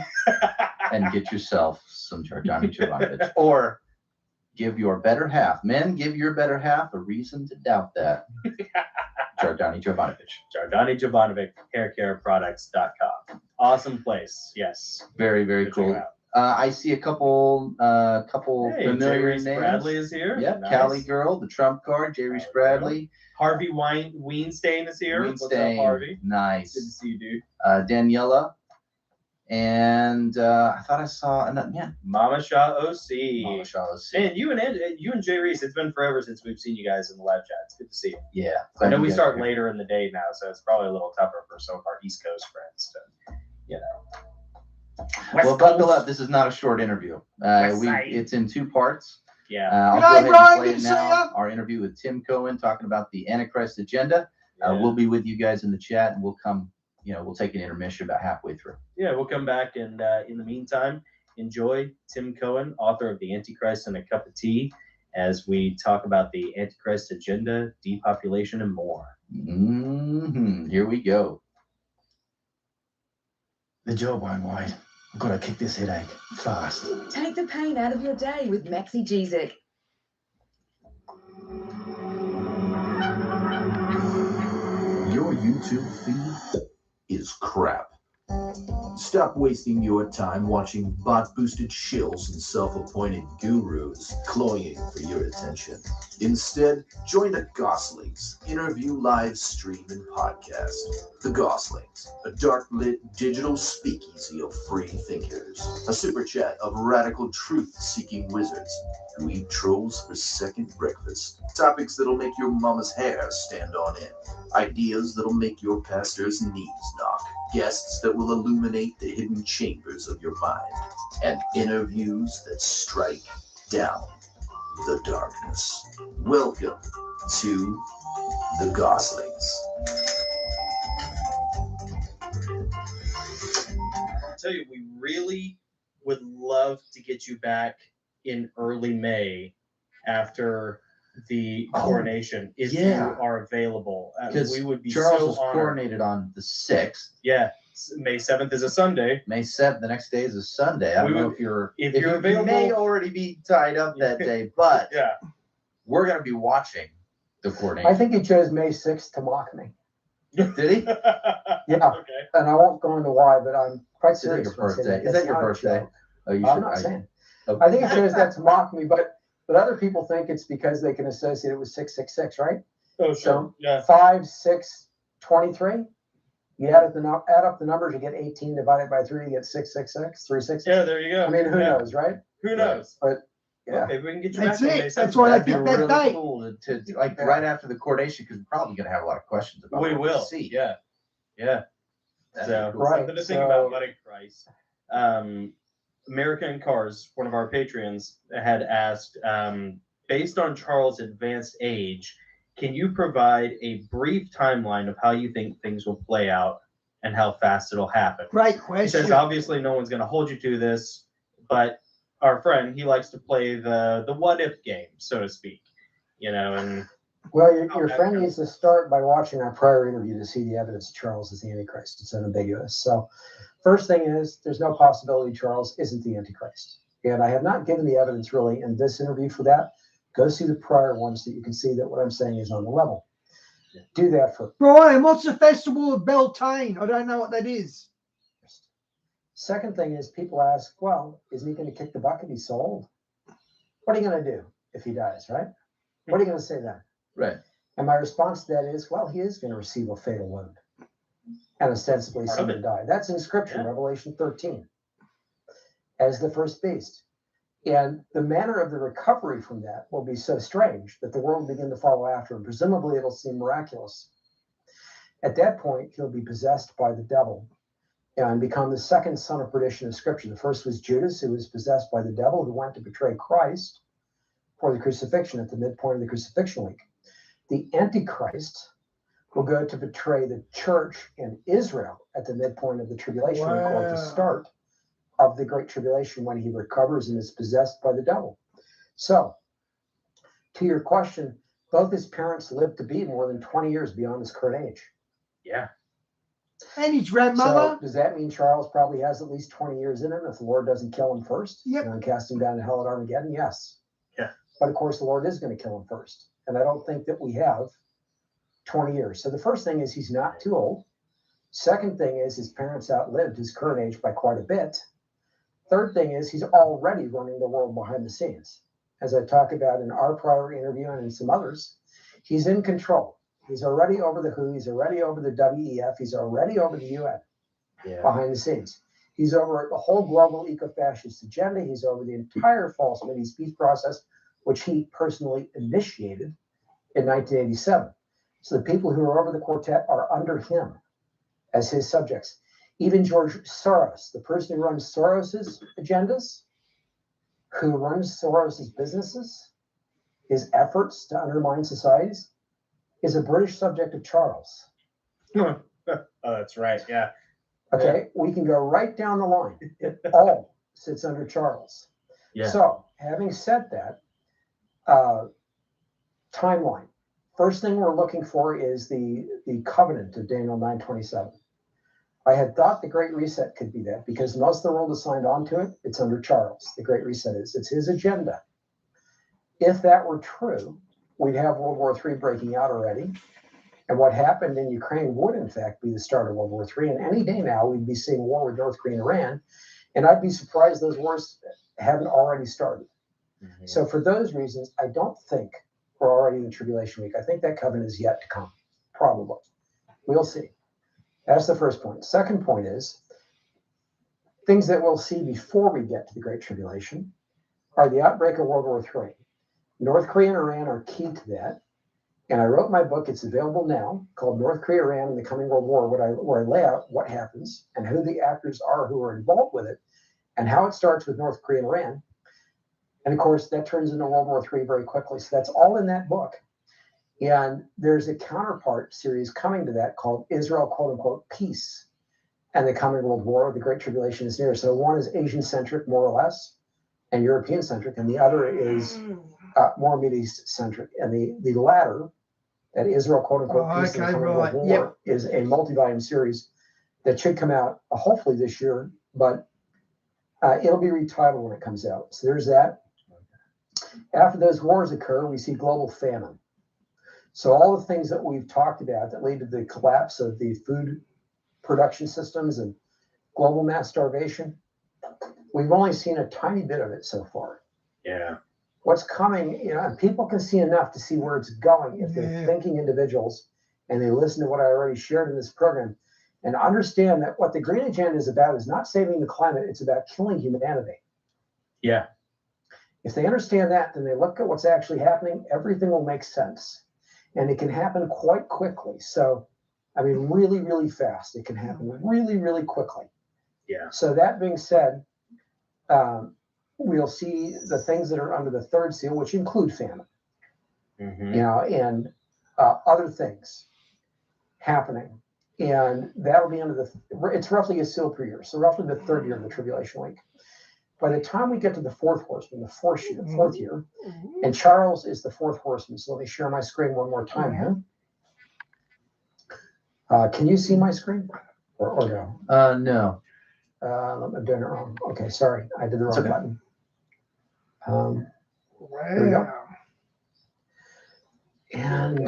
and get yourself some Jordani Jovanovic. Or give your better half. Men, give your better half a reason to doubt that. Jordani Jovanovic. Jordani Jovanovic, haircareproducts.com. Awesome place. Yes. Very, very Go check cool. it out. I see a couple Hey, familiar J. names. Bradley is here. Yep, Nice. Cali Girl, the Trump card, J. Reese Bradley. Harvey Weinstein is here. What's up, Weinstein, Harvey? Good to nice. see you, dude. Daniela. And I thought I saw another, man, Mama Shaw OC. Mama Shaw, let's see. And you and Jay Reese, it's been forever since we've seen you guys in the live chat. It's good to see you. Yeah. I know glad we you guys start are here. later in the day now, so it's probably a little tougher for some of our East Coast friends to, Well, West buckle Coast. up. This is not a short interview. West side. It's in two parts. Yeah. I'll Good go night, ahead and Brian. play Good it to see now. ya. Our interview with Tim Cohen talking about the Antichrist agenda. Yeah. We'll be with you guys in the chat, and we'll come. We'll take an intermission about halfway through. Yeah, we'll come back, and in the meantime, enjoy Tim Cohen, author of The Antichrist and a Cup of Tea, as we talk about the Antichrist agenda, depopulation, and more. Here we go. The jawbone wide. I've got to kick this headache fast. Take the pain out of your day with Maxi Gesic. Your YouTube feed is crap. Stop wasting your time watching bot-boosted shills and self-appointed gurus cloying for your attention. Instead, join the Gosslings interview live stream and podcast. The Gosslings, a dark-lit digital speakeasy of free thinkers. A super chat of radical truth-seeking wizards who eat trolls for second breakfast. Topics that'll make your mama's hair stand on end. Ideas that'll make your pastor's knees knock. Guests that will illuminate the hidden chambers of your mind. And interviews that strike down the darkness. Welcome to the Goslings. I'll tell you, we really would love to get you back in early May after the coronation, if you are available. Because we would be Charles so was honored. coronated on the 6th. Yeah, May 7th is a Sunday. May 7th, the next day is a Sunday. I don't know if you're if you're you available. may already be tied up that day, but Yeah. we're going to be watching the coronation. I think he chose May 6th to mock me. Did he? Yeah. Okay. And I won't go into why, but I'm quite Is that serious. your when I say birthday? Is That's that your not a birthday? joke. Oh, you I'm should. not saying. Okay. I think he chose that to mock me, but other people think it's because they can associate it with 666, right? Oh, sure. So Yeah. 5, 6, 23. You add up the numbers, you get 18 divided by 3, you get 666, 366. Yeah, there you go. I mean, who Yeah. knows, right? Who knows? But yeah. Maybe we can get you That's back on it. May 7th. That's why I That'd be picked that really date. cool to like right after the coronation, because we're probably going to have a lot of questions about We what will. see. Yeah. Yeah. That'd So be cool. Right, something to think so- about, buddy. Christ. American Cars, one of our Patreons, had asked, based on Charles' advanced age, can you provide a brief timeline of how you think things will play out and how fast it'll happen? Great He question. says, obviously, no one's going to hold you to this, but our friend, he likes to play the what if game, so to speak. And Well, your that friend goes. needs to start by watching our prior interview to see the evidence Charles is the Antichrist. It's unambiguous. So, first thing is, there's no possibility Charles isn't the Antichrist. And I have not given the evidence really in this interview for that. Go see the prior ones so that you can see that what I'm saying is on the level. Do that first. Brian, what's the Festival of Beltane? I don't know what that is. Second thing is, people ask, well, isn't he going to kick the bucket? He's so old. What are you going to do if he dies, right? What are you going to say then? Right. And my response to that is, well, he is going to receive a fatal wound and ostensibly Part see of him it. die. That's in Scripture, Yeah. Revelation 13. as the first beast. And the manner of the recovery from that will be so strange that the world will begin to follow after him. Presumably, it'll seem miraculous. At that point, he'll be possessed by the devil and become the second son of perdition of Scripture. The first was Judas, who was possessed by the devil, who went to betray Christ for the crucifixion at the midpoint of the crucifixion week. The Antichrist will go to betray the church in Israel at the midpoint of the tribulation week, or at the start of the Great Tribulation, when he recovers and is possessed by the devil. So, to your question, both his parents lived to be more than 20 years beyond his current age. Yeah. And his grandmother. So does that mean Charles probably has at least 20 years in him if the Lord doesn't kill him first? Yep. And cast him down to hell at Armageddon? Yes. Yeah. But of course, the Lord is going to kill him first. And I don't think that we have 20 years. So the first thing is he's not too old. Second thing is his parents outlived his current age by quite a bit. Third thing is he's already running the world behind the scenes. As I talk about in our prior interview and in some others, he's in control. He's already over the WHO, he's already over the WEF, he's already over the UN behind the scenes. He's over the whole global eco-fascist agenda. He's over the entire false Mideast peace process, which he personally initiated in 1987. So the people who are over the quartet are under him as his subjects. Even George Soros, the person who runs Soros's agendas, who runs Soros's businesses, his efforts to undermine societies, is a British subject of Charles. Oh, that's right. Yeah. Okay, we can go right down the line. It all sits under Charles. Yeah. So, having said that, timeline. First thing we're looking for is the covenant of Daniel 9:27. I had thought the Great Reset could be that because most of the world is signed on to it. It's under Charles. The Great Reset is. It's his agenda. If that were true, we'd have World War III breaking out already. And what happened in Ukraine would, in fact, be the start of World War III. And any day now, we'd be seeing war with North Korea and Iran. And I'd be surprised those wars haven't already started. Mm-hmm. So for those reasons, I don't think we're already in tribulation week. I think that covenant is yet to come, probably. We'll see. That's the first point. Second point is things that we'll see before we get to the Great Tribulation are the outbreak of World War III. North Korea and Iran are key to that. And I wrote my book, it's available now, called North Korea, Iran, and the Coming World War, where I lay out what happens and who the actors are who are involved with it and how it starts with North Korea and Iran. And of course, that turns into World War III very quickly. So that's all in that book. And there's a counterpart series coming to that called Israel, quote unquote, Peace and the Coming World War. The Great Tribulation is near. So one is Asian-centric, more or less, and European-centric, and the other is more Mideast centric. And the latter, that Israel, quote unquote, Peace and the Coming World War, is a multi-volume series that should come out hopefully this year, but it'll be retitled when it comes out. So there's that. After those wars occur, we see global famine. So all the things that we've talked about that lead to the collapse of the food production systems and global mass starvation, we've only seen a tiny bit of it so far. Yeah. What's coming, and people can see enough to see where it's going if they're thinking individuals and they listen to what I already shared in this program and understand that what the green agenda is about is not saving the climate, it's about killing humanity. Yeah. If they understand that, then they look at what's actually happening, everything will make sense. And it can happen quite quickly. So, I mean, really, really fast. It can happen really, really quickly. Yeah. So that being said, we'll see the things that are under the third seal, which include famine, and other things happening. And that'll be under it's roughly a seal per year. So roughly the third year of the tribulation week. By the time we get to the fourth horseman, the fourth year, and Charles is the fourth horseman. So let me share my screen one more time here. Can you see my screen or no? No. I'm doing it wrong. Okay, sorry. I did the wrong button. Wow. Here we go. And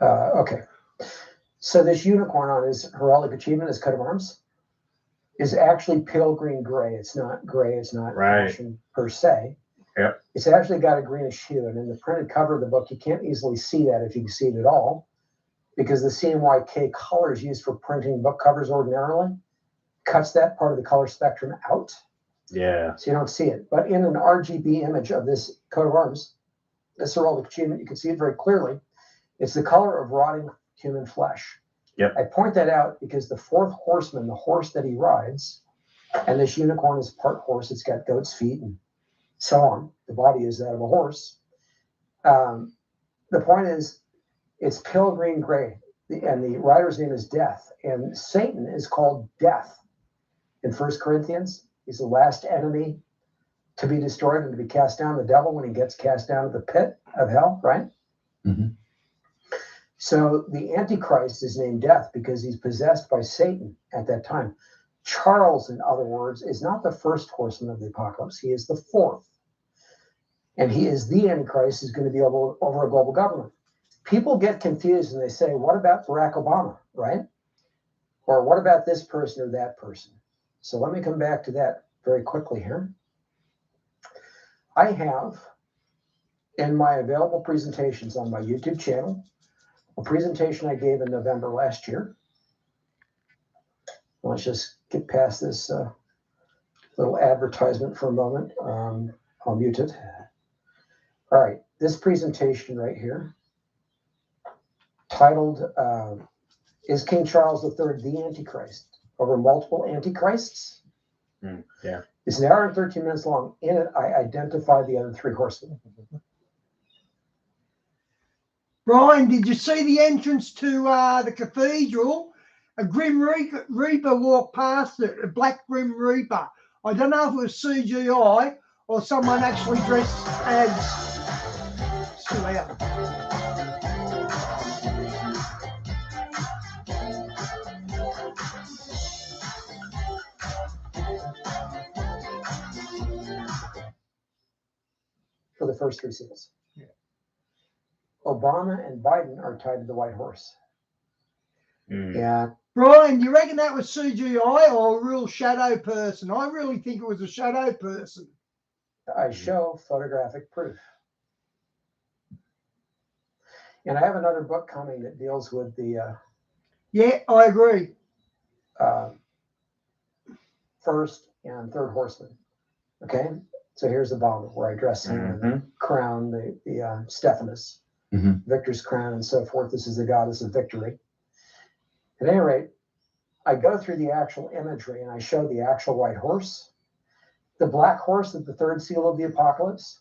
okay. So this unicorn on his heraldic achievement, his coat of arms, is actually pale green gray. It's not gray. It's not ashen per se. Yep. It's actually got a greenish hue. And in the printed cover of the book, you can't easily see that if you can see it at all, because the CMYK colors used for printing book covers ordinarily cuts that part of the color spectrum out, Yeah. so you don't see it. But in an RGB image of this coat of arms, this heraldic achievement, you can see it very clearly. It's the color of rotting human flesh. Yep. I point that out because the fourth horseman, the horse that he rides, and this unicorn is part horse. It's got goat's feet and so on. The body is that of a horse. The point is, it's pale green gray, and the rider's name is Death. And Satan is called Death in 1 Corinthians. He's the last enemy to be destroyed and to be cast down. The devil, when he gets cast down to the pit of hell, right? Mhm. So the Antichrist is named Death because he's possessed by Satan at that time. Charles, in other words, is not the first horseman of the apocalypse. He is the fourth. And he is the Antichrist who's going to be over a global government. People get confused and they say, what about Barack Obama, right? Or what about this person or that person? So let me come back to that very quickly here. I have in my available presentations on my YouTube channel, a presentation I gave in November last year. Let's just get past this little advertisement for a moment. I'll mute it. All right, this presentation right here, titled, Is King Charles III the Antichrist? Over multiple Antichrists. Yeah. It's an hour and 13 minutes long. In it, I identify the other three horsemen. Brian, did you see the entrance to the cathedral? A Grim Reaper walked past it, a black Grim Reaper. I don't know if it was CGI or someone actually dressed as Slim. For the first three seals. Yeah. Obama and Biden are tied to the white horse. Yeah. Brian, do you reckon that was CGI or a real shadow person? I really think it was a shadow person. I show photographic proof. And I have another book coming that deals with the Yeah, I agree. First and third horseman. Okay, so here's the Obama where I dress him in the crown, the Stephanus, victor's crown, and so forth. This is the goddess of victory. At any rate, I go through the actual imagery and I show the actual white horse. The black horse of the third seal of the apocalypse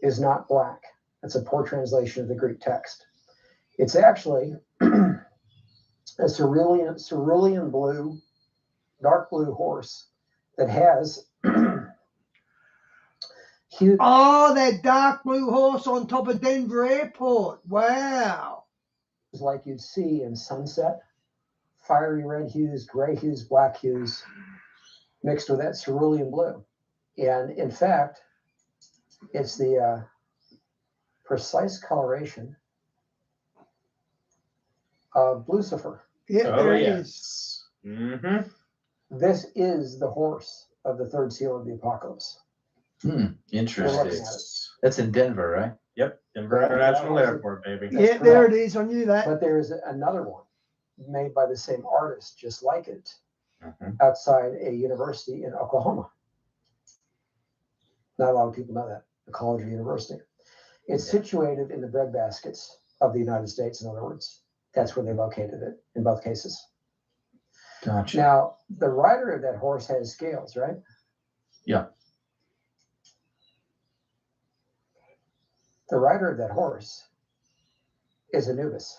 is not black. That's a poor translation of the Greek text. It's actually a cerulean blue, dark blue horse that has huge. Oh, that dark blue horse on top of Denver Airport. Wow. Like you'd see in sunset, fiery red hues, gray hues, black hues, mixed with that cerulean blue. And in fact, it's the precise coloration of Lucifer. Yeah, there it is. This is the horse of the third seal of the apocalypse. Interesting. That's in Denver, right? Yep, Denver International Airport, baby. Yeah, there it is. I knew that. But there is another one made by the same artist, just like it, outside a university in Oklahoma. Not a lot of people know that, a college or university. It's situated in the breadbaskets of the United States, in other words. That's where they located it in both cases. Gotcha. Now, the rider of that horse has scales, right? Yeah. The rider of that horse is Anubis.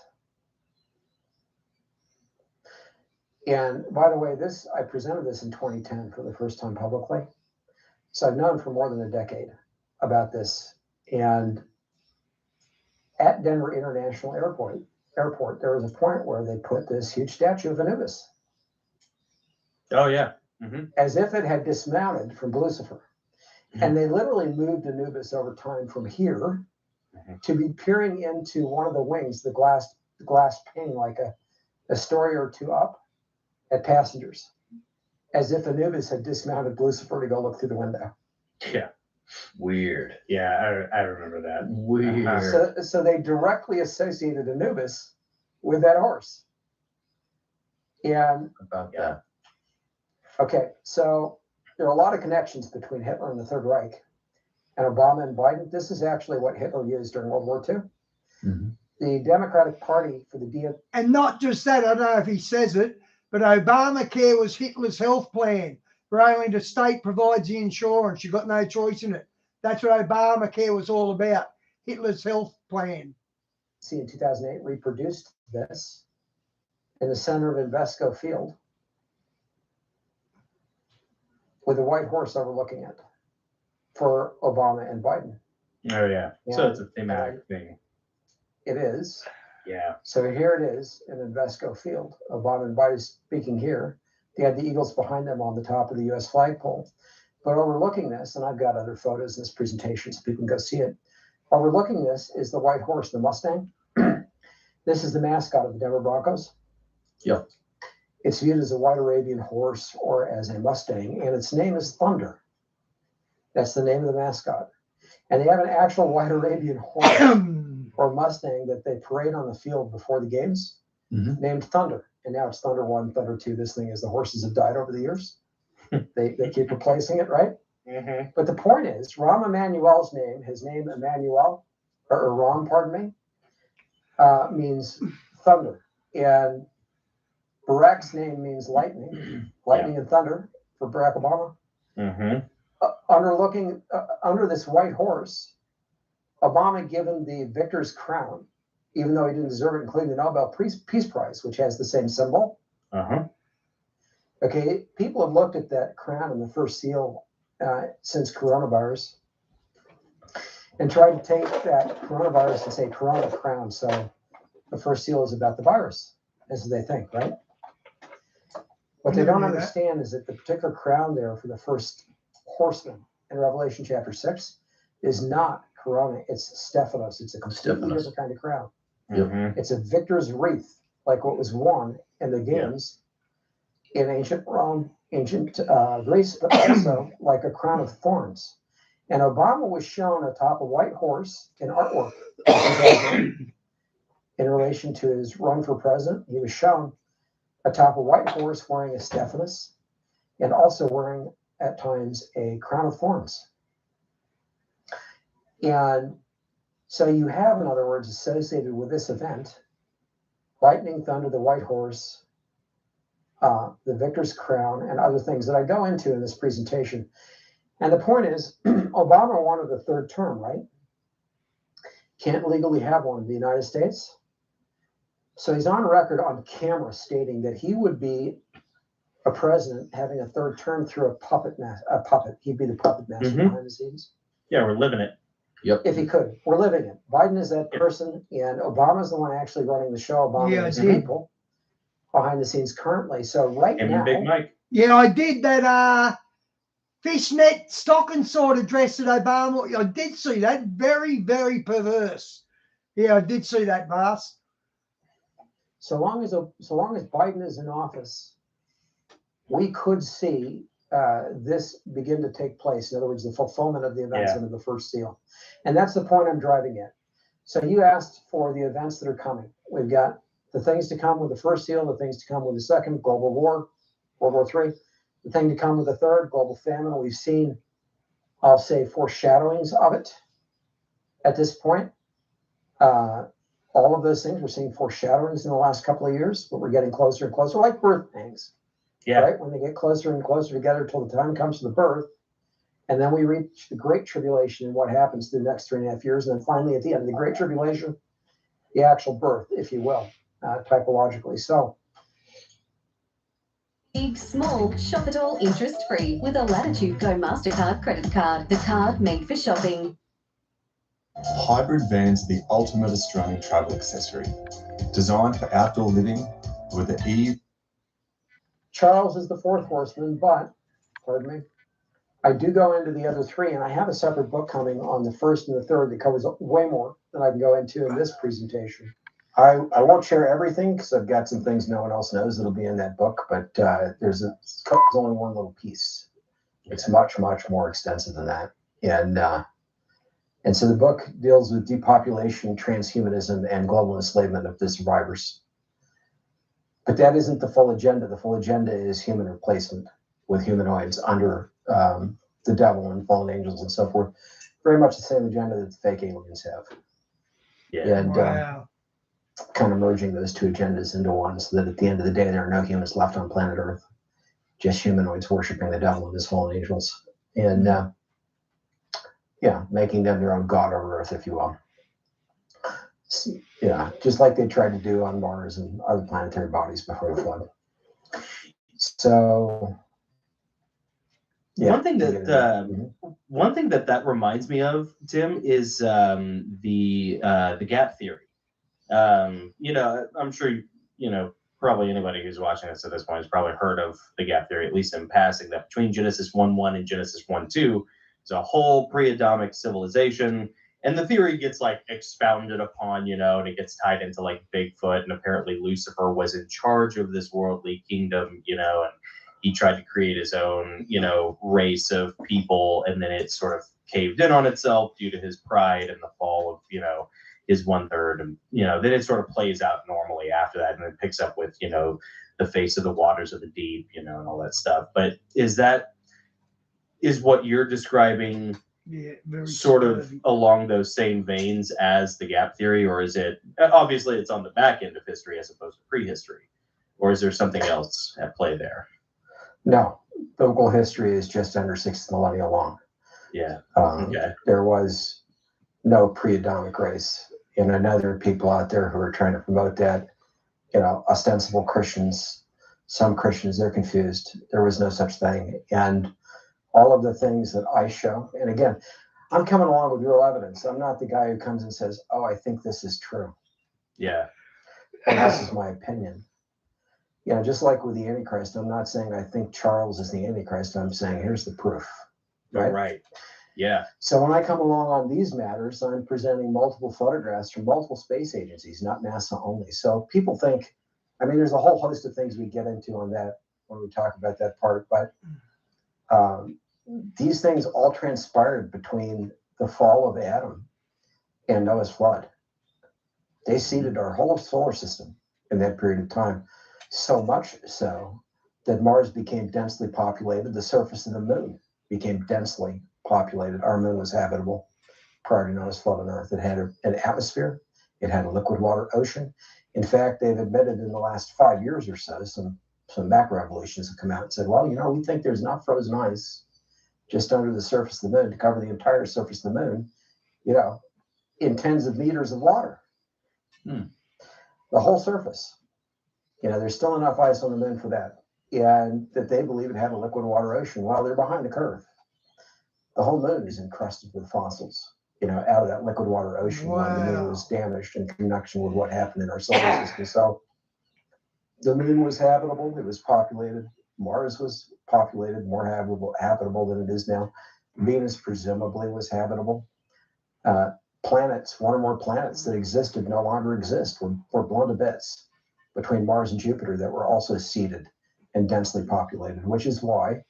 And by the way, I presented this in 2010 for the first time publicly. So I've known for more than a decade about this. And at Denver International Airport, there was a point where they put this huge statue of Anubis. Oh, yeah. As if it had dismounted from Lucifer. And they literally moved Anubis over time from here to be peering into one of the wings, the glass pane, like a story or two up at passengers, as if Anubis had dismounted Lucifer to go look through the window. Yeah. Weird. Yeah, I remember that. Weird. So they directly associated Anubis with that horse. And about that. Okay, so there are a lot of connections between Hitler and the Third Reich and Obama and Biden. This is actually what Hitler used during World War II. Mhm. The Democratic Party for the And not just that, I don't know if he says it, but Obamacare was Hitler's health plan, where only the state provides the insurance. You've got no choice in it. That's what Obamacare was all about, Hitler's health plan. in 2008 reproduced this in the center of Invesco Field with a white horse overlooking it for Obama and Biden. Oh yeah. So Yeah. it's a thematic thing. It is. Yeah. So here it is in Invesco Field. Obama and Biden speaking here. They had the Eagles behind them on the top of the U.S. flagpole. But overlooking this, and I've got other photos in this presentation so people can go see it. Overlooking this is the white horse, the Mustang. This is the mascot of the Denver Broncos. Yep. It's viewed as a white Arabian horse or as a Mustang, and its name is Thunder. That's the name of the mascot. And they have an actual white Arabian horse or Mustang that they parade on the field before the games, named Thunder. And now it's Thunder 1, Thunder 2. This thing is the horses have died over the years. They keep replacing it, right? Mm-hmm. But the point is, Rahm Emanuel's name, his name Emmanuel, or Ram, pardon me, means thunder. And Barack's name means lightning, lightning and thunder for Barack Obama. Mm-hmm. Under this white horse, Obama given the victor's crown, even though he didn't deserve it, including the Nobel Peace Prize, which has the same symbol. Uh-huh. Okay, people have looked at that crown and the first seal since coronavirus and tried to take that coronavirus and say Corona crown. So the first seal is about the virus, as they think, right? What they don't understand is that the particular crown there for the first horseman in Revelation chapter 6 is not Corona, it's Stephanos. It's a completely different kind of crown. Mm-hmm. It's a victor's wreath, like what was won in the games in ancient Rome, ancient Greece, but also like a crown of thorns. And Obama was shown atop a white horse in artwork in relation to his run for president. He was shown atop a white horse wearing a Stephanos and also wearing at times a crown of thorns. And so you have, in other words, associated with this event, lightning, thunder, the white horse, the victor's crown, and other things that I go into in this presentation. And the point is, Obama wanted a third term, right? Can't legally have one in the United States. So he's on record on camera stating that he would be a president having a third term through a puppet. He'd be the puppet master behind the scenes. Yeah, we're living it. Yep. If he could. We're living it. Biden is that person, and Obama's the one actually running the show. Obama and his people behind the scenes currently. So right now, Big Mike. Yeah, I did that fishnet stocking sort of dress that Obama. I did see that. Very, very perverse. Yeah, I did see that, Bas. so long as Biden is in office, we could see this begin to take place. In other words, the fulfillment of the events under the first seal. And that's the point I'm driving at. So you asked for the events that are coming. We've got the things to come with the first seal, the things to come with the second, global war, World War III, the thing to come with the third, global famine. We've seen, I'll say, foreshadowings of it at this point. All of those things, we're seeing foreshadowings in the last couple of years, but we're getting closer and closer, like birth pangs. Yeah. Right? When they get closer and closer together till the time comes to the birth. And then we reach the Great Tribulation and what happens through the next 3.5 years. And then finally, at the end of the Great Tribulation, the actual birth, if you will, typologically. So, Big, small, shop it all interest free with a Latitude Go MasterCard credit card. The card made for shopping. Hybrid vans are the ultimate Australian travel accessory. Designed for outdoor living with the ease. Charles is the fourth horseman, but, pardon me, I do go into the other three, and I have a separate book coming on the first and the third that covers way more than I can go into in this presentation. I won't share everything because I've got some things no one else knows that'll be in that book, but there's only one little piece. It's much, much more extensive than that. And so the book deals with depopulation, transhumanism, and global enslavement of the survivors. But that isn't the full agenda. The full agenda is human replacement. with humanoids under the devil and fallen angels and so forth. Very much the same agenda that the fake aliens have. Yeah. And Wow. kind of merging those two agendas into one so that at the end of the day, there are no humans left on planet Earth, just humanoids worshiping the devil and his fallen angels. And yeah, making them their own god over Earth, if you will. Yeah, just like they tried to do on Mars and other planetary bodies before the flood. So, yeah. One thing that reminds me of, Tim, is the gap theory. I'm sure probably anybody who's watching this at this point has probably heard of the gap theory, at least in passing. That between Genesis 1:1 and Genesis 1:2 is a whole pre-Adamic civilization. And the theory gets like expounded upon, and it gets tied into like Bigfoot, and apparently Lucifer was in charge of this worldly kingdom, and he tried to create his own, race of people, and then it sort of caved in on itself due to his pride and the fall of, his 1/3, and then it sort of plays out normally after that, and it picks up with, the face of the waters of the deep, and all that stuff. But is what you're describing? Yeah, very sort of sturdy. along those same veins as the gap theory, or is it obviously it's on the back end of history as opposed to prehistory, or is there something else at play there? No, biblical history is just under 6 millennia long. Yeah. Okay. There was no pre-Adamic race, and I know there are people out there who are trying to promote that. Ostensible Christians, some Christians, they're confused. There was no such thing, and all of the things that I show, and again, I'm coming along with real evidence. I'm not the guy who comes and says, "Oh, I think this is true." Yeah. And this is my opinion. Just like with the Antichrist, I'm not saying I think Charles is the Antichrist. I'm saying here's the proof. Right. Yeah. So when I come along on these matters, I'm presenting multiple photographs from multiple space agencies, not NASA only. So people think, there's a whole host of things we get into on that when we talk about that part, but these things all transpired between the fall of Adam and Noah's flood. They seeded our whole solar system in that period of time, so much so that Mars became densely populated. The surface of the moon became densely populated. Our moon was habitable prior to Noah's flood on Earth. It had an atmosphere. It had a liquid water ocean. In fact, they've admitted in the last 5 years or so, some macroevolutions have come out and said, well, we think there's enough frozen ice just under the surface of the moon to cover the entire surface of the moon, in tens of meters of water. The whole surface. There's still enough ice on the moon for that. And that they believe it had a liquid water ocean. While they're behind the curve. The whole moon is encrusted with fossils, out of that liquid water ocean. Wow. While the moon was damaged in connection with what happened in our solar system. So the moon was habitable. It was populated. Mars was populated, more habitable than it is now. Venus presumably was habitable. Planets, one or more planets that existed no longer exist, were blown to bits between Mars and Jupiter that were also seeded and densely populated, which is why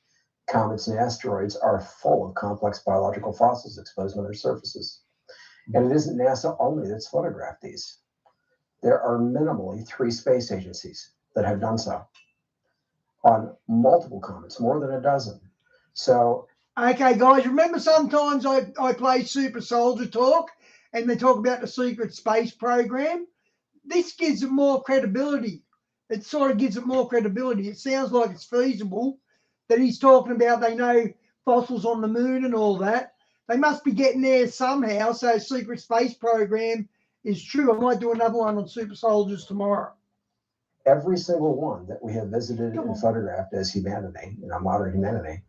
comets and asteroids are full of complex biological fossils exposed on their surfaces. And it isn't NASA only that's photographed these. There are minimally 3 space agencies that have done so on multiple comets, more than a dozen. So, okay, guys, remember sometimes I play Super Soldier Talk and they talk about the secret space program? This gives it more credibility. It sort of gives it more credibility. It sounds like it's feasible that he's talking about they know fossils on the moon and all that. They must be getting there somehow. So secret space program is true. I might do another one on super soldiers tomorrow. Every single one that we have visited and photographed as humanity, modern humanity,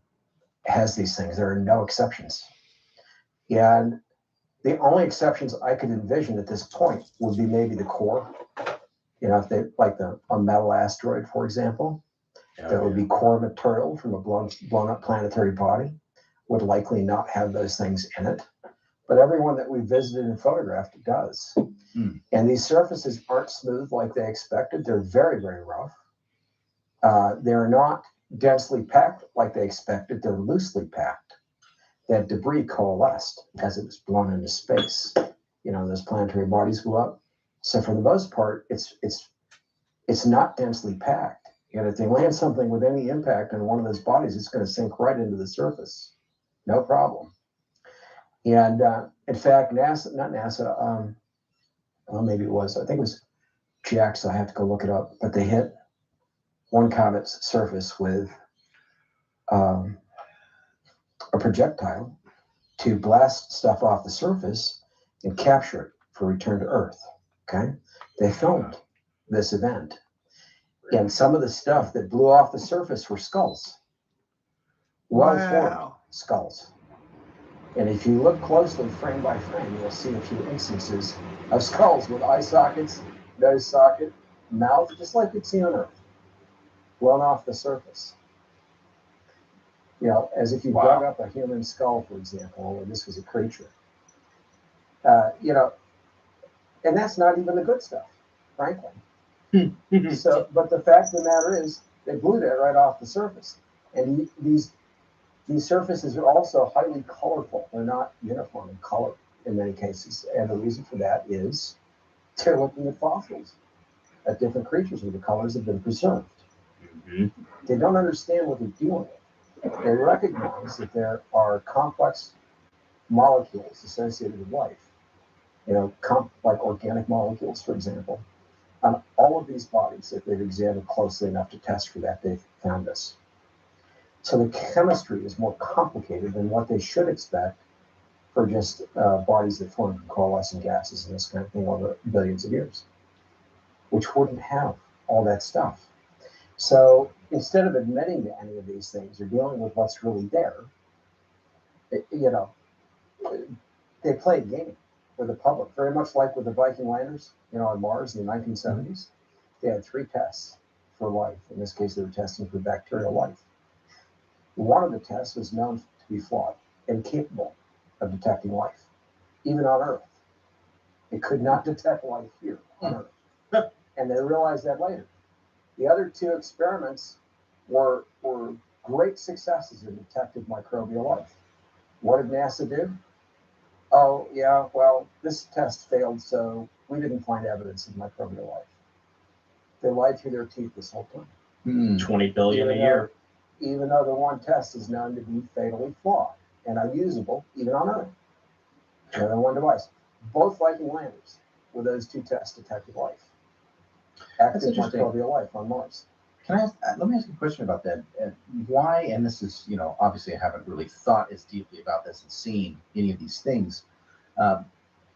has these things. There are no exceptions. And the only exceptions I could envision at this point would be maybe the core. If they like a metal asteroid, for example, that would be core material from a blown up planetary body, would likely not have those things in it. But everyone that we visited and photographed does. And these surfaces aren't smooth like they expected. They're very, very rough. They're not densely packed like they expected. They're loosely packed. That debris coalesced as it was blown into space. Those planetary bodies go up. So for the most part, it's not densely packed. And if they land something with any impact on one of those bodies, it's going to sink right into the surface. No problem. And in fact, not NASA, well, maybe it was, I think it was JAXA, I have to go look it up, but they hit one comet's surface with a projectile to blast stuff off the surface and capture it for return to Earth. Okay. They filmed this event. And some of the stuff that blew off the surface were skulls. Well-formed skulls. And if you look closely, frame by frame, you'll see a few instances of skulls with eye sockets, nose socket, mouth, just like you'd see on Earth, blown off the surface. You know, as if you dug up a human skull, for example, or this was a creature. You know, and that's not even the good stuff, frankly. So, but the fact of the matter is, they blew that right off the surface. And these surfaces are also highly colorful. They're not uniform in color in many cases. And the reason for that is they're looking at fossils, at different creatures where the colors have been preserved. They don't understand what they're dealing with. They recognize that there are complex molecules associated with life. You know, like organic molecules, for example. On all of these bodies that they've examined closely enough to test for that, they've found this. So the chemistry is more complicated than what they should expect for just bodies that form from coalescing gases and this kind of thing over billions of years, which wouldn't have all that stuff. So instead of admitting to any of these things or dealing with what's really there, you know, they play a game with the public, very much like with the Viking landers, you know, on Mars in the 1970s. They had 3 tests for life. In this case, they were testing for bacterial life. One of the tests was known to be flawed, incapable of detecting life, even on Earth. It could not detect life here on Earth. And they realized that later. The other 2 experiments were great successes in detecting microbial life. What did NASA do? Oh, yeah, well, this test failed, so we didn't find evidence of microbial life. They lied through their teeth this whole time. 20 billion a year. Even though the one test is known to be fatally flawed and unusable, even on Earth. More than one device. Both Viking landers with those 2 tests detected life. Active microbial life on Mars. Can I ask, let me ask you a question about that. Why, and this is, you know, obviously I haven't really thought as deeply about this and seen any of these things.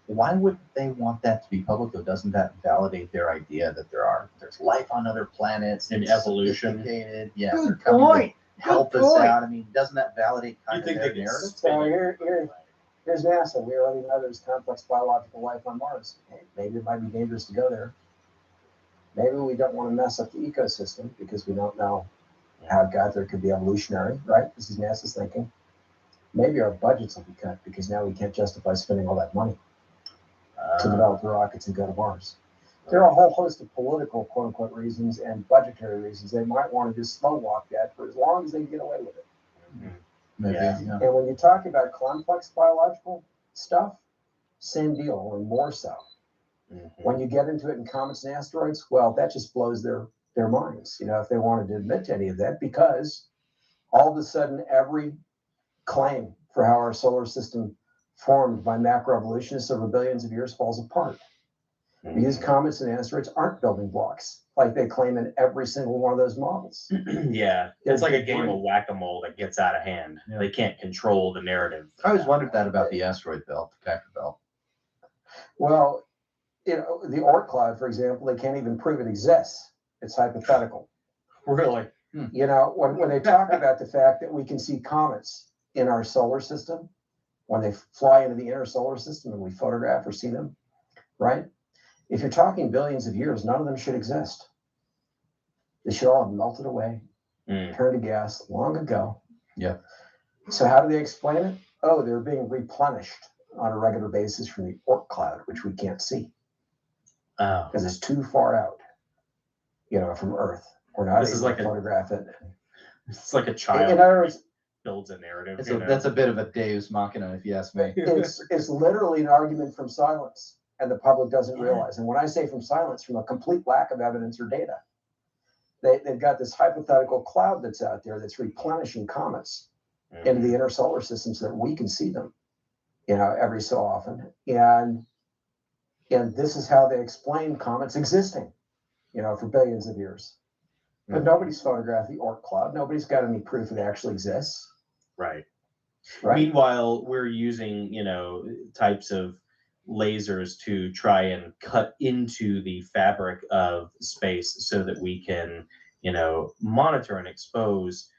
Why would they want that to be public, though? Doesn't that validate their idea that there's life on other planets and evolution? Yeah, Good they're coming point. to help Good us point. out. I mean, doesn't that validate kind of their narrative? So here's NASA. We already know there's complex biological life on Mars. Maybe it might be dangerous to go there. Maybe we don't want to mess up the ecosystem because we don't know how it got there. It could be evolutionary, right? This is NASA's thinking. Maybe our budgets will be cut because now we can't justify spending all that money to develop the rockets and go to Mars. There are a whole host of political, quote unquote, reasons and budgetary reasons. They might want to just slow walk that for as long as they can get away with it. Maybe, yeah. And when you talk about complex biological stuff, same deal, and more so. When you get into it in comets and asteroids, well, that just blows their minds, you know, if they wanted to admit to any of that, because all of a sudden every claim for how our solar system formed by macroevolutionists over billions of years falls apart. Because comets and asteroids aren't building blocks like they claim in every single one of those models. Yeah, it's like a game of whack-a-mole that gets out of hand. Yeah. They can't control the narrative. I always wondered that about the asteroid belt, the Kuiper belt. Well, you know, the Oort cloud, for example, they can't even prove it exists. It's hypothetical. Really? You know, when they talk about the fact that we can see comets in our solar system, when they fly into the inner solar system and we photograph or see them, right? If you're talking billions of years, none of them should exist. They should all have melted away, turned to gas long ago. Yeah. So how do they explain it? Oh, they're being replenished on a regular basis from the Oort cloud, which we can't see. Because it's too far out, you know, from Earth. We're not able to photograph it. It's like a child. In other words, builds a narrative. That's a bit of a Deus Machina, if you ask me. It's literally an argument from silence, and the public doesn't realize. And when I say from silence, from a complete lack of evidence or data. they've got this hypothetical cloud that's out there that's replenishing comets into the inner solar system so that we can see them, every so often. And this is how they explain comets existing, for billions of years. But nobody's photographed the Oort cloud. Nobody's got any proof it actually exists. Right. Right. Meanwhile, we're using, types of lasers to try and cut into the fabric of space so that we can, monitor and expose,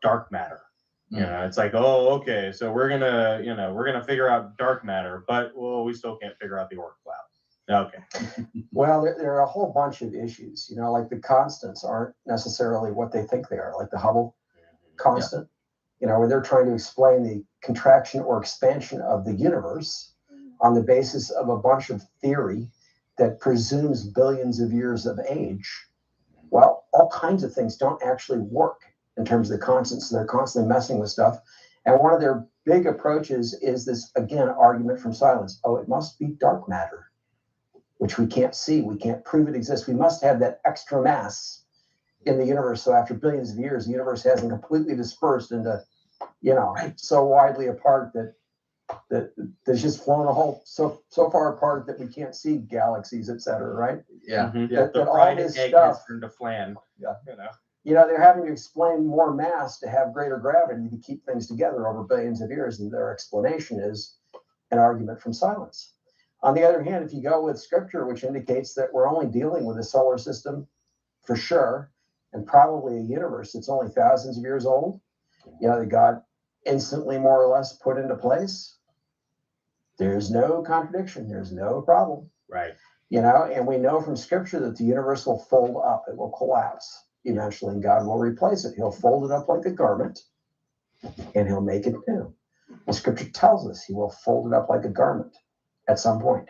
dark matter. It's like, oh, okay, so we're gonna figure out dark matter, but we still can't figure out the Oort cloud. Okay. Well, there are a whole bunch of issues, like the constants aren't necessarily what they think they are, like the Hubble constant, where they're trying to explain the contraction or expansion of the universe on the basis of a bunch of theory that presumes billions of years of age. Well, all kinds of things don't actually work in terms of the constants. So they're constantly messing with stuff. And one of their big approaches is this, again, argument from silence. Oh, it must be dark matter, which we can't see. We can't prove it exists. We must have that extra mass in the universe. So after billions of years, the universe hasn't completely dispersed into, so widely apart that there's just flown a hole so far apart that we can't see galaxies, et cetera, right? Yeah. The all fried this egg stuff- has turned to flan. Yeah. They're having to explain more mass to have greater gravity to keep things together over billions of years. And their explanation is an argument from silence. On the other hand, if you go with scripture, which indicates that we're only dealing with a solar system for sure, and probably a universe that's only thousands of years old, that God instantly more or less put into place, there's no contradiction. There's no problem. Right. And we know from scripture that the universe will fold up. It will collapse eventually, and God will replace it. He'll fold it up like a garment, and he'll make it new. The scripture tells us he will fold it up like a garment at some point,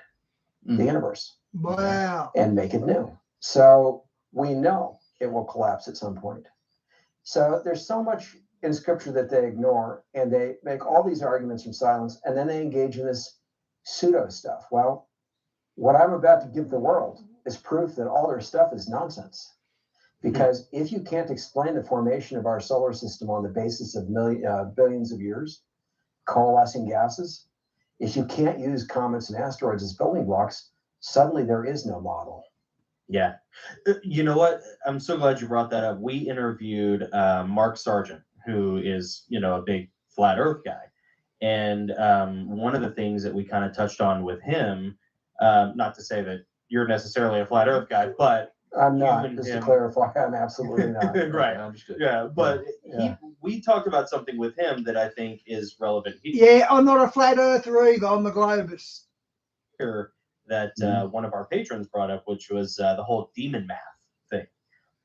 the universe. Wow. And make it new. So we know it will collapse at some point. So there's so much in scripture that they ignore, and they make all these arguments from silence, and then they engage in this pseudo stuff. Well, what I'm about to give the world is proof that all their stuff is nonsense. Because if you can't explain the formation of our solar system on the basis of billions of years, coalescing gases, if you can't use comets and asteroids as building blocks, suddenly there is no model. Yeah. You know what? I'm so glad you brought that up. We interviewed Mark Sargent, who is, a big flat earth guy. And one of the things that we kind of touched on with him, not to say that you're necessarily a flat earth guy, but I'm not, just to clarify, I'm absolutely not. Right. Understood. Yeah, but we talked about something with him that I think is relevant Yeah, I'm not a flat earther either. I'm a globus. here that one of our patrons brought up, which was the whole demon math thing.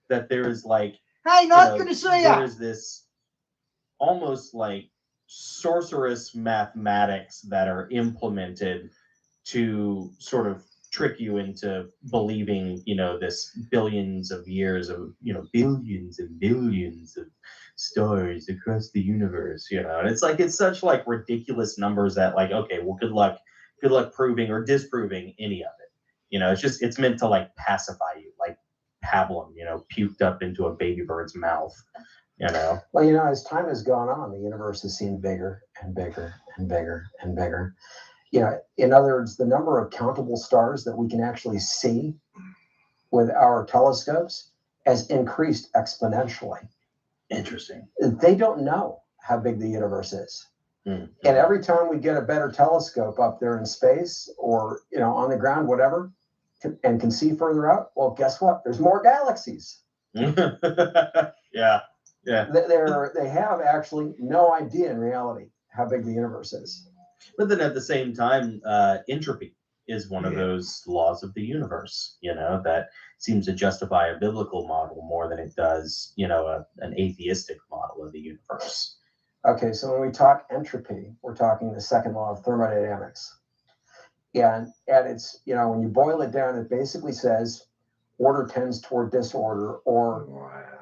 That there is like, Hey, nice, good to see you. there is this almost like sorcerous mathematics that are implemented to sort of trick you into believing, this billions of years of, billions and billions of stars across the universe, and it's like, it's such like ridiculous numbers that like, okay, well, good luck proving or disproving any of it. It's meant to like pacify you, like pablum, puked up into a baby bird's mouth, Well, as time has gone on, the universe has seemed bigger and bigger and bigger and bigger. In other words, the number of countable stars that we can actually see with our telescopes has increased exponentially. Interesting. They don't know how big the universe is. And every time we get a better telescope up there in space or, on the ground, whatever, and can see further out, well, guess what? There's more galaxies. Yeah. They have actually no idea in reality how big the universe is. But then at the same time, entropy is one of those laws of the universe, that seems to justify a biblical model more than it does, an atheistic model of the universe. Okay, so when we talk entropy, we're talking the second law of thermodynamics. And it's, when you boil it down, it basically says order tends toward disorder or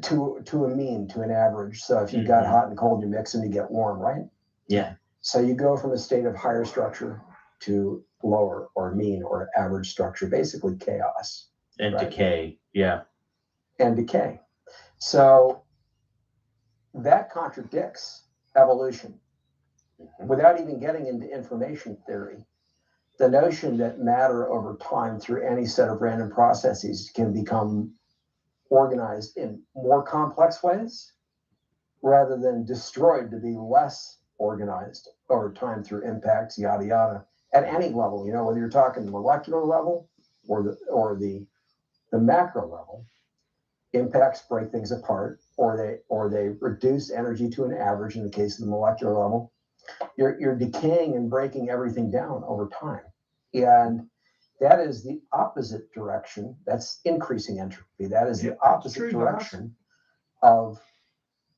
to a mean, to an average. So if you've got hot and cold, you mix them, you get warm, right? Yeah. So you go from a state of higher structure to lower or mean or average structure, basically chaos. And decay. Yeah. and decay. So that contradicts evolution. Without even getting into information theory, the notion that matter over time through any set of random processes can become organized in more complex ways rather than destroyed to be less organized over time through impacts, yada yada, at any level, you know, whether you're talking the molecular level or the macro level. Impacts break things apart, or they reduce energy to an average in the case of the molecular level. You're decaying and breaking everything down over time. And that is the opposite direction. That's increasing entropy. That is the opposite direction of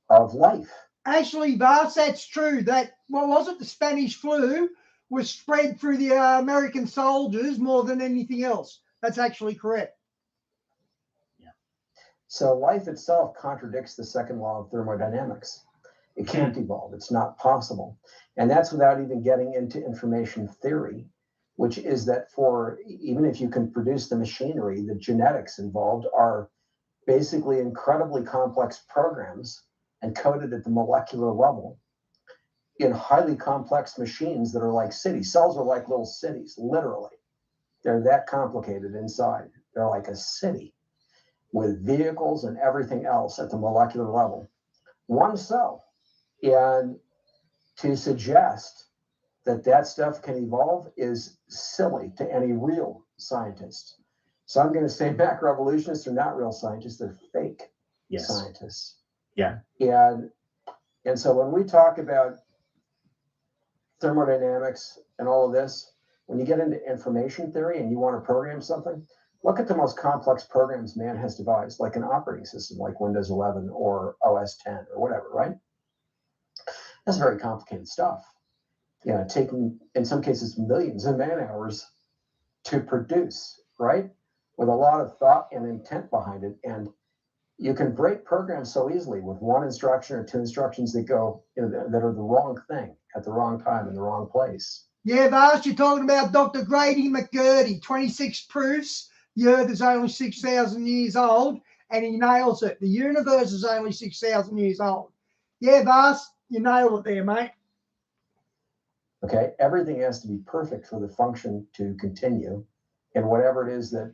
life. Actually, Vas, that's true. That, what was it? The Spanish flu was spread through the American soldiers more than anything else. That's actually correct. So life itself contradicts the second law of thermodynamics. It can't evolve. It's not possible. And that's without even getting into information theory, which is that even if you can produce the machinery, the genetics involved are basically incredibly complex programs encoded at the molecular level in highly complex machines that are like cities. Cells are like little cities, literally. They're that complicated inside. They're like a city with vehicles and everything else at the molecular level. One cell. And to suggest that stuff can evolve is silly to any real scientist. So I'm going to say macroevolutionists are not real scientists, they're fake scientists. Yeah. And so when we talk about thermodynamics and all of this, when you get into information theory and you want to program something, look at the most complex programs man has devised, like an operating system like Windows 11 or OS 10 or whatever, right? That's very complicated stuff. You know, taking, in some cases, millions of man hours to produce, right? With a lot of thought and intent behind it. And you can break programs so easily with one instruction or two instructions that go, you know, that are the wrong thing at the wrong time in the wrong place. Yeah, Vas, you're talking about Dr. Grady McGurdy, 26 proofs. The Earth is only 6,000 years old, and he nails it. The universe is only 6,000 years old. Yeah, Vas, you nailed it there, mate. Okay, everything has to be perfect for the function to continue in whatever it is that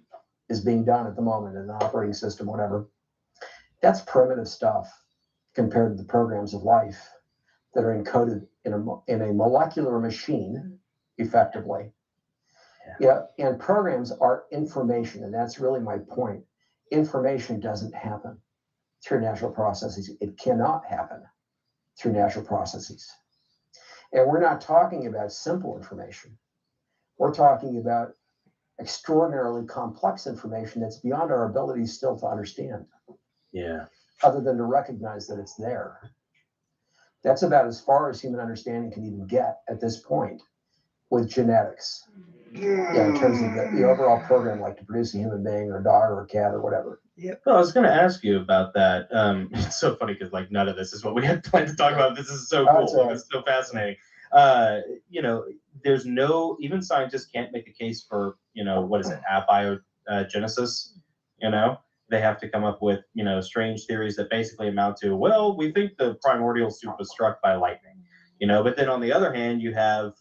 is being done at the moment in the operating system, whatever. That's primitive stuff compared to the programs of life that are encoded in a molecular machine effectively. Yeah, and programs are information, and that's really my point. Information doesn't happen through natural processes. It cannot happen through natural processes. And we're not talking about simple information. We're talking about extraordinarily complex information that's beyond our ability still to understand. Yeah. Other than to recognize that it's there. That's about as far as human understanding can even get at this point with genetics. Yeah, in terms of the overall program, like to produce a human being or a dog or a cat or whatever. Yep. Well, I was going to ask you about that. It's so funny because like none of this is what we had planned to talk about. This is so cool. Right. It's so fascinating. You know, there's even scientists can't make a case for, you know, what is it, abiogenesis? You know, they have to come up with, you know, strange theories that basically amount to, well, we think the primordial soup was struck by lightning, you know, but then on the other hand, you have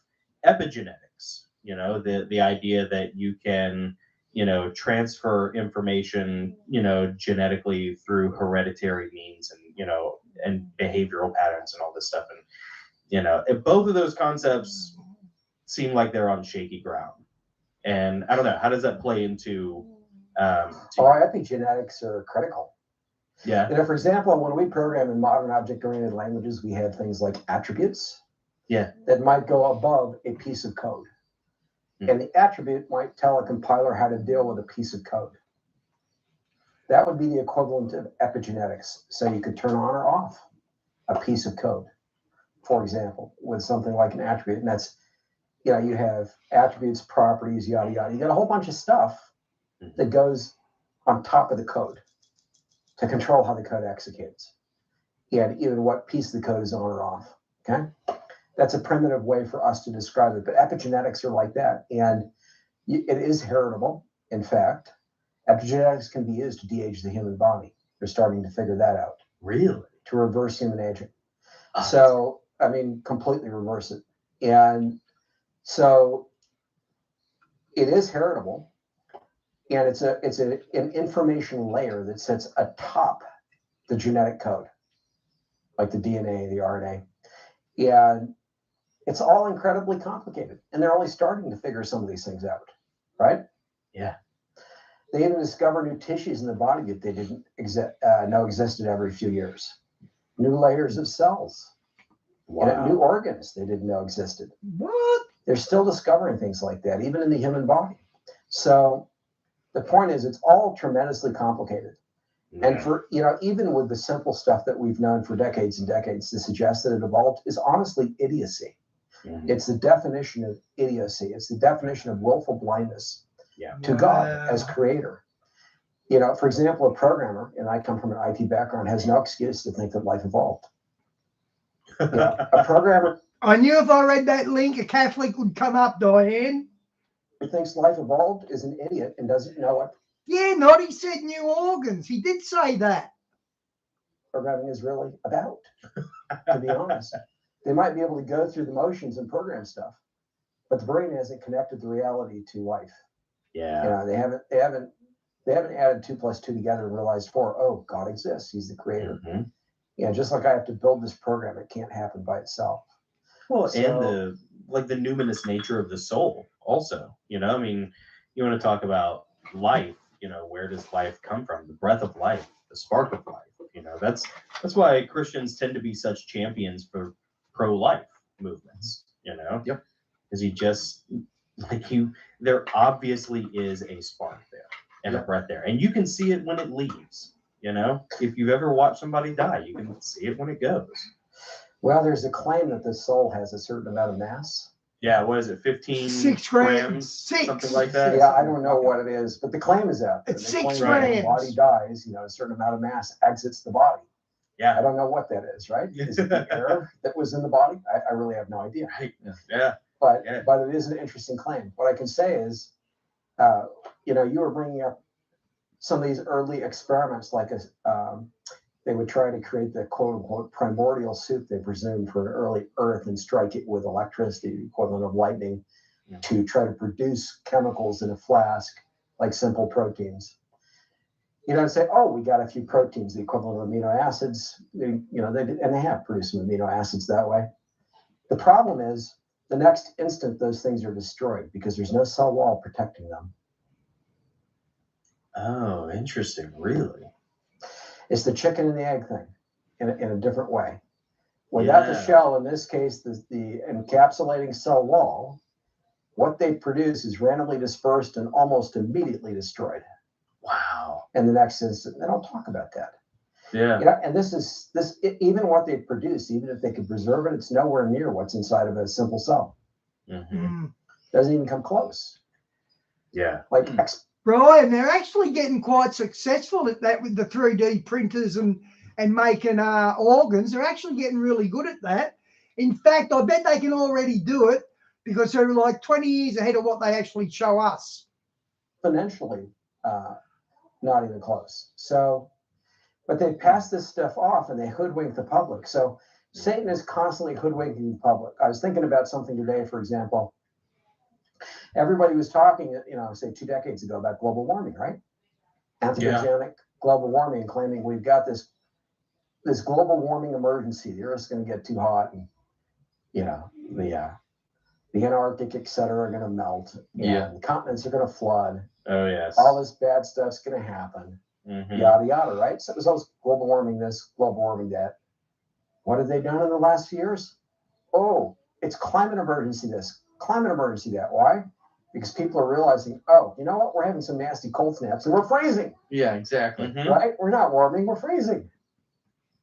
epigenetics, you know, the idea that you can, you know, transfer information, you know, genetically through hereditary means and, you know, and behavioral patterns and all this stuff. And, you know, if both of those concepts seem like they're on shaky ground. And I don't know, how does that play into epigenetics are critical. Yeah. You know, for example, when we program in modern object-oriented languages, we have things like attributes. Yeah. That might go above a piece of code. And the attribute might tell a compiler how to deal with a piece of code. That would be the equivalent of epigenetics. So you could turn on or off a piece of code, for example, with something like an attribute. And that's, you know, you have attributes, properties, yada, yada. You got a whole bunch of stuff that goes on top of the code to control how the code executes. And even what piece of the code is on or off, okay? That's a primitive way for us to describe it, but epigenetics are like that. And it is heritable, in fact. Epigenetics can be used to de-age the human body. They're starting to figure that out Really? to reverse human aging. Ah. So, I mean, completely reverse it. And so it is heritable, and it's an information layer that sits atop the genetic code, like the DNA, the RNA. And it's all incredibly complicated, and they're only starting to figure some of these things out, right? Yeah. They even discover new tissues in the body that they didn't know existed every few years. New layers of cells. Wow. New organs they didn't know existed. What? They're still discovering things like that, even in the human body. So the point is, it's all tremendously complicated. And for, even with the simple stuff that we've known for decades and decades, to suggest that it evolved is honestly idiocy. Mhm. It's the definition of idiocy. It's the definition of willful blindness to God as creator. For example, a programmer, and I come from an IT background, has no excuse to think that life evolved. A programmer I knew if I read that link, a Catholic would come up, Diane. who thinks life evolved is an idiot and doesn't know what Yeah, not he said new organs. He did say that. programming is really about, to be honest. They might be able to go through the motions and program stuff, but the brain hasn't connected the reality to life. Yeah. They haven't added 2 + 2 together and realized 4. Oh, God exists. He's the creator. Mhm. Just like I have to build this program, it can't happen by itself. Well, So- and the numinous nature of the soul also, I mean, you want to talk about life, where does life come from? The breath of life, the spark of life, that's why Christians tend to be such champions for pro-life movements, Yep. because there obviously is a spark there and a breath there, and you can see it when it leaves, if you've ever watched somebody die, you can see it when it goes. Well, there's a claim that the soul has a certain amount of mass. Yeah, what is it, 15 6 grams? grams. 6. Something like that? Yeah, I don't know what it is, but the claim is out there. It's They 6 claim that when the grams. body dies, a certain amount of mass exits the body. Yeah. I don't know what that is, right? Is it the air that was in the body? I really have no idea. Right. Yeah. But Yeah. it is an interesting claim. What I can say is, you were bringing up some of these early experiments, like they would try to create the quote unquote primordial soup they presumed for an early Earth and strike it with electricity, the equivalent of lightning, to try to produce chemicals in a flask like simple proteins. And say, oh, we got a few proteins, the equivalent of amino acids. They have produced some amino acids that way. The problem is the next instant those things are destroyed because there's no cell wall protecting them. Oh, interesting. Really? It's the chicken and the egg thing in a different way. Without the shell, in this case, the encapsulating cell wall, what they produce is randomly dispersed and almost immediately destroyed. Wow. In the next instant. They don't talk about that. Yeah. And even what they produce, even if they could preserve it, it's nowhere near what's inside of a simple cell. Mm-hmm. Doesn't even come close. Yeah. Brian, they're actually getting quite successful at that with the 3D printers and making organs. They're actually getting really good at that. In fact, I bet they can already do it because they're like 20 years ahead of what they actually show us. Exponentially, not even close. So, but they pass this stuff off and they hoodwink the public. So Satan is constantly hoodwinking the public. I was thinking about something today, for example. Everybody was talking, say 2 decades ago about global warming, right? Anthropogenic global warming, claiming we've got this global warming emergency. The Earth's going to get too hot, and the Antarctic, et cetera, are going to melt. The continents are going to flood. Oh yes. All this bad stuff's going to happen. Mm-hmm. Yada yada, right? So it was always global warming this, global warming that. What have they done in the last few years? Oh, it's climate emergency this, climate emergency that. Why? Because people are realizing, oh, you know what? We're having some nasty cold snaps and we're freezing. Yeah, exactly. Mm-hmm. Right? We're not warming, we're freezing.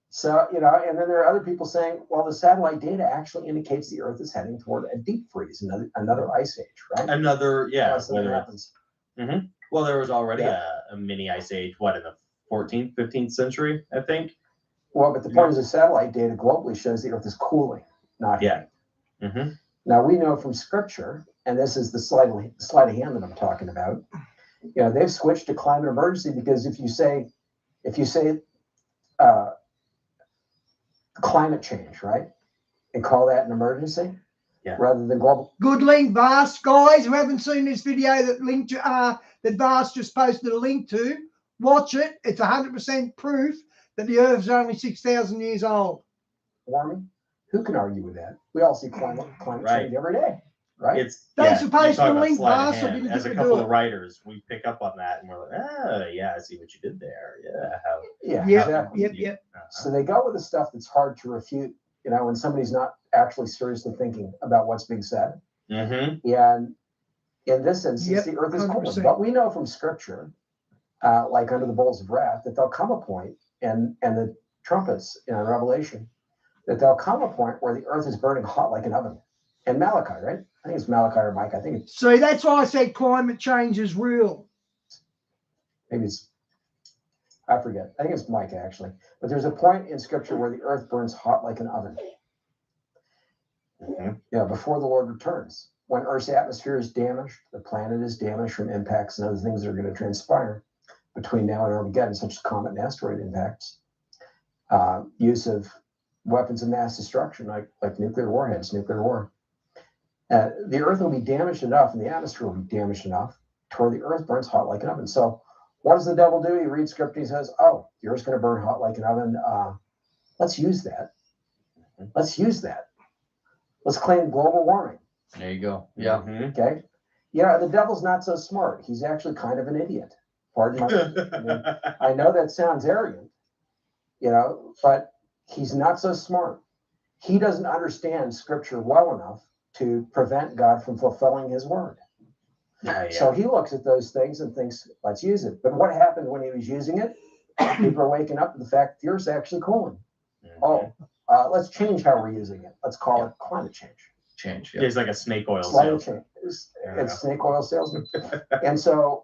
So, and then there are other people saying, well, the satellite data actually indicates the Earth is heading toward a deep freeze, another ice age, right? Another, Something happens. Mm-hmm. Well, there was already a mini ice age, in the 14th, 15th century, I think. Well, but the point is the satellite data globally shows the Earth is cooling, not heating. Mm-hmm. Now, we know from Scripture, and this is the sleight of hand that I'm talking about, they've switched to climate emergency because if you say if you say climate change, right, and call that an emergency, rather than global. Good link, Vast. Guys who haven't seen this video that Vast just posted a link to, watch it. It's 100% proof that the Earth is only 6,000 years old. Warming? Who can argue with that? We all see climate change every day, right? Thanks for posting the link, Vast. Vast. I didn't As get a to couple do of it. writers, we pick up on that and we're like, oh, yeah, I see what you did there. Yeah. Yep. So they go with the stuff that's hard to refute, you know, when somebody's not actually seriously thinking about what's being said. Mm-hmm. And in this instance, the earth is cold. But we know from scripture, like under the bowls of wrath, that there'll come a point, and the trumpets in Revelation, that there'll come a point where the earth is burning hot like an oven. And Malachi, right? I think it's Malachi or Mike. I think it's. So that's why I said climate change is real. Maybe it's. I forget. I think it's Mike, actually. But there's a point in scripture where the earth burns hot like an oven. Mm-hmm. Yeah, before the Lord returns. When Earth's atmosphere is damaged, the planet is damaged from impacts and other things that are going to transpire between now and Armageddon, such as comet and asteroid impacts, use of weapons of mass destruction, like nuclear warheads, nuclear war. The Earth will be damaged enough, and the atmosphere will be damaged enough to where the Earth burns hot like an oven. So what does the devil do? He reads scripture, he says, oh, the Earth's going to burn hot like an oven. Let's use that. Let's use that. Let's claim global warming. There you go. Yeah. Mm-hmm. Okay. Yeah, the devil's not so smart. He's actually kind of an idiot. Pardon my. I know that sounds arrogant, you know, but he's not so smart. He doesn't understand scripture well enough to prevent God from fulfilling his word. So he looks at those things and thinks, let's use it. But what happened when he was using it? People are waking up to the fact the Earth's actually cooling. Let's change how we're using it. Let's call it climate change. It's like a snake oil Climate salesman. change. It's snake oil salesman. And so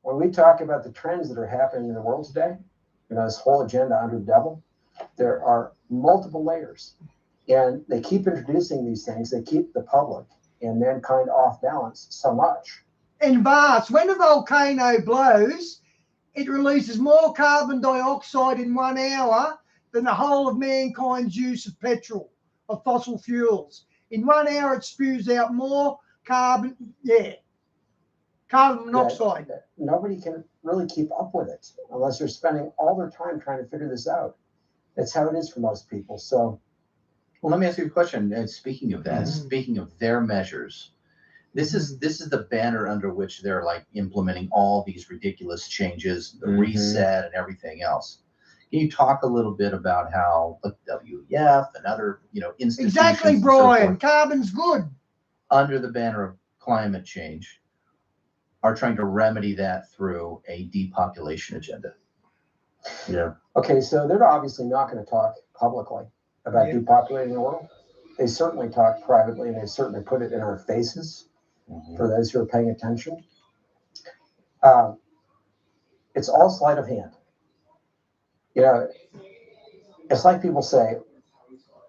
when we talk about the trends that are happening in the world today, you know, this whole agenda under the devil, there are multiple layers. And they keep introducing these things. They keep the public and mankind off balance so much. And Vast, when a volcano blows, it releases more carbon dioxide in 1 hour than the whole of mankind's use of petrol, of fossil fuels. In 1 hour, it spews out more carbon monoxide. Nobody can really keep up with it unless they're spending all their time trying to figure this out. That's how it is for most people. So, well, let me ask you a question. And speaking of that, speaking of their measures, this is the banner under which they're like implementing all these ridiculous changes, the reset and everything else. Can you talk a little bit about how the WEF and other, you know, institutions? Exactly, Brian. Carbon's good. Under the banner of climate change, are trying to remedy that through a depopulation agenda. Yeah. Okay, so they're obviously not going to talk publicly about depopulating the world. They certainly talk privately, and they certainly put it in our faces for those who are paying attention. It's all sleight of hand. You know, it's like people say,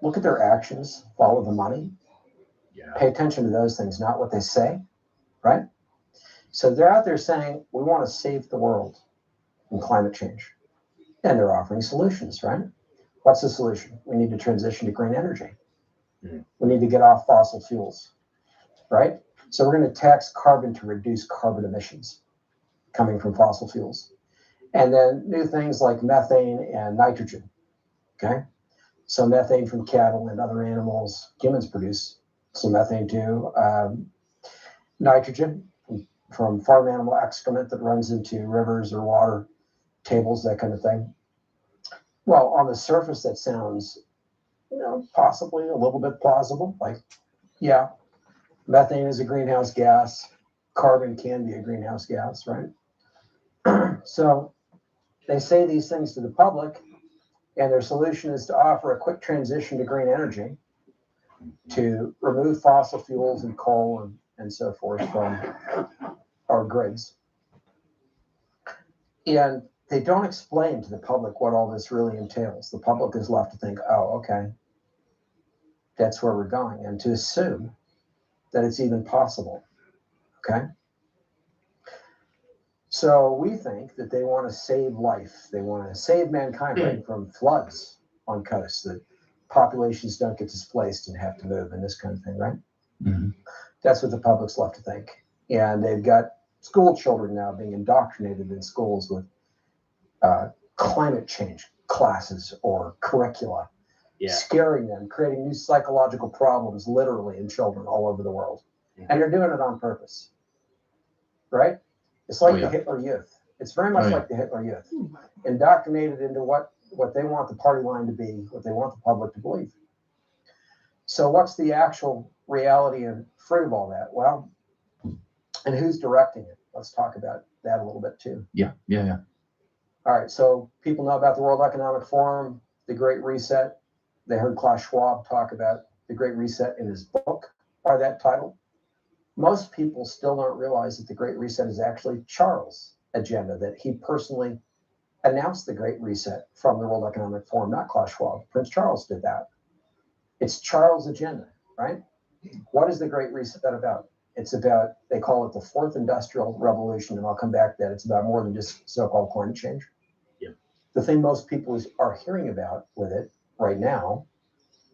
look at their actions, follow the money. Pay attention to those things, not what they say, right? So they're out there saying, we want to save the world from climate change. And they're offering solutions, right? What's the solution? We need to transition to green energy. We need to get off fossil fuels, right? So we're going to tax carbon to reduce carbon emissions coming from fossil fuels. And then new things like methane and nitrogen, okay? So methane from cattle and other animals, humans produce some methane too. Nitrogen from farm animal excrement that runs into rivers or water tables, that kind of thing. Well, on the surface, that sounds, you know, possibly a little bit plausible. Like, yeah, methane is a greenhouse gas. Carbon can be a greenhouse gas, right? So they say these things to the public, and their solution is to offer a quick transition to green energy, to remove fossil fuels and coal and so forth from our grids. And they don't explain to the public what all this really entails. The public is left to think, oh, okay, that's where we're going, and to assume that it's even possible, okay? So we think that they want to save life. They want to save mankind right, from floods on coasts, that populations don't get displaced and have to move and this kind of thing, right? Mhm. That's what the public's left to think. And they've got school children now being indoctrinated in schools with climate change classes or curricula, scaring them, creating new psychological problems literally in children all over the world. And they're doing it on purpose, right? It's like the Hitler Youth. It's very much like the Hitler Youth, indoctrinated into what they want the party line to be, what they want the public to believe. So what's the actual reality and fruit of all that? Well, and who's directing it? Let's talk about that a little bit too. Yeah. All right, so people know about the World Economic Forum, the Great Reset. They heard Klaus Schwab talk about the Great Reset in his book by that title. Most people still don't realize that the Great Reset is actually Charles' agenda, that he personally announced the Great Reset from the World Economic Forum, not Klaus Schwab. Prince Charles did that. It's Charles' agenda, right? What is the Great Reset about? It's about, they call it the Fourth Industrial Revolution, and I'll come back to that. It's about more than just so-called climate change. Yeah. The thing most people are hearing about with it right now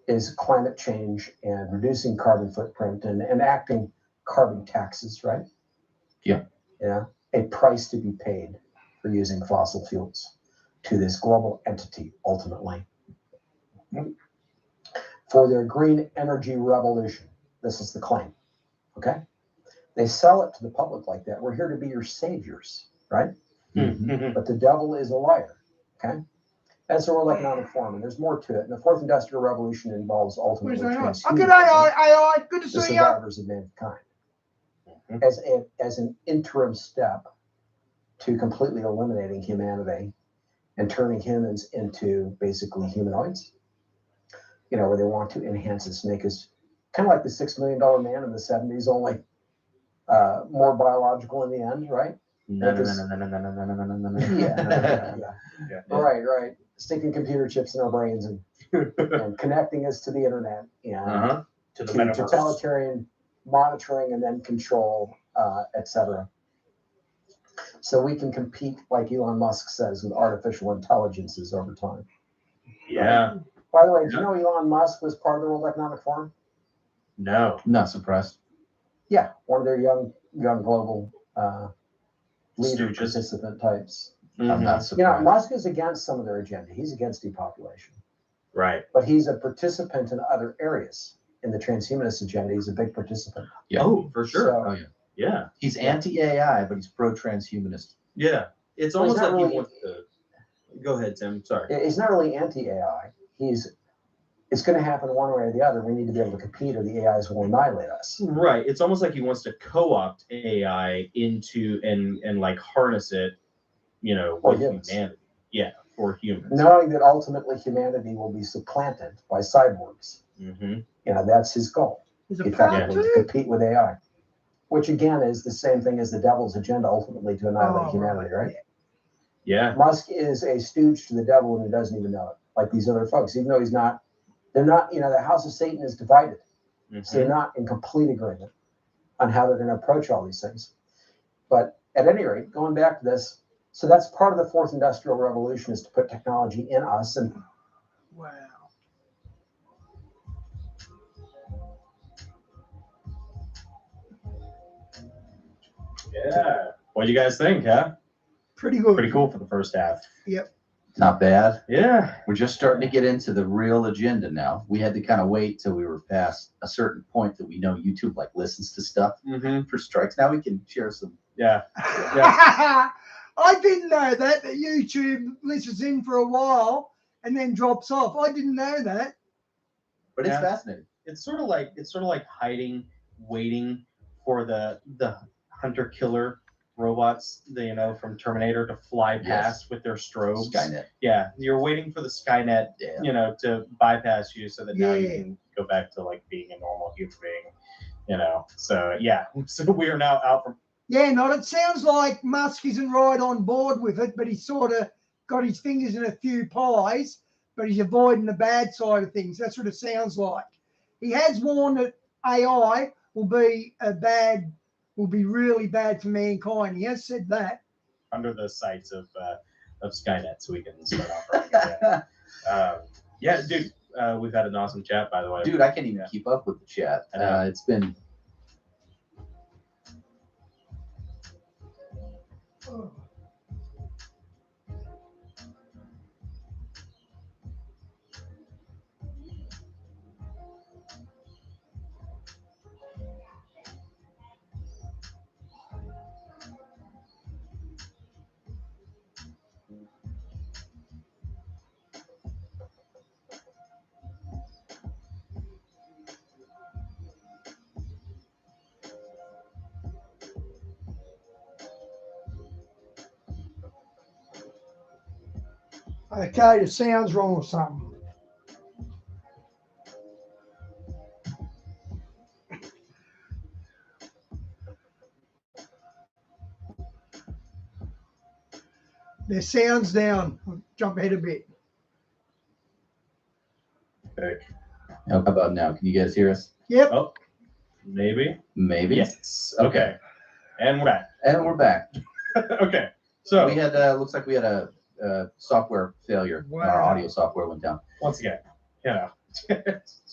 is climate change and reducing carbon footprint and enacting carbon taxes, right? Yeah. Yeah. A price to be paid for using fossil fuels to this global entity, ultimately. For their green energy revolution. This is the claim. Okay? They sell it to the public like that. We're here to be your saviors, right? But the devil is a liar. Okay? That's the World Economic Forum, and there's more to it. And the Fourth Industrial Revolution involves ultimately Good day, transhumanism, AI. Good to the see you. survivors of mankind, as an interim step to completely eliminating humanity and turning humans into basically humanoids. You know, where they want to enhance us, make us kind of like the $6 Million Man in the 70s, only more biological in the end, right? Yeah. Right. Sticking computer chips in our brains and connecting us to the internet and to the metaverse. Totalitarian monitoring and then control, etc. So we can compete, like Elon Musk says, with artificial intelligences over time. Yeah. By the way, do you know Elon Musk was part of the World Economic Forum? No. Not surprised. Yeah, one of their young global leader Stooges. participant types. I'm not You know, surprised. Musk is against some of their agenda. He's against depopulation. Right. But he's a participant in other areas. In the transhumanist agenda, he's a big participant. Yeah. Oh, for sure. So, Yeah. He's anti-AI, but he's pro-transhumanist. Yeah. It's Well, he's almost not like he really- wants to. Go ahead, Tim. Sorry. he's not really anti-AI. It's going to happen one way or the other. We need to be able to compete, or the AIs will annihilate us. Right. It's almost like he wants to co-opt AI into and like harness it, you know, For with humans. humanity. Yeah, for humans. Knowing that ultimately humanity will be supplanted by cyborgs. Mm-hmm. You know, that's his goal. There's a Effectively, part to two. compete with AI. Which again is the same thing as the devil's agenda, ultimately to annihilate humanity, right? Yeah. Musk is a stooge to the devil and he doesn't even know it, like these other folks, even though they're not, you know, the house of Satan is divided. So they're not in complete agreement on how they're going to approach all these things. But at any rate, going back to this, so that's part of the Fourth Industrial Revolution, is to put technology in us. And Wow. Yeah. What do you guys think, huh? Pretty good. Pretty cool for the first half. Yep. Not bad. Yeah. We're just starting to get into the real agenda now. We had to kind of wait till we were past a certain point that we know YouTube like listens to stuff for strikes. Now we can share some. Yeah. I didn't know that YouTube listens in for a while and then drops off. I didn't know that. But it's fascinating. It's sort of like hiding, waiting for the hunter killer robots, from Terminator to fly past with their strobes. Skynet. Yeah, you're waiting for the Skynet, to bypass you so that now you can go back to like being a normal human being. So yeah, so we are now out from. Yeah, it sounds like Musk isn't right on board with it, but he's sort of got his fingers in a few pies, but he's avoiding the bad side of things. That's what it sounds like. He has warned that AI will be really bad for mankind. He has said that. under the sights of Skynet, so we can start operating. Yeah, dude, we've had an awesome chat, by the way. Dude, I can't even keep up with the chat. It's been. Okay, the sound's wrong or something. The sound's down. I'll jump ahead a bit. Okay. How about now? Can you guys hear us? Yep. Oh, maybe. Maybe. Yes. Okay. And we're back. And we're back. Okay. So we had looks like we had a software failure. Wow. Our audio software went down. Once again,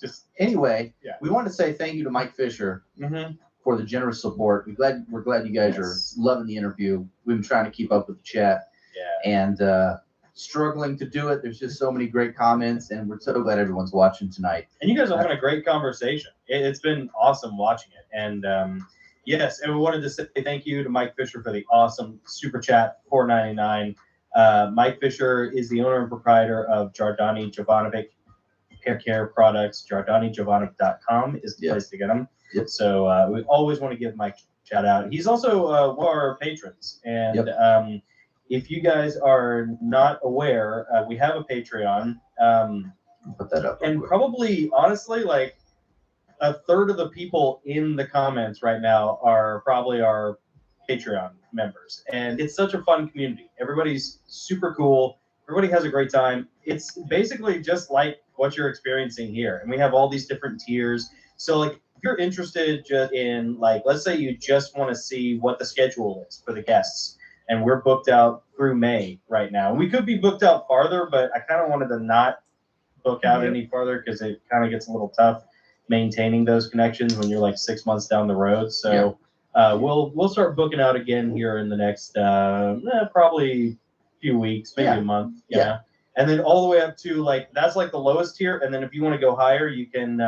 just anyway. Yeah. We want to say thank you to Mike Fisher mm-hmm. for the generous support. We're glad you guys are loving the interview. We've been trying to keep up with the chat. Yeah. And struggling to do it. There's just so many great comments, and we're so glad everyone's watching tonight. And you guys are having a great conversation. It's been awesome watching it. And yes, and we wanted to say thank you to Mike Fisher for the awesome super chat, $4.99. Mike Fisher is the owner and proprietor of Giordani Jovanovic Hair Care Products. JordaniJovanovic.com is the place to get them. Yep. So we always want to give Mike a shout out. He's also one of our patrons. And if you guys are not aware, we have a Patreon. Put that up. And probably, honestly, like a third of the people in the comments right now are probably our Patreon members. And it's such a fun community. Everybody's super cool. Everybody has a great time. It's basically just like what you're experiencing here. And we have all these different tiers. So, like, if you're interested just in, like, let's say you just want to see what the schedule is for the guests. And we're booked out through May right now. We could be booked out farther, but I kind of wanted to not book out any farther because it kind of gets a little tough maintaining those connections when you're like 6 months down the road. So we'll start booking out again here in the next probably few weeks, maybe a month. Yeah. And then all the way up to like that's like the lowest tier. And then if you want to go higher, you can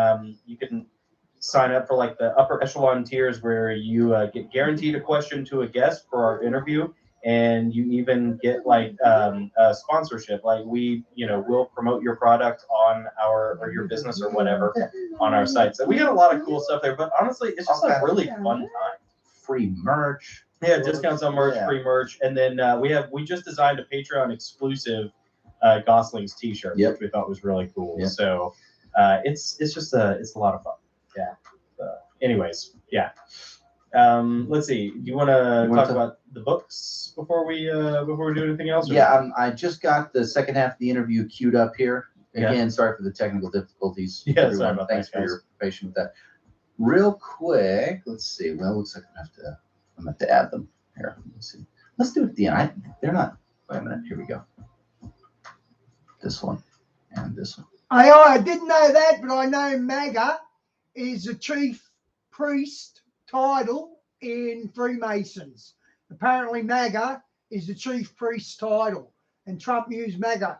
sign up for like the upper echelon tiers where you get guaranteed a question to a guest for our interview. And you even get like a sponsorship, like we'll promote your product on or your business or whatever on our site. So we got a lot of cool stuff there, but honestly, it's just a really fun time. Free merch. Yeah, discounts on merch, free merch. And then we just designed a Patreon exclusive Gosslings t-shirt, which we thought was really cool. Yeah. So it's a lot of fun. Yeah. Anyways, yeah. Let's see. Do you want to talk about the books before we do anything else? Yeah, I just got the second half of the interview queued up here. Again, sorry for the technical difficulties. Yeah, everyone. Sorry about Thanks that, for your patience with that. Real quick, let's see. Well, it looks like I'm gonna have to add them here. Let's see. Let's do it at the end. They're not. Wait a minute. Here we go. This one and this one. I didn't know that, but I know MAGA is a chief priest title in Freemasons. Apparently MAGA is the chief priest title, and Trump used MAGA.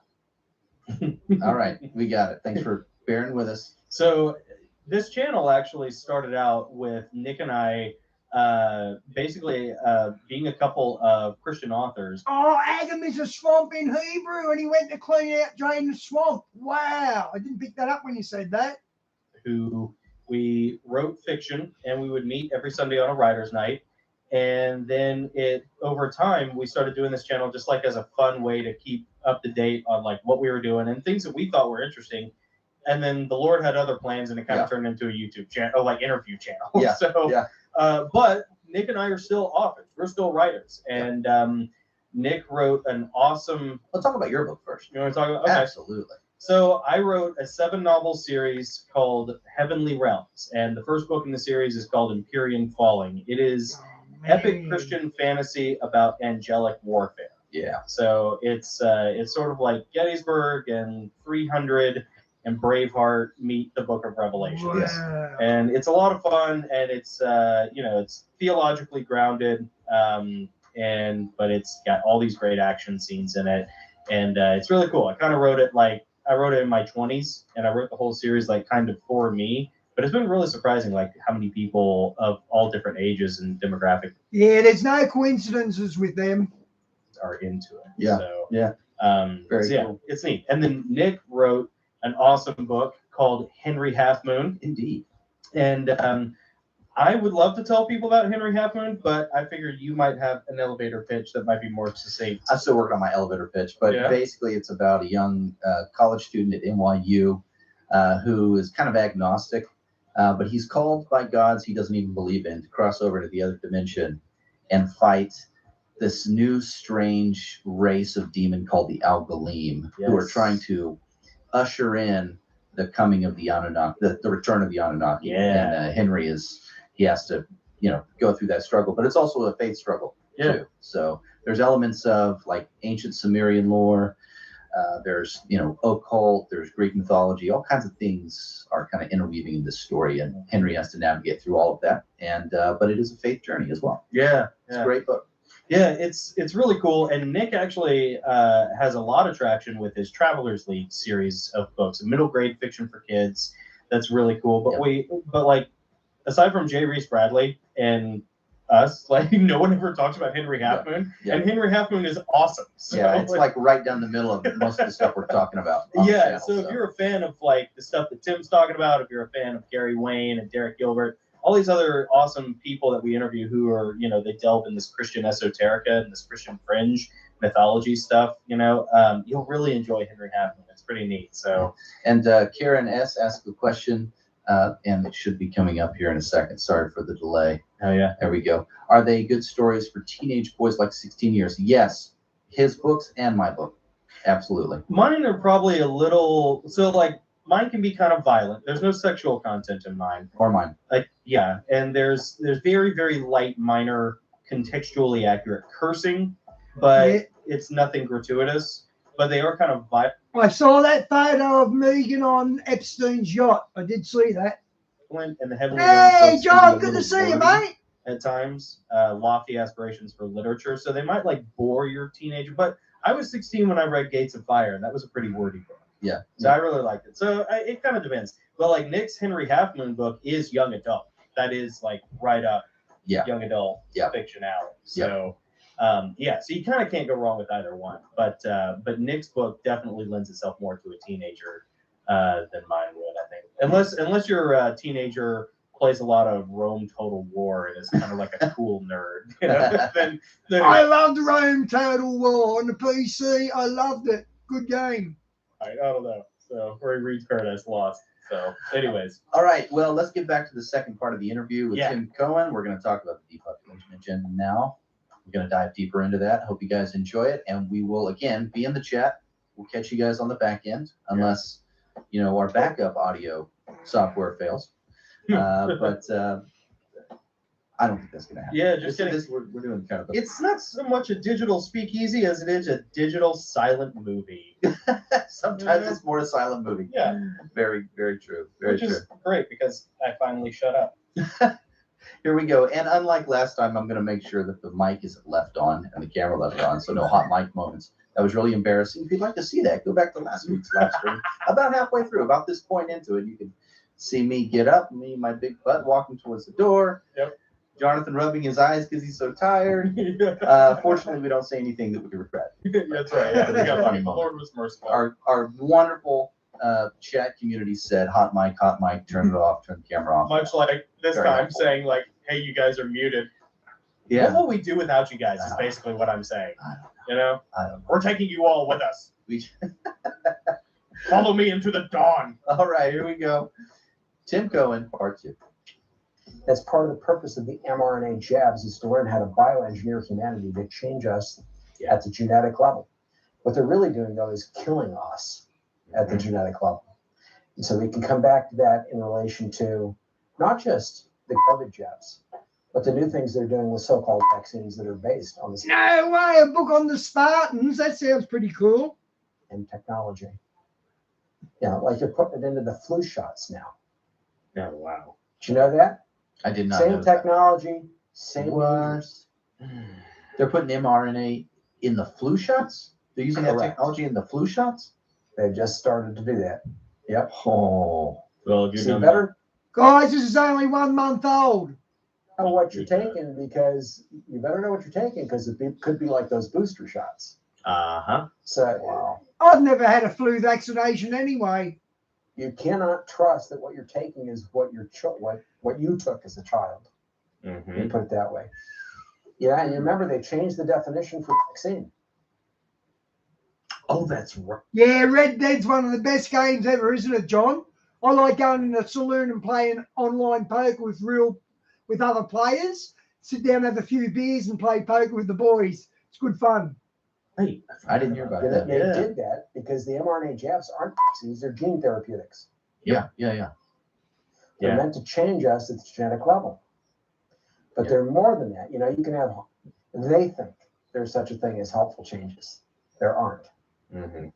All right, we got it. Thanks for bearing with us. So this channel actually started out with Nick and I basically being a couple of Christian authors. Oh, Adam is a swamp in Hebrew, and he went to clean out, drain the swamp. Wow, I didn't pick that up when you said that. Who we wrote fiction, and we would meet every Sunday on a writer's night. And then over time, we started doing this channel just like as a fun way to keep up to date on like what we were doing and things that we thought were interesting. And then the Lord had other plans, and it kind of turned into a YouTube channel, like interview channel. Yeah. So, but Nick and I are still authors. We're still writers. And Nick wrote an awesome. Let's talk about your book first. You want to talk about? Okay. Absolutely. So I wrote a 7-novel series called Heavenly Realms, and the first book in the series is called Empyrean Falling. It is epic Christian fantasy about angelic warfare. Yeah. So it's sort of like Gettysburg and 300 and Braveheart meet the Book of Revelation. Wow. And it's a lot of fun, and it's it's theologically grounded, but it's got all these great action scenes in it, and it's really cool. I kind of wrote it in my 20s, and I wrote the whole series like kind of for me. But it's been really surprising, like how many people of all different ages and demographic Yeah, there's no coincidences with them. are into it. Yeah. So, Yeah. Very so yeah, cool. it's neat. And then Nick wrote an awesome book called Henry Half Moon. Indeed. And I would love to tell people about Henry Half Moon, but I figured you might have an elevator pitch that might be more succinct. I'm still working on my elevator pitch, but Yeah. basically it's about a young college student at NYU who is kind of agnostic, but he's called by gods he doesn't even believe in to cross over to the other dimension and fight this new strange race of demon called the Algalim, who are Yes. trying to usher in the coming of the Anunnaki, the return of the Anunnaki. Yeah. And Henry he has to, go through that struggle, but it's also a faith struggle too. So there's elements of like ancient Sumerian lore. There's, occult, there's Greek mythology, all kinds of things are kind of interweaving in this story, and Henry has to navigate through all of that. And but it is a faith journey as well. Yeah. It's a great book. Yeah, it's really cool. And Nick actually has a lot of traction with his Travelers League series of books, a middle grade fiction for kids. That's really cool. But like, aside from J. Reese Bradley and us, like no one ever talks about Henry Half Moon. Yeah. And Henry Half Moon is awesome. So, Yeah, it's like right down the middle of most of the stuff we're talking about. on the Yeah, channel, so if you're a fan of like the stuff that Tim's talking about, if you're a fan of Gary Wayne and Derek Gilbert, all these other awesome people that we interview who are, they delve in this Christian esoterica and this Christian fringe mythology stuff, you'll really enjoy Henry Half Moon. It's pretty neat. So, and Karen S. asked a question, and it should be coming up here in a second. Sorry for the delay. Oh, yeah. There we go. Are they good stories for teenage boys like 16 years? Yes. His books and my book. Absolutely. Mine are probably a little, mine can be kind of violent. There's no sexual content in mine. Or mine. And there's very, very light, minor, contextually accurate cursing, but it's nothing gratuitous. But they are kind of violent. I saw that photo of Megan on Epstein's yacht. I did see that. And the heavenly Hey, realms John, can be a good to little see you, wordy mate. At times, lofty aspirations for literature. So they might like bore your teenager. But I was 16 when I read Gates of Fire, and that was a pretty wordy book. Yeah. So I really liked it. So it kind of depends. But like Nick's Henry Half Moon book is young adult. That is like right up young adult fiction alley. So so you kind of can't go wrong with either one. But Nick's book definitely lends itself more to a teenager than mine would, I think. Unless your teenager plays a lot of Rome Total War and is kind of like a cool nerd. Then I loved Rome Total War on the PC. I loved it. Good game. I don't know. So, or he reads Paradise Lost. So, anyways. All right. Well, let's get back to the second part of the interview with Yeah. Tim Cohen. We're going to talk about the depopulation agenda now. We're going to dive deeper into that. Hope you guys enjoy it. And we will, again, be in the chat. We'll catch you guys on the back end, unless, our backup audio software fails. But I don't think that's going to happen. Yeah, just kidding. We're doing kind of a... It's not so much a digital speakeasy as it is a digital silent movie. Sometimes it's more a silent movie. Yeah. Very, very true. Very Which true. is great because I finally shut up. Here we go. And unlike last time, I'm going to make sure that the mic is left on and the camera left on, so no hot mic moments. That was really embarrassing. If you'd like to see that, go back to last week's live stream. About halfway through, about this point into it, you can see me get up, my big butt walking towards the door. Yep. Jonathan rubbing his eyes because he's so tired. Fortunately, we don't say anything that we regret. That's right. Yeah. It's a funny The moment. Lord was merciful. Our wonderful chat community said, hot mic, turn it off, turn the camera off. Much like this Very time helpful. saying, like, hey, you guys are muted. Yeah. What will we do without you guys is basically what I'm saying. I don't know. We're taking you all with us. Follow me into the dawn. All right, here we go. Tim Cohen, part 2. That's part of the purpose of the mRNA jabs, is to learn how to bioengineer humanity to change us at the genetic level. What they're really doing, though, is killing us at the genetic level. And so we can come back to that in relation to not just the COVID jabs, But the new things they're doing with so-called vaccines that are based on the No way, a book on the Spartans. That sounds pretty cool. and technology. Like they're putting it into the flu shots now. Oh, wow. Did you know that? I did not Same know that. technology, same What? users. They're putting mRNA in the flu shots? They're using that Correct. technology in the flu shots? They've just started to do that. Yep. Oh. Well, if you're See, going better Guys, this is only 1 month old. know what you're taking because you better know what you're taking because could be like those booster shots. Uh-huh. So I've never had a flu vaccination anyway. you cannot trust that what you're taking is what what you took as a child. Mm-hmm. You put it that way. Yeah, and you remember they changed the definition for vaccine. Oh, that's right. Yeah, Red Dead's one of the best games ever, isn't it, John? I like going in a saloon and playing online poker with other players. Sit down, have a few beers, and play poker with the boys. It's good fun. Hey, I didn't hear about They that. did that because the mRNA jabs aren't vaccines; they're gene therapeutics. Yeah. They're Yeah. meant to change us at the genetic level. But they're more than that. You can have, they think there's such a thing as helpful changes. There aren't. Mm-hmm.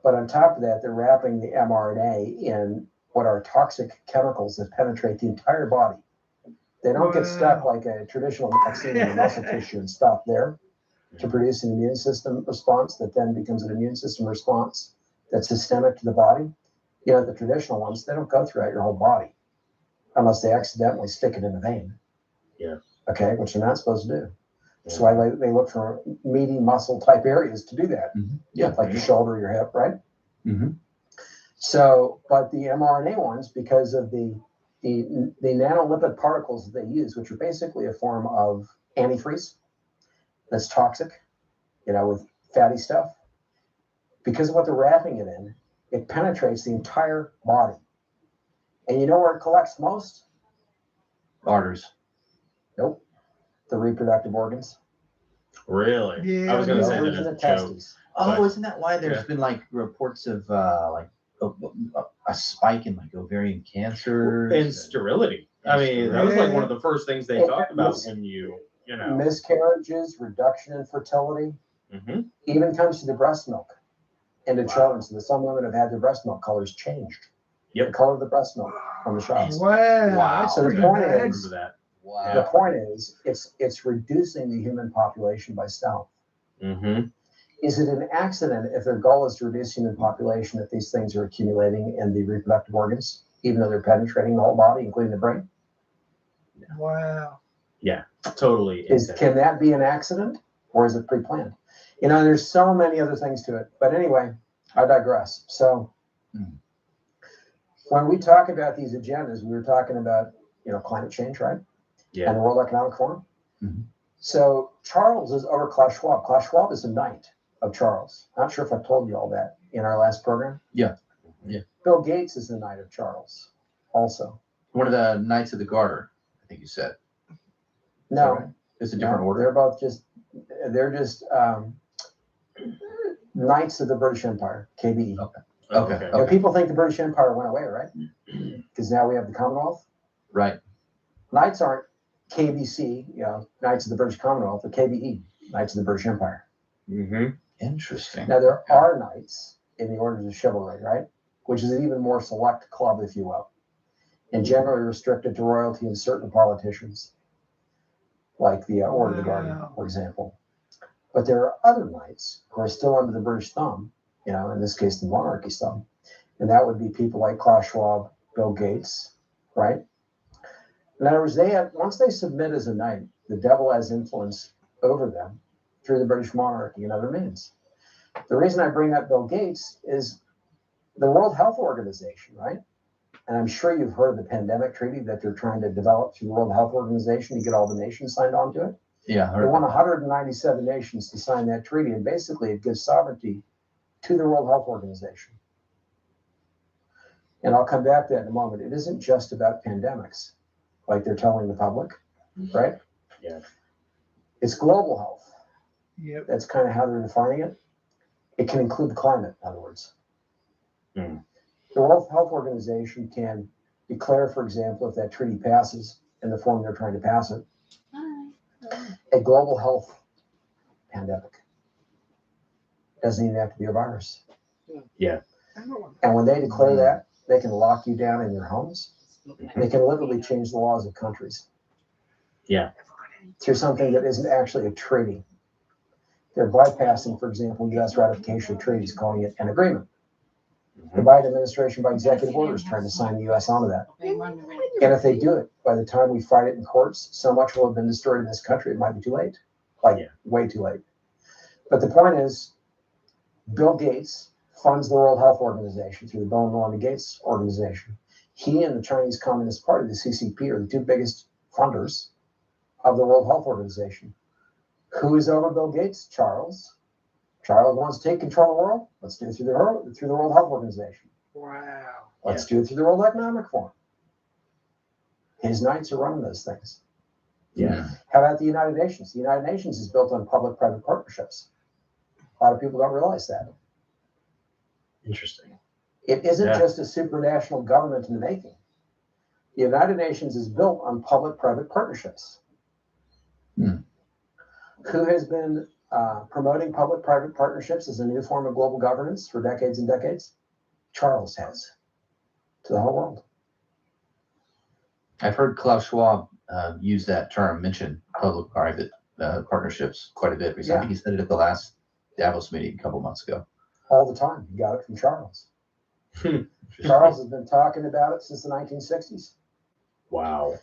But on top of that, they're wrapping the mRNA in what are toxic chemicals that penetrate the entire body. They don't get stuck like a traditional vaccine in the muscle tissue and stop there to produce an immune system response that then becomes an immune system response that's systemic to the body. The traditional ones, they don't go throughout your whole body unless they accidentally stick it in the vein. Yeah. Okay, which they're not supposed to do. That's why they look for meaty muscle type areas to do that. Mm-hmm. Yeah. Like your shoulder, your hip, right? Mm-hmm. So, but the mRNA ones, because of the nanolipid particles that they use, which are basically a form of antifreeze that's toxic, with fatty stuff, because of what they're wrapping it in, it penetrates the entire body. And you know where it collects most? Arteries. Nope. The reproductive organs. Really? Yeah, I was going to The say ovaries that and as the a joke. testes. Oh, But- isn't that why there's been like reports of a spike in like ovarian cancer And sterility. I mean, that was like one of the first things they And talked about mis- when you know. Miscarriages, reduction in fertility, Mm-hmm. even comes to the breast milk and to Wow. children. So that some women have had their breast milk colors changed. Yep. The color of the breast milk from the shots. Wow. Wow. That's So the pretty point bad. I remember that. Wow. The point is, it's reducing the human population by stealth. Mm-hmm. Is it an accident if their goal is to reduce human population that these things are accumulating in the reproductive organs, even though they're penetrating the whole body, including the brain? Wow. Yeah, totally. Can that be an accident, or is it pre-planned? There's so many other things to it. But anyway, I digress. So when we talk about these agendas, we were talking about, climate change, right? Yeah. And the World Economic Forum. Mm-hmm. So Charles is over Klaus Schwab. Klaus Schwab is a knight of Charles. Not sure if I told you all that in our last program. Yeah. Yeah. Bill Gates is the knight of Charles also. One of the Knights of the Garter, I think you said. No, Right? It's a different no, order. they're just knights of the British Empire, KBE. Okay. People think the British Empire went away, right? Because now we have the Commonwealth. Right. Knights aren't KBC, Knights of the British Commonwealth, but KBE, Knights of the British Empire. Mm-hmm. Interesting. Now, there are knights in the orders of chivalry, right? Which is an even more select club, if you will, and generally restricted to royalty and certain politicians, like the Order of the Garter, for example. But there are other knights who are still under the British thumb, in this case, the monarchy's thumb. And that would be people like Klaus Schwab, Bill Gates, right? In other words, once they submit as a knight, the devil has influence over them through the British monarchy and other means. The reason I bring up Bill Gates is the World Health Organization, right? And I'm sure you've heard of the pandemic treaty that they're trying to develop through the World Health Organization to get all the nations signed on to it. Yeah. They want 197 nations to sign that treaty, and basically it gives sovereignty to the World Health Organization. And I'll come back to that in a moment. It isn't just about pandemics, like they're telling the public, right? Yeah. It's global health. Yep. That's kind of how they're defining it. It can include the climate, in other words. Hmm. The World Health Organization can declare, for example, if that treaty passes in the form they're trying to pass it, a global health pandemic. Doesn't even have to be a virus. Yeah. And when they declare that, they can lock you down in your homes. They can literally change the laws of countries. Yeah. Through something that isn't actually a treaty. They're bypassing, for example, U.S. ratification of treaties, calling it an agreement. The Biden administration, by executive order, is trying to sign the U.S. onto that. And if they do it, by the time we fight it in courts, so much will have been destroyed in this country, it might be too late. Way too late. But the point is, Bill Gates funds the World Health Organization through the Bill and Melinda Gates Organization. He and the Chinese Communist Party, the CCP, are the two biggest funders of the World Health Organization. Who is over Bill Gates? Charles. Charles wants to take control of the world. Let's do it through the World Health Organization. Wow. Let's do it through the World Economic Forum. His knights are running those things. Yeah. How about the United Nations? The United Nations is built on public-private partnerships. A lot of people don't realize that. Interesting. It isn't just a supranational government in the making. The United Nations is built on public-private partnerships. Who has been promoting public-private partnerships as a new form of global governance for decades and decades? Charles has, to the whole world. I've heard Klaus Schwab use that term, mention public-private partnerships quite a bit recently. I think he said it at the last Davos meeting a couple months ago. All the time. He got it from Charles. Charles has been talking about it since the 1960s. Wow.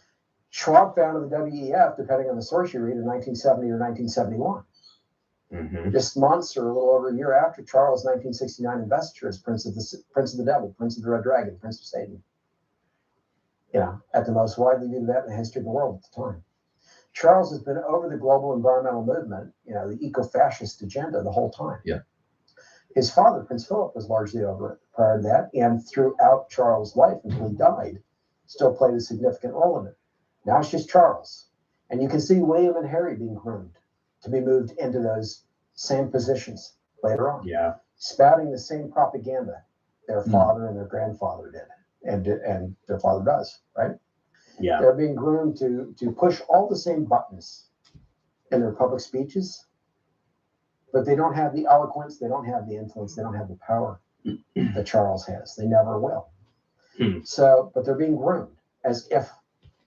Schwab founded the WEF, depending on the source you read, in 1970 or 1971. Just months or a little over a year after Charles' 1969 investiture as Prince of the Devil, Prince of the Red Dragon, Prince of Satan. You know, at the most widely viewed event in the history of the world at the time. Charles has been over the global environmental movement, you know, the eco-fascist agenda the whole time. Yeah. His father, Prince Philip, was largely over it prior to that, and throughout Charles' life until he died, still played a significant role in it. Now it's just Charles. And you can see William and Harry being groomed to be moved into those same positions later on. Yeah. Spouting the same propaganda their father and their grandfather did, and their father does, right? Yeah. They're being groomed to push all the same buttons in their public speeches, but they don't have the eloquence, they don't have the influence, they don't have the power that Charles has. They never will. So, but they're being groomed as if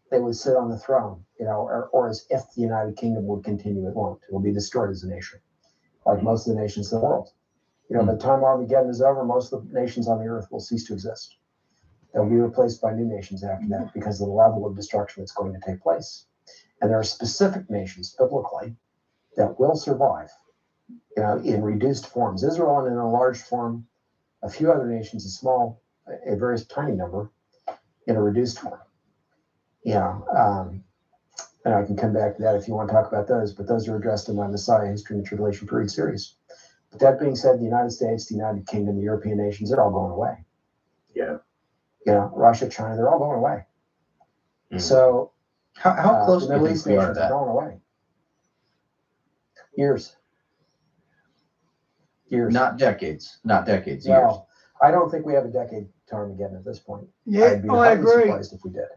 they would sit on the throne, you know, or as if the United Kingdom would continue. It won't. It will be destroyed as a nation, like most of the nations of the world. You know, by the time Armageddon is over, most of the nations on the earth will cease to exist. They'll be replaced by new nations after that because of the level of destruction that's going to take place. And there are specific nations, biblically, that will survive, you know, in reduced forms. Israel in an enlarged form, a few other nations, a very tiny number, in a reduced form. Yeah, and I can come back to that if you want to talk about those, but those are addressed in my Messiah History and the Tribulation Period series. But that being said, the United States, the United Kingdom, the European nations, they're all going away. Yeah. You know, Russia, China, they're all going away. So how close the do you Middle think East we are to nations that? are going away. Years. Not decades. Not decades. Well, Years. I don't think we have a decade to Armageddon at this point. Yeah, I'd be I highly agree. surprised if we did.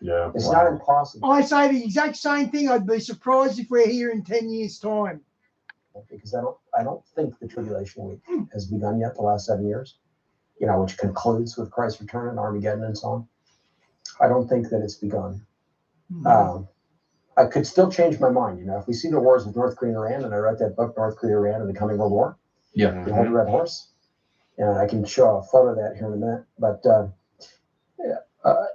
Yeah. It's not impossible. I say the exact same thing. I'd be surprised if we're here in 10 years' time. Because I don't think the tribulation week has begun yet, the last 7 years, you know, which concludes with Christ's return and Armageddon and so on. I don't think that it's begun. I could still change my mind, you know, if we see the wars with North Korea and Iran, and I read that book, North Korea, Iran, and the Coming World War, Yeah. The Old Red Horse, and I can show a photo of that here in a minute. But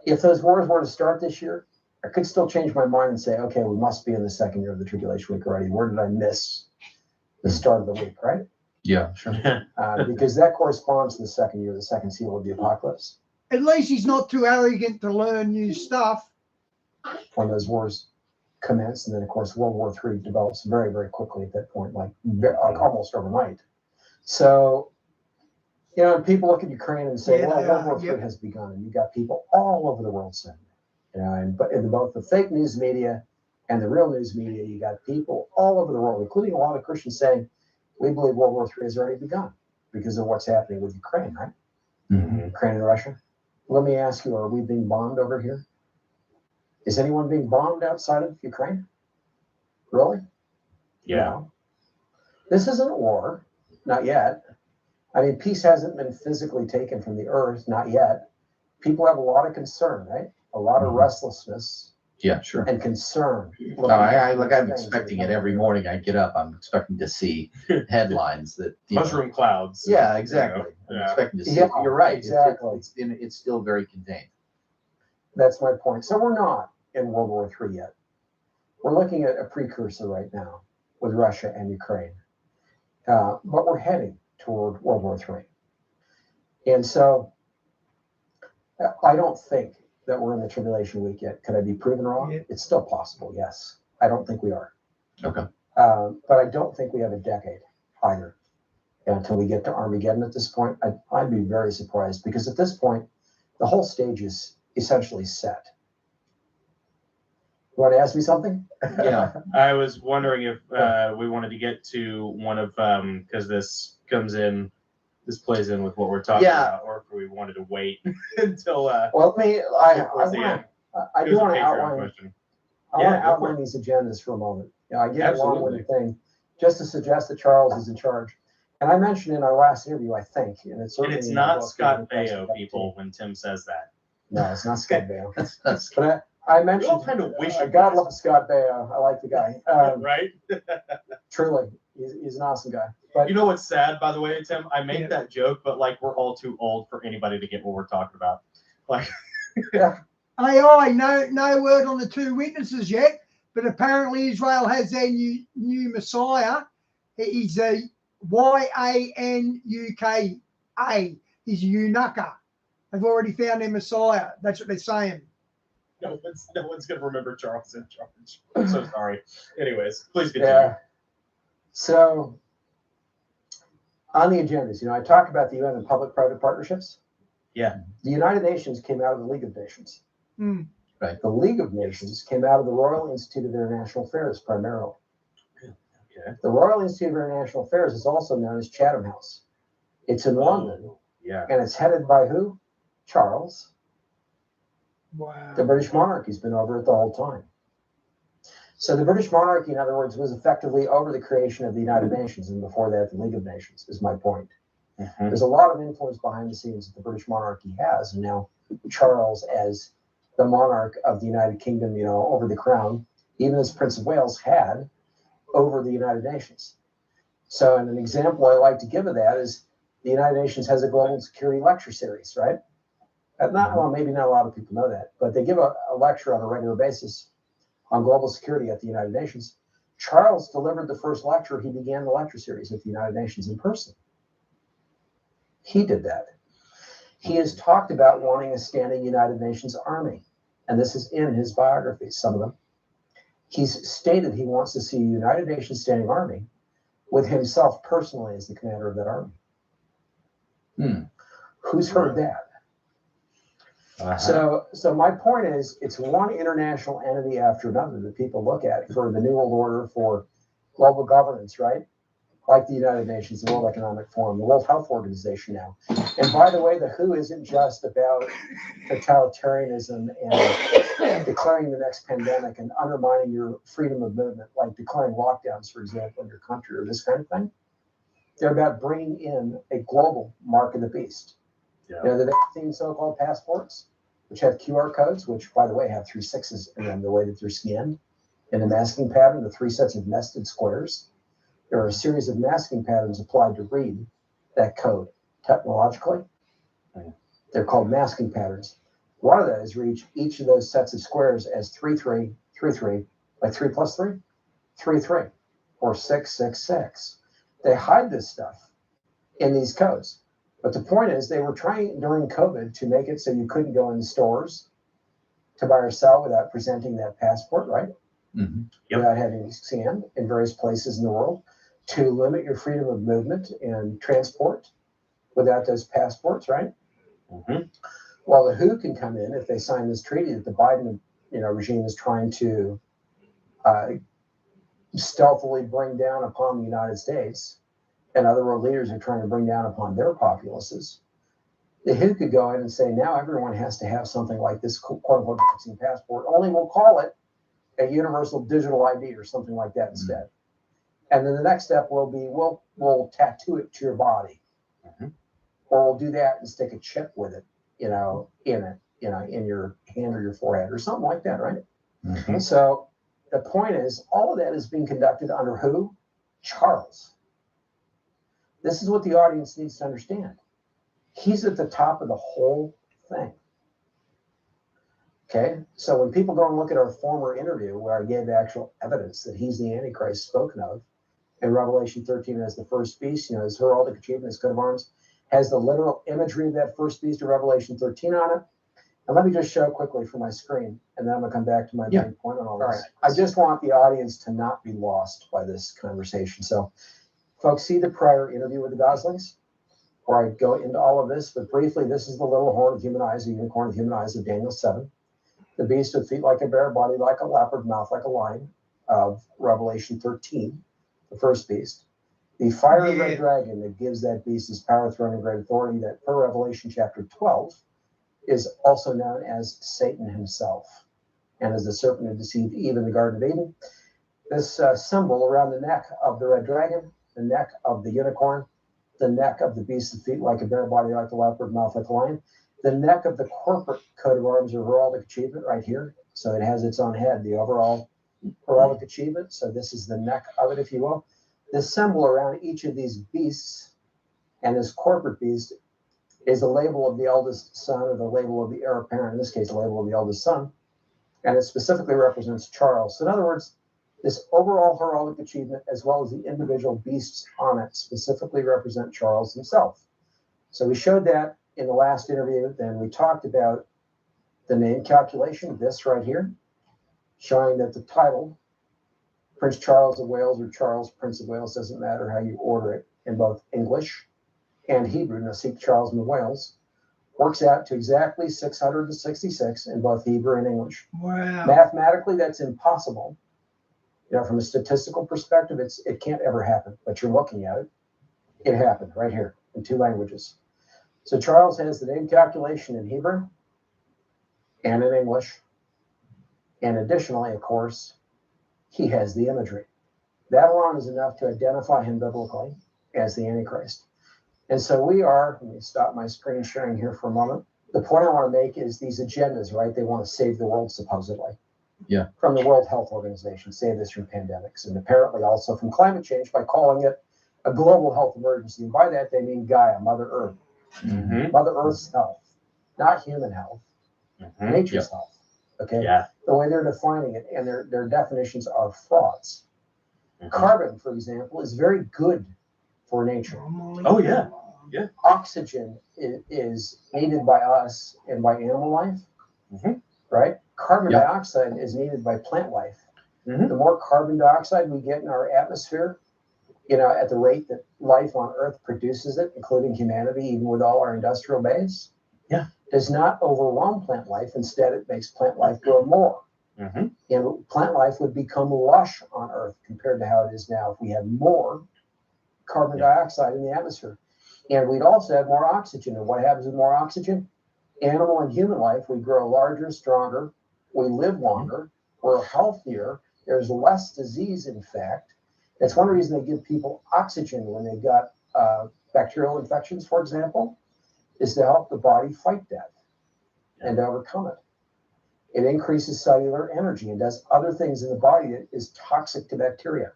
if those wars were to start this year, I could still change my mind and say, okay, we must be in the second year of the tribulation week already. Where did I miss the start of the week, right? Yeah, sure. Because that corresponds to the second year, the second seal of the apocalypse. At least he's not too arrogant to learn new stuff. When those wars commence, and then of course World War III develops very, very quickly at that point, like almost overnight. So, you know, people look at Ukraine and say, well, World War III has begun, and you've got people all over the world saying that. You know, but in both the fake news media and the real news media, you got people all over the world, including a lot of Christians, saying, we believe World War III has already begun because of what's happening with Ukraine, right? Ukraine and Russia. Let me ask you, are we being bombed over here? Is anyone being bombed outside of Ukraine? Really? Yeah. No. This isn't a war, not yet. I mean, peace hasn't been physically taken from the earth, not yet. People have a lot of concern, right? A lot of restlessness Yeah, sure. and concern. No, I'm expecting it every morning. I get up, I'm expecting to see headlines that Mushroom clouds. Yeah, exactly. You know, I'm expecting to see. Yeah, You're right. exactly. It's still very contained. That's my point. So we're not in World War III yet. We're looking at a precursor right now with Russia and Ukraine. But we're heading toward World War III. And so I don't think that we're in the tribulation week yet. Could I be proven wrong? Yeah. It's still possible, yes. I don't think we are. Okay. But I don't think we have a decade either until we get to Armageddon at this point. I'd be very surprised because at this point, the whole stage is essentially set. You want to ask me something? Yeah. I was wondering if we wanted to get to one of because this plays in with what we're talking about, or if we wanted to wait until. Well, I do want to outline. Question. I want to outline these agendas for a moment. I get a long-winded thing just to suggest that Charles is in charge. And I mentioned in our last interview, I think, and it's certainly it's not Scott Baio, people, when Tim says that. No, it's not Scott Baio. That's but I mentioned. We all kind of wish. God love Scott Baio. I like the guy. Right. Truly, he's an awesome guy. But you know what's sad, by the way, Tim? I made that joke, but like we're all too old for anybody to get what we're talking about. Like, yeah. AI, no word on the two witnesses yet, but apparently Israel has their new Messiah. He's a Yanuka. He's a Unaka. They've already found their Messiah. That's what they're saying. No one's gonna remember Charles in charge. I'm so sorry. Anyways, please continue. Yeah. So on the agendas, I talk about the UN and public-private partnerships. Yeah. The United Nations came out of the League of Nations. Mm. Right. The League of Nations came out of the Royal Institute of International Affairs primarily. Okay. The Royal Institute of International Affairs is also known as Chatham House. It's in London. Yeah. And it's headed by who? Charles. Wow. The British monarchy's been over it the whole time. So the British monarchy, in other words, was effectively over the creation of the United Nations, and before that, the League of Nations, is my point. Mm-hmm. There's a lot of influence behind the scenes that the British monarchy has, and now Charles, as the monarch of the United Kingdom, over the crown, even as Prince of Wales, had over the United Nations. So, and an example I like to give of that is the United Nations has a global security lecture series, right? Well, maybe not a lot of people know that, but they give a lecture on a regular basis on global security at the United Nations. Charles delivered the first lecture. He began the lecture series at the United Nations in person. He did that. He has talked about wanting a standing United Nations army, and this is in his biographies, some of them. He's stated he wants to see a United Nations standing army with himself personally as the commander of that army. Who's heard that? So my point is, it's one international entity after another that people look at for the New World Order, for global governance, right? Like the United Nations, the World Economic Forum, the World Health Organization now. And by the way, the WHO isn't just about totalitarianism and declaring the next pandemic and undermining your freedom of movement, like declaring lockdowns, for example, in your country or this kind of thing. They're about bringing in a global mark of the beast. Yeah. The vaccine so-called passports, which have QR codes, which, by the way, have 3 6s in them, the way that they're scanned. In the masking pattern, the 3 sets of nested squares. There are a series of masking patterns applied to read that code technologically. They're called masking patterns. One of those reads each of those sets of squares as 3 3 3 3, like 3 plus 3, 3 3, or 6 6 6. They hide this stuff in these codes. But the point is, they were trying during COVID to make it so you couldn't go in stores to buy or sell without presenting that passport, right? Mm-hmm. Yep. Without having it scanned in various places in the world, to limit your freedom of movement and transport without those passports, right? Mm-hmm. Well, the WHO can come in if they sign this treaty that the Biden regime is trying to stealthily bring down upon the United States, and other world leaders are trying to bring down upon their populaces. The WHO could go in and say, now everyone has to have something like this quote-unquote vaccine passport, only we'll call it a universal digital ID or something like that instead. And then the next step will be we'll tattoo it to your body, or we'll do that and stick a chip with it, in your hand or your forehead or something like that, right? So the point is, all of that is being conducted under who? Charles. This is what the audience needs to understand. He's at the top of the whole thing. Okay, so when people go and look at our former interview where I gave the actual evidence that he's the Antichrist spoken of in Revelation 13 as the first beast, his heraldic achievement, his coat of arms, has the literal imagery of that first beast of Revelation 13 on it. And let me just show quickly from my screen, and then I'm going to come back to my main point on all this. Right. I just want the audience to not be lost by this conversation. So, folks, see the prior interview with the Goslings, where I go into all of this, but briefly, this is the little horn of human eyes, the unicorn of human eyes of Daniel 7. The beast with feet like a bear, body like a leopard, mouth like a lion of Revelation 13, the first beast. The fiery red dragon that gives that beast his power, throne, and great authority, that per Revelation chapter 12 is also known as Satan himself, and as the serpent who deceived Eve in the Garden of Eden. This symbol around the neck of the red dragon, the neck of the unicorn, the neck of the beast with feet like a bear, body like a leopard, mouth like a lion, the neck of the corporate coat of arms or heraldic achievement right here. So it has its own head, the overall heraldic achievement. So this is the neck of it, if you will. This symbol around each of these beasts and this corporate beast is the label of the eldest son, or the label of the heir apparent, in this case, the label of the eldest son. And it specifically represents Charles. So in other words, this overall heraldic achievement, as well as the individual beasts on it, specifically represent Charles himself. So we showed that in the last interview. Then we talked about the name calculation, this right here, showing that the title, Prince Charles of Wales or Charles Prince of Wales, doesn't matter how you order it, in both English and Hebrew, Nasik Charles of Wales, works out to exactly 666 in both Hebrew and English. Wow. Mathematically, that's impossible. From a statistical perspective, it can't ever happen, but you're looking at it. It happened right here in two languages. So Charles has the name calculation in Hebrew and in English. And additionally, of course, he has the imagery. That alone is enough to identify him biblically as the Antichrist. And so let me stop my screen sharing here for a moment. The point I want to make is these agendas, right? They want to save the world, supposedly. Yeah. From the World Health Organization, save us from pandemics, and apparently also from climate change by calling it a global health emergency. And by that, they mean Gaia, Mother Earth. Mother Earth's health, not human health, nature's health. Okay. Yeah. The way they're defining it, and their definitions are frauds. Carbon, for example, is very good for nature. Oh yeah. Yeah. Oxygen is needed by us and by animal life, right? Carbon dioxide is needed by plant life. The more carbon dioxide we get in our atmosphere, at the rate that life on Earth produces it, including humanity, even with all our industrial base, does not overwhelm plant life. Instead, it makes plant life grow more. And plant life would become lush on Earth compared to how it is now if we had more carbon dioxide in the atmosphere. And we'd also have more oxygen. And what happens with more oxygen? Animal and human life, we grow larger, stronger, we live longer, we're healthier, there's less disease, in fact. That's one reason they give people oxygen when they've got bacterial infections, for example, is to help the body fight death and overcome it. It increases cellular energy and does other things in the body that is toxic to bacteria.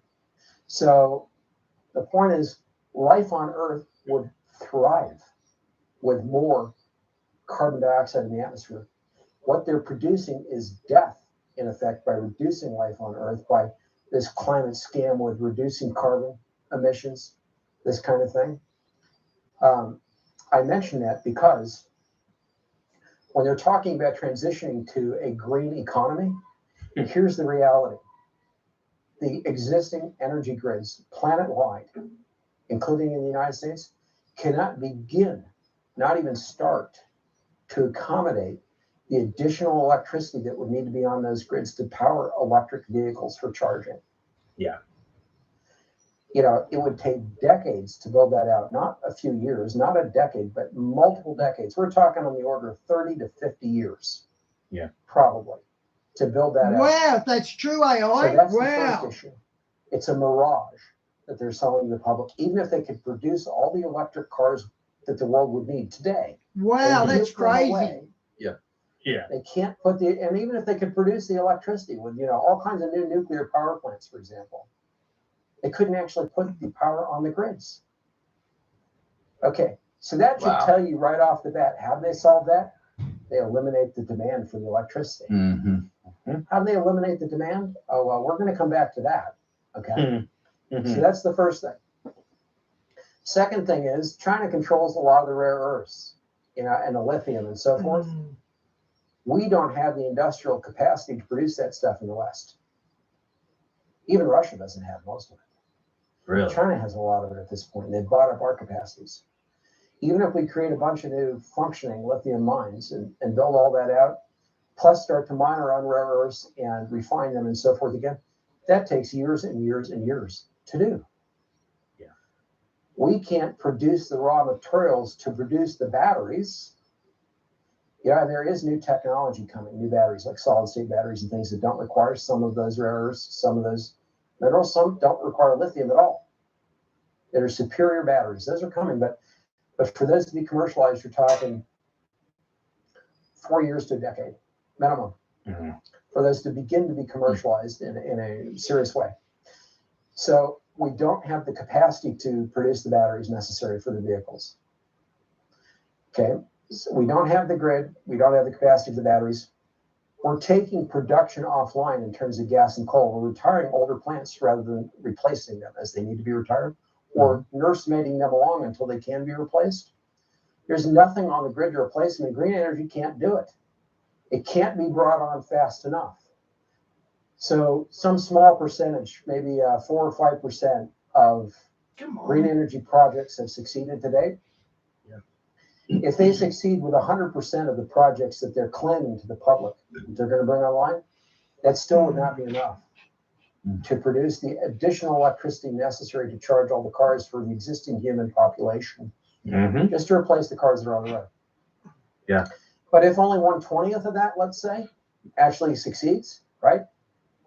So the point is, life on Earth would thrive with more carbon dioxide in the atmosphere. What they're producing is death, in effect, by reducing life on Earth, by this climate scam with reducing carbon emissions, this kind of thing. I mention that because when they're talking about transitioning to a green economy, here's the reality. The existing energy grids planet-wide, including in the United States, cannot begin, not even start, to accommodate the additional electricity that would need to be on those grids to power electric vehicles for charging. Yeah. It would take decades to build that out, not a few years, not a decade, but multiple decades. We're talking on the order of 30 to 50 years. Yeah. Probably. to build that out. Wow, if that's true, AI. So that's the Wow. first issue. It's a mirage that they're selling to the public. Even if they could produce all the electric cars that the world would need today. Wow, and that's give them crazy. away, Yeah. they can't put the, and even if they could produce the electricity with, all kinds of new nuclear power plants, for example, they couldn't actually put the power on the grids. Okay, so that should Wow. tell you right off the bat, how do they solve that? They eliminate the demand for the electricity. Mm-hmm. How do they eliminate the demand? Oh, well, we're going to come back to that. Okay. Mm-hmm. So that's the first thing. Second thing is China controls a lot of the rare earths, and the lithium and so forth. We don't have the industrial capacity to produce that stuff in the West. Even Russia doesn't have most of it. Really? China has a lot of it at this point. They've bought up our capacities. Even if we create a bunch of new functioning lithium mines and build all that out, plus start to mine our own rare earths and refine them and so forth again, that takes years and years and years to do. Yeah. We can't produce the raw materials to produce the batteries. Yeah, there is new technology coming, new batteries like solid state batteries and things that don't require some of those rare earths, some of those minerals, some don't require lithium at all. That are superior batteries. Those are coming, but for those to be commercialized, you're talking 4 years to a decade minimum. Mm-hmm. For those to begin to be commercialized in a serious way. So we don't have the capacity to produce the batteries necessary for the vehicles. Okay, so we don't have the grid, we don't have the capacity for the batteries. We're taking production offline in terms of gas and coal. We're retiring older plants rather than replacing them as they need to be retired, or nursemaiding them along until they can be replaced. There's nothing on the grid to replace them, and green energy can't do it. It can't be brought on fast enough. So some small percentage, maybe 4 or 5% of green energy projects have succeeded to date. Yeah. If they succeed with 100% of the projects that they're claiming to the public that they're going to bring online, that still would not be enough to produce the additional electricity necessary to charge all the cars for the existing human population, just to replace the cars that are on the road. Yeah. But if only 1/20th of that, let's say, actually succeeds, right?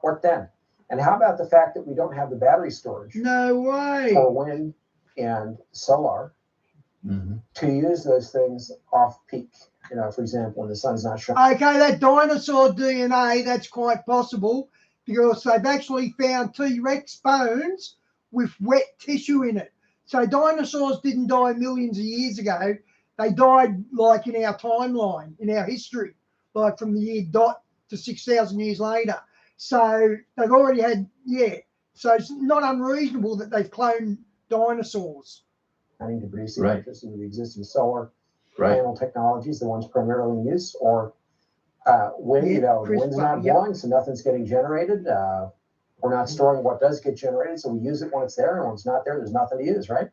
What then? And how about the fact that we don't have the battery storage No way. for wind and solar to use those things off peak? For example, when the sun's not shining. Okay, that dinosaur DNA, that's quite possible because they've actually found T-Rex bones with wet tissue in it. So dinosaurs didn't die millions of years ago. They died like in our timeline, in our history, like from the year dot to 6,000 years later. So they've already had, so it's not unreasonable that they've cloned dinosaurs. To produce the electricity with the existing solar panel technologies, the ones primarily in use, or wind, the wind's not blowing, so nothing's getting generated. We're not storing what does get generated, so we use it when it's there, and when it's not there, there's nothing to use, right?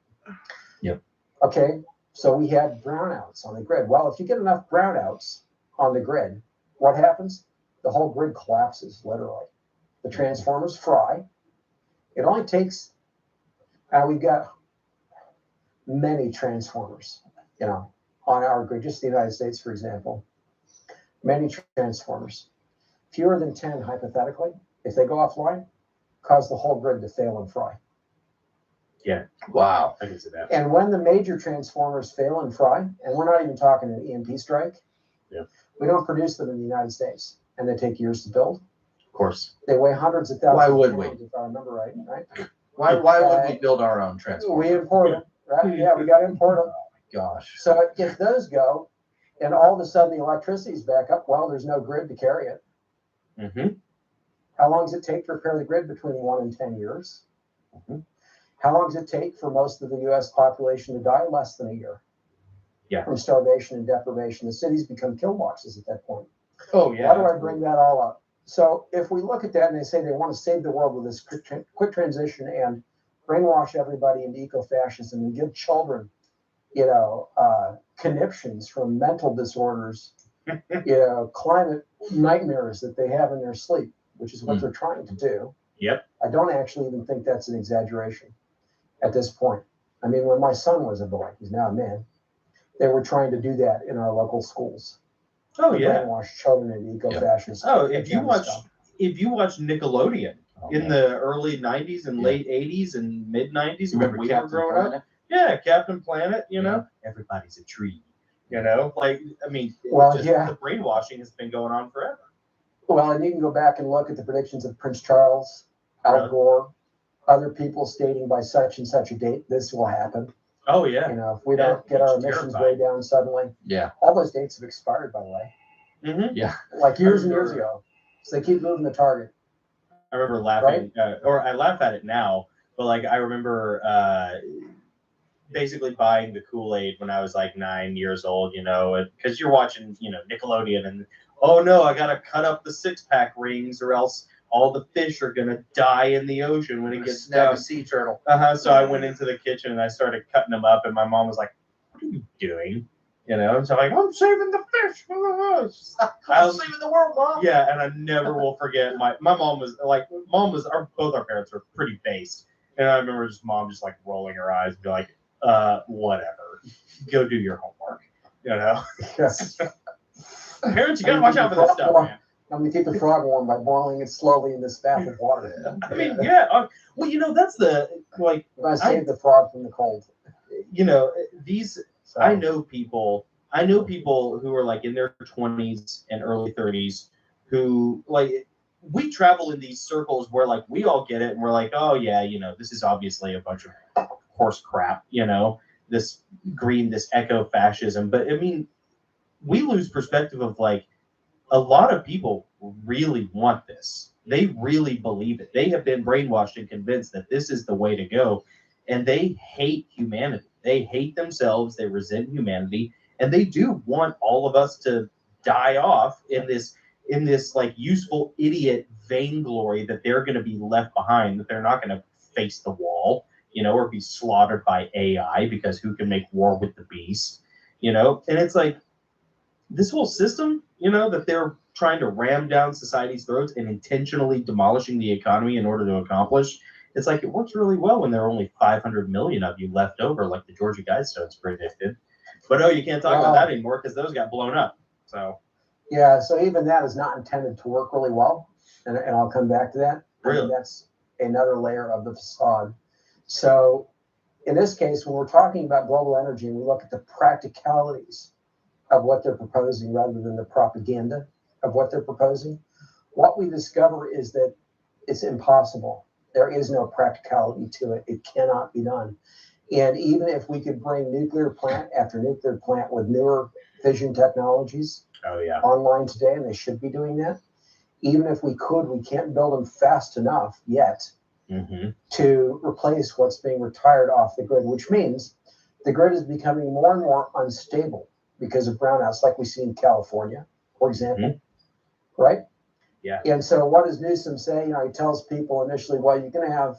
Yep. Okay, so we had brownouts on the grid. Well, if you get enough brownouts on the grid, what happens? The whole grid collapses, literally. The transformers fry. It only takes, we've got many transformers, on our grid, just the United States, for example. Many transformers. Fewer than 10, hypothetically, if they go offline, cause the whole grid to fail and fry. Yeah. Wow. I can see that. And when the major transformers fail and fry, and we're not even talking an EMP strike, we don't produce them in the United States, and they take years to build. Of course. They weigh hundreds of thousands. Why would of we? pounds, if I remember right? Why would we build our own transformers? We import them, right? Yeah, we got to import them. Gosh. So if those go, and all of a sudden the electricity's back up, well, there's no grid to carry it. How long does it take to repair the grid? Between 1 and 10 years. How long does it take for most of the U.S. population to die? Less than a year. Yeah. From starvation and deprivation. The cities become killboxes at that point. Oh, yeah. Why do I bring that all up? So if we look at that and they say they want to save the world with this quick transition and brainwash everybody into eco-fascism and give children, conniptions from mental disorders, climate nightmares that they have in their sleep, which is what they're trying to do. Yep. I don't actually even think that's an exaggeration at this point. I mean, when my son was a boy, he's now a man, they were trying to do that in our local schools. Oh to yeah. brainwash children into eco-fascist. Oh, if you agenda watch stuff. Nickelodeon in man. the early '90s and Yeah. late '80s and mid '90s when Remember we were Captain growing up, Planet? yeah, Captain Planet. You know, everybody's a tree. You know, like I mean, Well, just yeah. the brainwashing has been going on forever. Well, and you can go back and look at the predictions of Prince Charles, Al Really? Gore, other people stating by such and such a date this will happen. Oh yeah. You know, if we Yeah, don't get our it's emissions terrifying. way down suddenly, Yeah. all those dates have expired, by the way, Mm-hmm. Yeah. like years and years remember- ago. So they keep moving the target. I remember laughing, or I laugh at it now, but like I remember basically buying the Kool-Aid when I was like 9 years old, you know, because you're watching, you know, Nickelodeon and, oh no, I got to cut up the 6-pack rings or else all the fish are going to die in the ocean when it gets Snap down. a sea turtle. So I went into the kitchen and I started cutting them up and my mom was like, what are you doing? You know, so I'm like, I'm saving the fish. I'm saving the world, Mom. Yeah, and I never will forget my mom was like, both our parents were pretty based. And I remember mom just like rolling her eyes and be like, whatever, go do your homework. You know, Yes. parents, you gotta watch out for this stuff, man. I'm gonna keep the frog warm by boiling it slowly in this bath of water. I mean, yeah. Well, you know, that's the like. I save the frog from the cold. You know, these. So, I know people who are like in their 20s and early 30s who like we travel in these circles where like we all get it and we're like, oh yeah, you know, this is obviously a bunch of horse crap, you know, this eco-fascism. But I mean, we lose perspective of like a lot of people really want this. They really believe it. They have been brainwashed and convinced that this is the way to go. And they hate humanity. They hate themselves. They resent humanity. And they do want all of us to die off in this like useful idiot vainglory that they're going to be left behind, that they're not going to face the wall, you know, or be slaughtered by AI because who can make war with the beast, you know? And it's like this whole system, you know, that they're trying to ram down society's throats and intentionally demolishing the economy in order to accomplish. It's like it works really well when there are only 500 million of you left over, like the Georgia Guidestones predicted. But oh, you can't talk about that anymore because those got blown up. So yeah, so even that is not intended to work really well, and I'll come back to that. Really? I mean, that's another layer of the facade. So in this case, when we're talking about global energy and we look at the practicalities of what they're proposing rather than the propaganda of what they're proposing, what we discover is that it's impossible. There is no practicality to it. It cannot be done. And even if we could bring nuclear plant after nuclear plant with newer fission technologies online today, and they should be doing that, even if we could, we can't build them fast enough yet to replace what's being retired off the grid, which means the grid is becoming more and more unstable because of brownouts like we see in California, for example, right? Yeah. And so what does Newsom say? You know, he tells people initially, well, you're going to have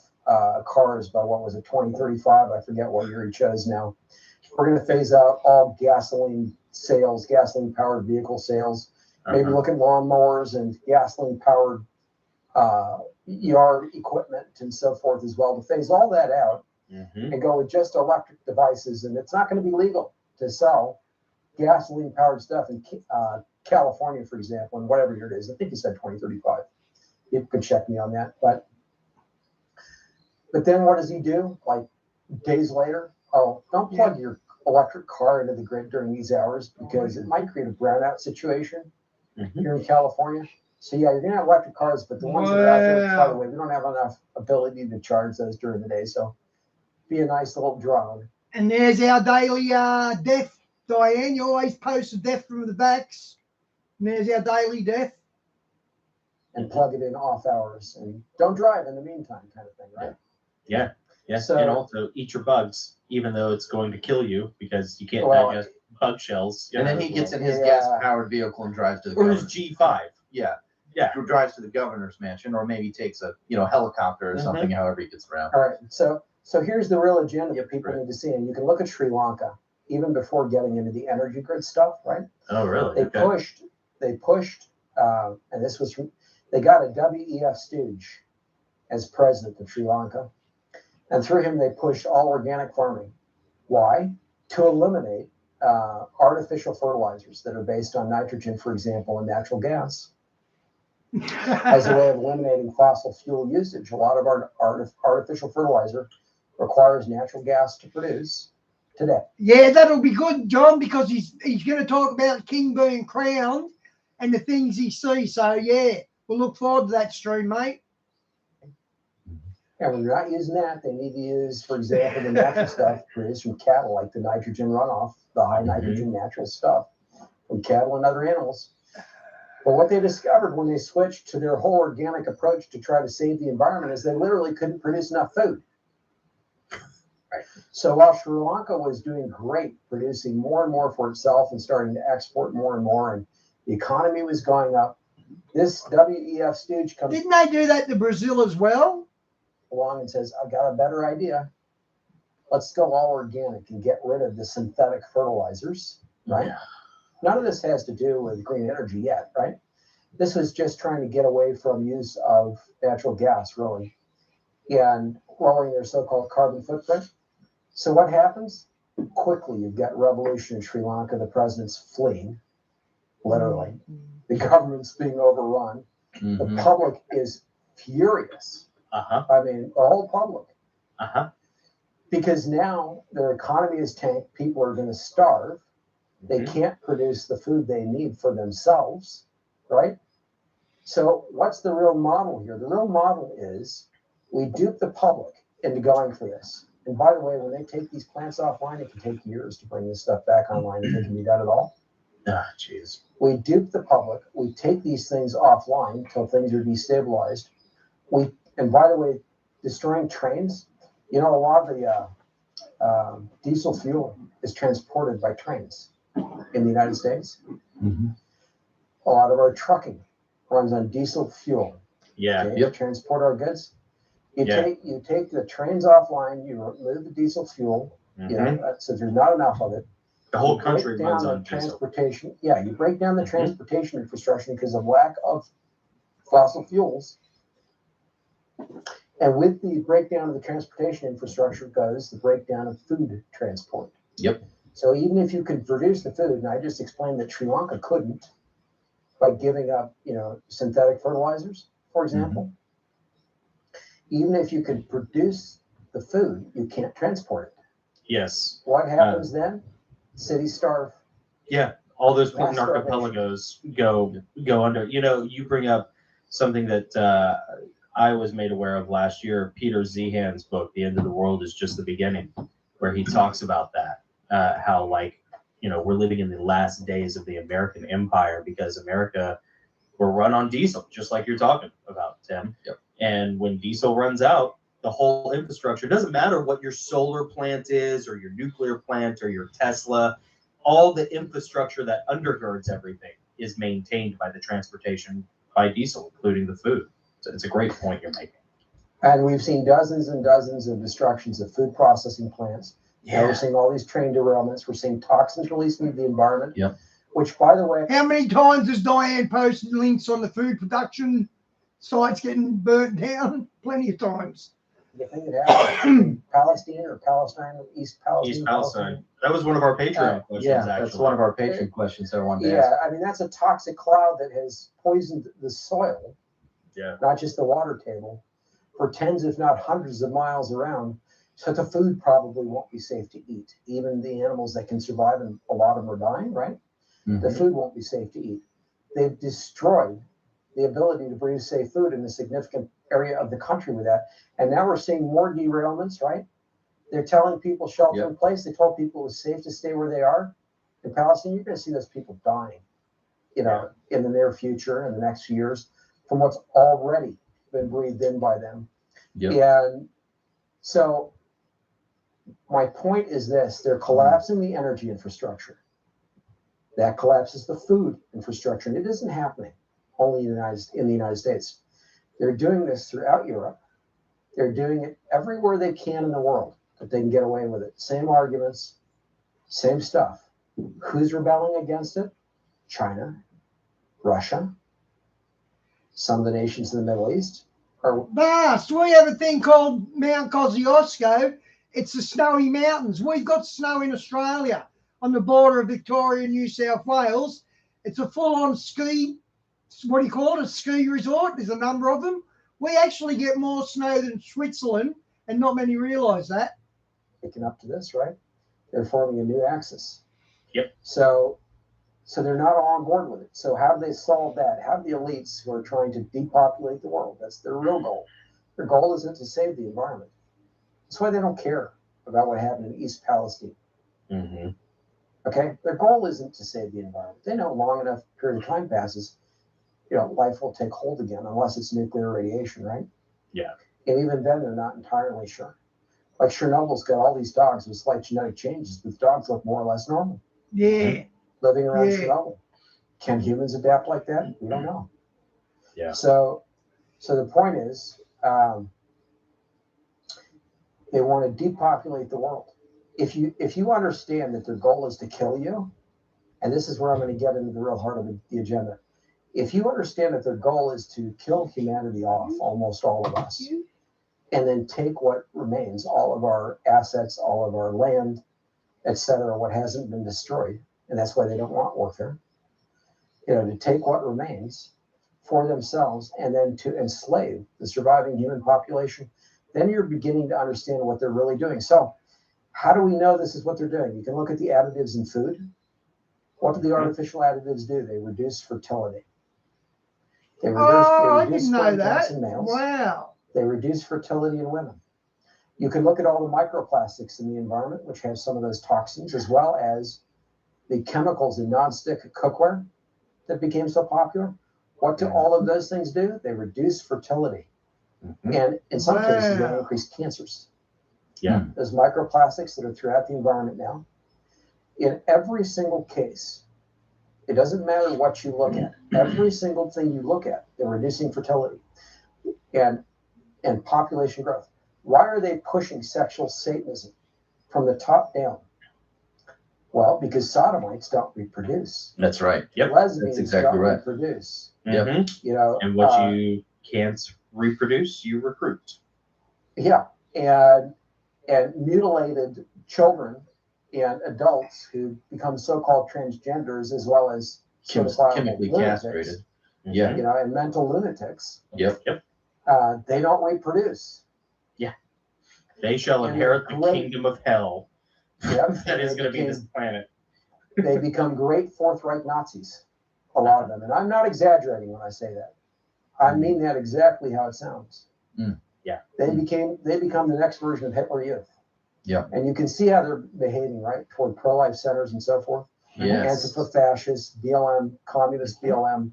cars by, what was it, 2035? I forget what year he chose now. We're going to phase out all gasoline sales, gasoline-powered vehicle sales. Maybe look at lawnmowers and gasoline-powered yard equipment and so forth as well, to phase all that out and go with just electric devices. And it's not going to be legal to sell gasoline-powered stuff in California, for example, and whatever year it is. I think he said 2035. You could check me on that. But then what does he do? Like days later, oh, don't plug your electric car into the grid during these hours because it might create a brownout situation here in California. So yeah, you're gonna have electric cars, but the ones that are out there, by the way, we don't have enough ability to charge those during the day. So be a nice little drone. And there's our daily death, Diane. You always post a death from the vax. And there's our daily death. And plug it in off hours and don't drive in the meantime, kind of thing, right? Yeah. Yeah. So- and also eat your bugs, even though it's going to kill you because you can't Well, digest bug shells. And then he gets in his Yeah. gas-powered vehicle and drives to the or his governor's. G5. Yeah. Yeah. Who drives to the governor's mansion, or maybe takes a helicopter or something, however he gets around. All right. So here's the real agenda that people right. need to see. And you can look at Sri Lanka, even before getting into the energy grid stuff, right? Oh, really? They pushed, and this was, they got a WEF stooge as president of Sri Lanka. And through him, they pushed all organic farming. Why? To eliminate artificial fertilizers that are based on nitrogen, for example, and natural gas as a way of eliminating fossil fuel usage. A lot of our artificial fertilizer requires natural gas to produce today. Yeah, that'll be good, John, because he's going to talk about King being crowned and the things he sees. So, yeah, we'll look forward to that stream, mate. And when they're not using that, they need to use, for example, the natural stuff produced from cattle, like the nitrogen runoff, the high nitrogen natural stuff from cattle and other animals. But what they discovered when they switched to their whole organic approach to try to save the environment is they literally couldn't produce enough food. Right. So while Sri Lanka was doing great, producing more and more for itself and starting to export more and more, and the economy was going up, this WEF stooge comes. Didn't they do that to Brazil as well? Along and says, I've got a better idea. Let's go all organic and get rid of the synthetic fertilizers, right? Yeah. None of this has to do with green energy yet, right? This was just trying to get away from use of natural gas, really, and lowering their so-called carbon footprint. So what happens? Quickly, you've got revolution in Sri Lanka. The president's fleeing, literally. The government's being overrun. The public is furious. I mean, the whole public. Because now their economy is tanked. People are going to starve. They can't produce the food they need for themselves, right? So what's the real model here? The real model is we dupe the public into going for this. And by the way, when they take these plants offline, it can take years to bring this stuff back online if it can be done at all. Jeez. We dupe the public. We take these things offline until things are destabilized. And by the way, destroying trains, you know, a lot of the diesel fuel is transported by trains in the United States. A lot of our trucking runs on diesel fuel. Yeah. Okay? To transport our goods. You take the trains offline, you remove the diesel fuel, you know, so there's not enough of it. The whole country runs on transportation. Yeah, you break down the transportation infrastructure because of lack of fossil fuels. And with the breakdown of the transportation infrastructure goes the breakdown of food transport. Yep. So even if you could produce the food, and I just explained that Sri Lanka couldn't by giving up, you know, synthetic fertilizers, for example. Even if you could produce the food, you can't transport it. Yes. What happens then? Cities starve. Yeah. All those archipelagos go under. You know, you bring up something that I was made aware of last year. Peter Zeehan's book, The End of the World is Just the Beginning, where he talks about that, how, like, you know, we're living in the last days of the American empire because America will run on diesel, just like you're talking about, Tim. Yep. And when diesel runs out, the whole infrastructure, doesn't matter what your solar plant is or your nuclear plant or your Tesla, all the infrastructure that undergirds everything is maintained by the transportation by diesel, including the food. So it's a great point you're making. And we've seen dozens and dozens of destructions of food processing plants. Yeah. We're seeing all these train derailments. We're seeing toxins released into the environment. Yep. Which, by the way, how many times has Diane posted links on the food production sites getting burnt down? Plenty of times. You think it happened in Palestine or Palestine, East Palestine? East Palestine. That was one of our Patreon questions, yeah, actually. That's one of our Patreon questions I wanted to ask. Yeah, I mean, that's a toxic cloud that has poisoned the soil, not just the water table, for tens, if not hundreds of miles around. So the food probably won't be safe to eat. Even the animals that can survive, and a lot of them are dying, right? The food won't be safe to eat. They've destroyed the ability to produce safe food in a significant area of the country with that. And now we're seeing more derailments, right? They're telling people shelter in place. They told people it was safe to stay where they are. In Palestine, you're going to see those people dying, you know, in the near future, in the next few years, from what's already been breathed in by them. And so my point is this: they're collapsing the energy infrastructure. That collapses the food infrastructure. And it isn't happening only in the United States. They're doing this throughout Europe. They're doing it everywhere they can in the world that they can get away with it. Same arguments, same stuff. Who's rebelling against it? China, Russia, some of the nations in the Middle East. So we have a thing called Mount Kosciuszko. It's the snowy mountains. We've got snow in Australia. on the border of Victoria and New South Wales. It's a full-on ski, what do you call it, a ski resort. There's a number of them. We actually get more snow than Switzerland, and not many realise that. Picking up to this, right? They're forming a new axis. Yep. So they're not all on board with it. So how do they solve that? How do the elites who are trying to depopulate the world? That's their real goal. Their goal isn't to save the environment. That's why they don't care about what happened in East Palestine. Mm-hmm. Okay, their goal isn't to save the environment. They know long enough period of time passes, life will take hold again, unless it's nuclear radiation, right? Yeah. And even then, they're not entirely sure. Like Chernobyl's got all these dogs with slight genetic changes, but the dogs look more or less normal. Yeah. Living around Yeah. Chernobyl. Can humans adapt like that? We don't know. Yeah. So the point is, they want to depopulate the world. If you understand that their goal is to kill you, and this is where I'm going to get into the real heart of the agenda. If you understand that their goal is to kill humanity off, almost all of us, and then take what remains, all of our assets, all of our land, etc., what hasn't been destroyed, and that's why they don't want warfare, to take what remains for themselves and then to enslave the surviving human population, then you're beginning to understand what they're really doing. So how do we know this is what they're doing? You can look at the additives in food. What do the artificial additives do? They reduce fertility. They I reduce didn't know sperm counts that. in males. Wow. They reduce fertility in women. You can look at all the microplastics in the environment, which have some of those toxins, as well as the chemicals in nonstick cookware that became so popular. What do all of those things do? They reduce fertility. Mm-hmm. And in some cases, they Wow. increase cancers. Yeah. Those microplastics that are throughout the environment now. In every single case, it doesn't matter what you look at. Every single thing you look at, they're reducing fertility and population growth. Why are they pushing sexual Satanism from the top down? Well, because sodomites don't reproduce. That's right. Yep. Lesbians That's exactly don't right. reproduce. Mm-hmm. And what you can't reproduce, you recruit. Yeah, and mutilated children and adults who become so-called transgenders, as well as Chemically lunatics, castrated. Yeah. and mental lunatics. Yep. They don't reproduce. Yeah. They shall And inherit the great- kingdom of hell. Yep. That is going to be this planet. They become great Fourth Reich Nazis, a lot of them, and I'm not exaggerating when I say that. I mean that exactly how it sounds. Yeah. They become the next version of Hitler Youth. Yeah. And you can see how they're behaving, right, toward pro-life centers and so forth. Yes. Antifa-fascists, BLM, communist BLM,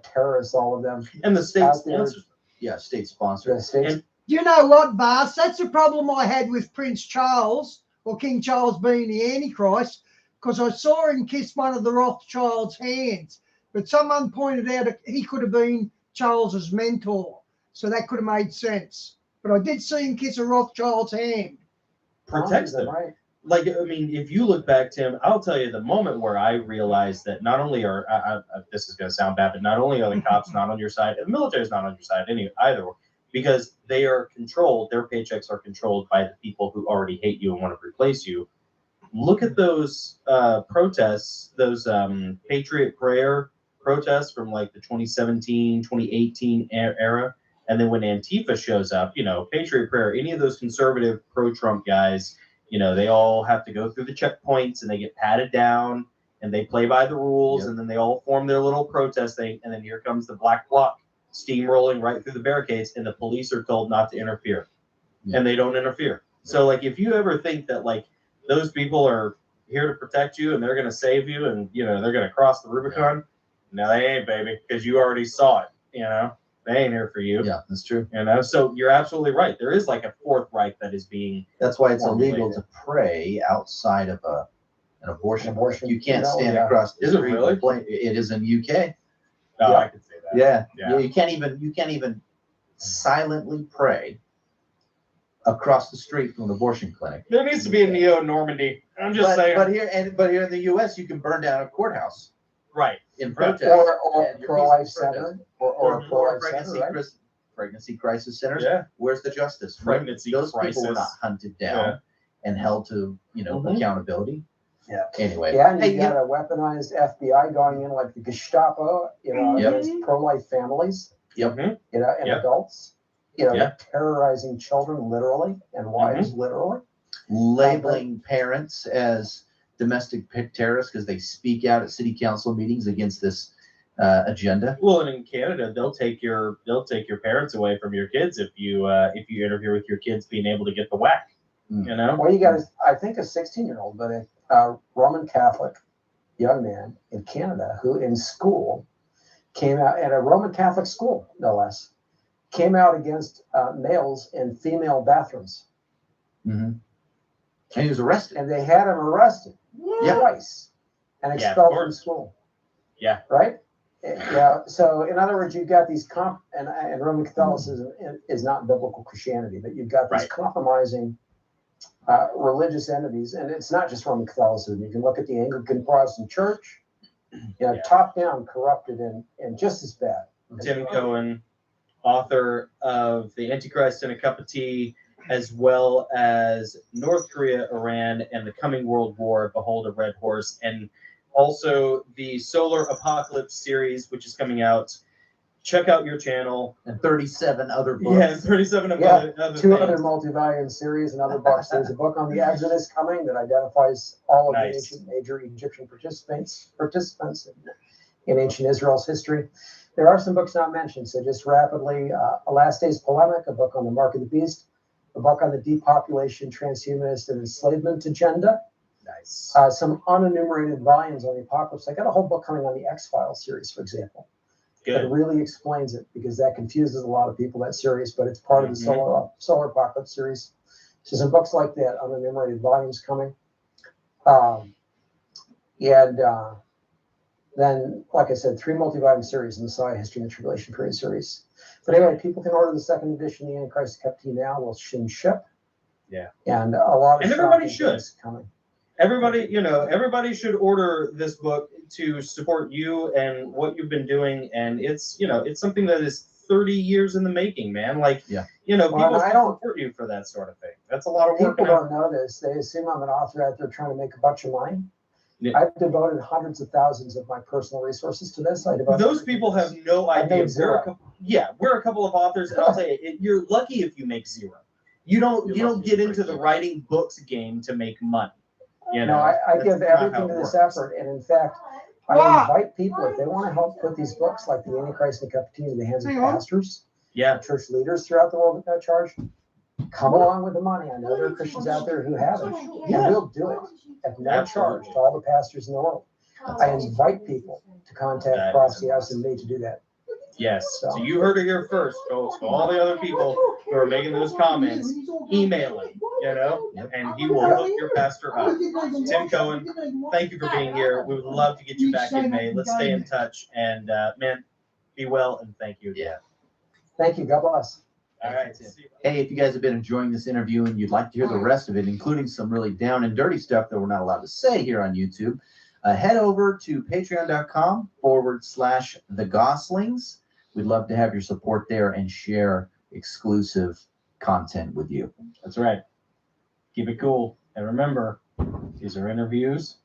terrorists, all of them. And the state Out there. sponsors. Yeah, state sponsored. The states. And- You know what, Bas? That's the problem I had with Prince Charles, or King Charles being the Antichrist, because I saw him kiss one of the Rothschilds' hands. But someone pointed out he could have been Charles's mentor, so that could have made sense. But I did see him kiss a Rothschild's hand. Protects them. Right. Like, I mean, if you look back, Tim, I'll tell you the moment where I realized that not only are, this is going to sound bad, but not only are the cops not on your side, the military is not on your side either, because they are controlled, their paychecks are controlled by the people who already hate you and want to replace you. Look at those protests, those Patriot Prayer protests from like the 2017, 2018 era. And then when Antifa shows up, Patriot Prayer, any of those conservative pro-Trump guys, they all have to go through the checkpoints and they get patted down and they play by the rules. Yep. And then they all form their little protest thing. And then here comes the black bloc steamrolling right through the barricades and the police are told not to interfere. Yep. And they don't interfere. So like, if you ever think that like those people are here to protect you and they're going to save you and, they're going to cross the Rubicon, no, they ain't, baby, because you already saw it, They ain't here for you. Yeah, that's true. So you're absolutely right. There is like a Fourth Reich that is being. That's why it's illegal to pray outside of an abortion. You can't stand across the street. Is it really? It is in UK. Oh, I can say that. Yeah. You can't even silently pray across the street from an abortion clinic. There needs to be a neo-Normandy. I'm just saying. But here in the U.S., you can burn down a courthouse. Right. In protest. Or a pro-life center. Or a pro-life pregnancy, center, right? pregnancy crisis centers. Yeah. Where's the justice? Pregnancy Those crisis. people were not hunted down and held to, accountability. Yeah. Anyway. Yeah, and Hey, you got a weaponized FBI going in like the Gestapo, against pro-life families. Yep. And adults. Terrorizing children literally and wives literally. Labeling parents as domestic terrorists because they speak out at city council meetings against this agenda. Well, and in Canada, they'll take your parents away from your kids if you interfere with your kids being able to get the whack. You know. Well, you got I think a 16-year-old, but a Roman Catholic young man in Canada who in school came out at a Roman Catholic school, no less, came out against males in female bathrooms. Mm-hmm. And he was arrested. And they had him arrested twice and expelled from school. Yeah. Right? Yeah. So, in other words, you've got these and Roman Catholicism is not biblical Christianity, but you've got these compromising religious entities. And it's not just Roman Catholicism. You can look at the Anglican Protestant Church, top down, corrupted and just as bad. Tim Cohen, author of The Antichrist in a Cup of Tea, as well as North Korea, Iran, and the Coming World War, Behold a Red Horse, and also the Solar Apocalypse series, which is coming out. Check out your channel. And 37 other books. Yeah, 37 other two things. other multi-volume series and other books. There's a book on the Exodus coming that identifies all of the ancient major Egyptian participants in ancient Israel's history. There are some books not mentioned, so just rapidly, A Last Day's Polemic, a book on the Mark of the Beast, a book on the depopulation, transhumanist, and enslavement agenda. Nice. Some unenumerated volumes on the apocalypse. I got a whole book coming on the X-Files series, for example. Good. That really explains it because that confuses a lot of people, that series, but it's part of the Solar Apocalypse series. So some books like that, unenumerated volumes coming. Then, like I said, 3 multi-volume series in the Messiah History and the Tribulation Period series. But anyway, people can order the second edition of the Antichrist Cup of Tea now. We'll ship. Yeah. And a lot of everybody should. Coming. Everybody should order this book to support you and what you've been doing. And it's something that is 30 years in the making, man. People support you for that sort of thing. That's a lot of work. People don't know this. They assume I'm an author out there trying to make a bunch of money. Yeah. I've devoted hundreds of thousands of my personal resources to this. Those people have no idea. We're a couple of authors, and I'll tell you, you're lucky if you make zero. You don't get into the writing books game to make money. I give everything to this effort, and in fact, I invite people if they want to help put these books like the Antichrist and the Cup of Tea in the hands of pastors, church leaders throughout the world without charge. Come along with the money. I know there are Christians out there who have it, and we'll do it at no charge to all the pastors in the world. I invite people to contact Prophecy House and me to do that. Yes. So you heard it here first, folks. To all the other people who are making those comments, email him, and he will hook your pastor up. Tim Cohen, thank you for being here. We would love to get you back in May. Let's stay in touch. And, man, be well, and thank you. Yeah. Thank you. God bless. All right. Hey, if you guys have been enjoying this interview and you'd like to hear the rest of it, including some really down and dirty stuff that we're not allowed to say here on YouTube, head over to patreon.com/the Gosslings. We'd love to have your support there and share exclusive content with you. That's right. Keep it cool. And remember, these are interviews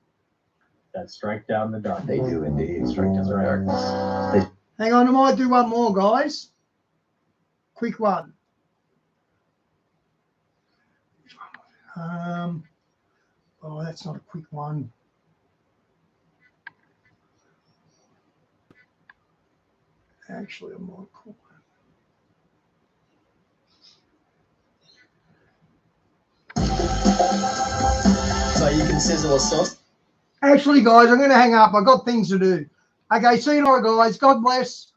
that strike down the dark. They do indeed strike down the darkness. Hang on, I might do one more, guys. Quick one. That's not a quick one. Actually, a more cool one. So you can sizzle a sauce. Actually, guys, I'm going to hang up. I've got things to do. Okay, see you later, guys. God bless.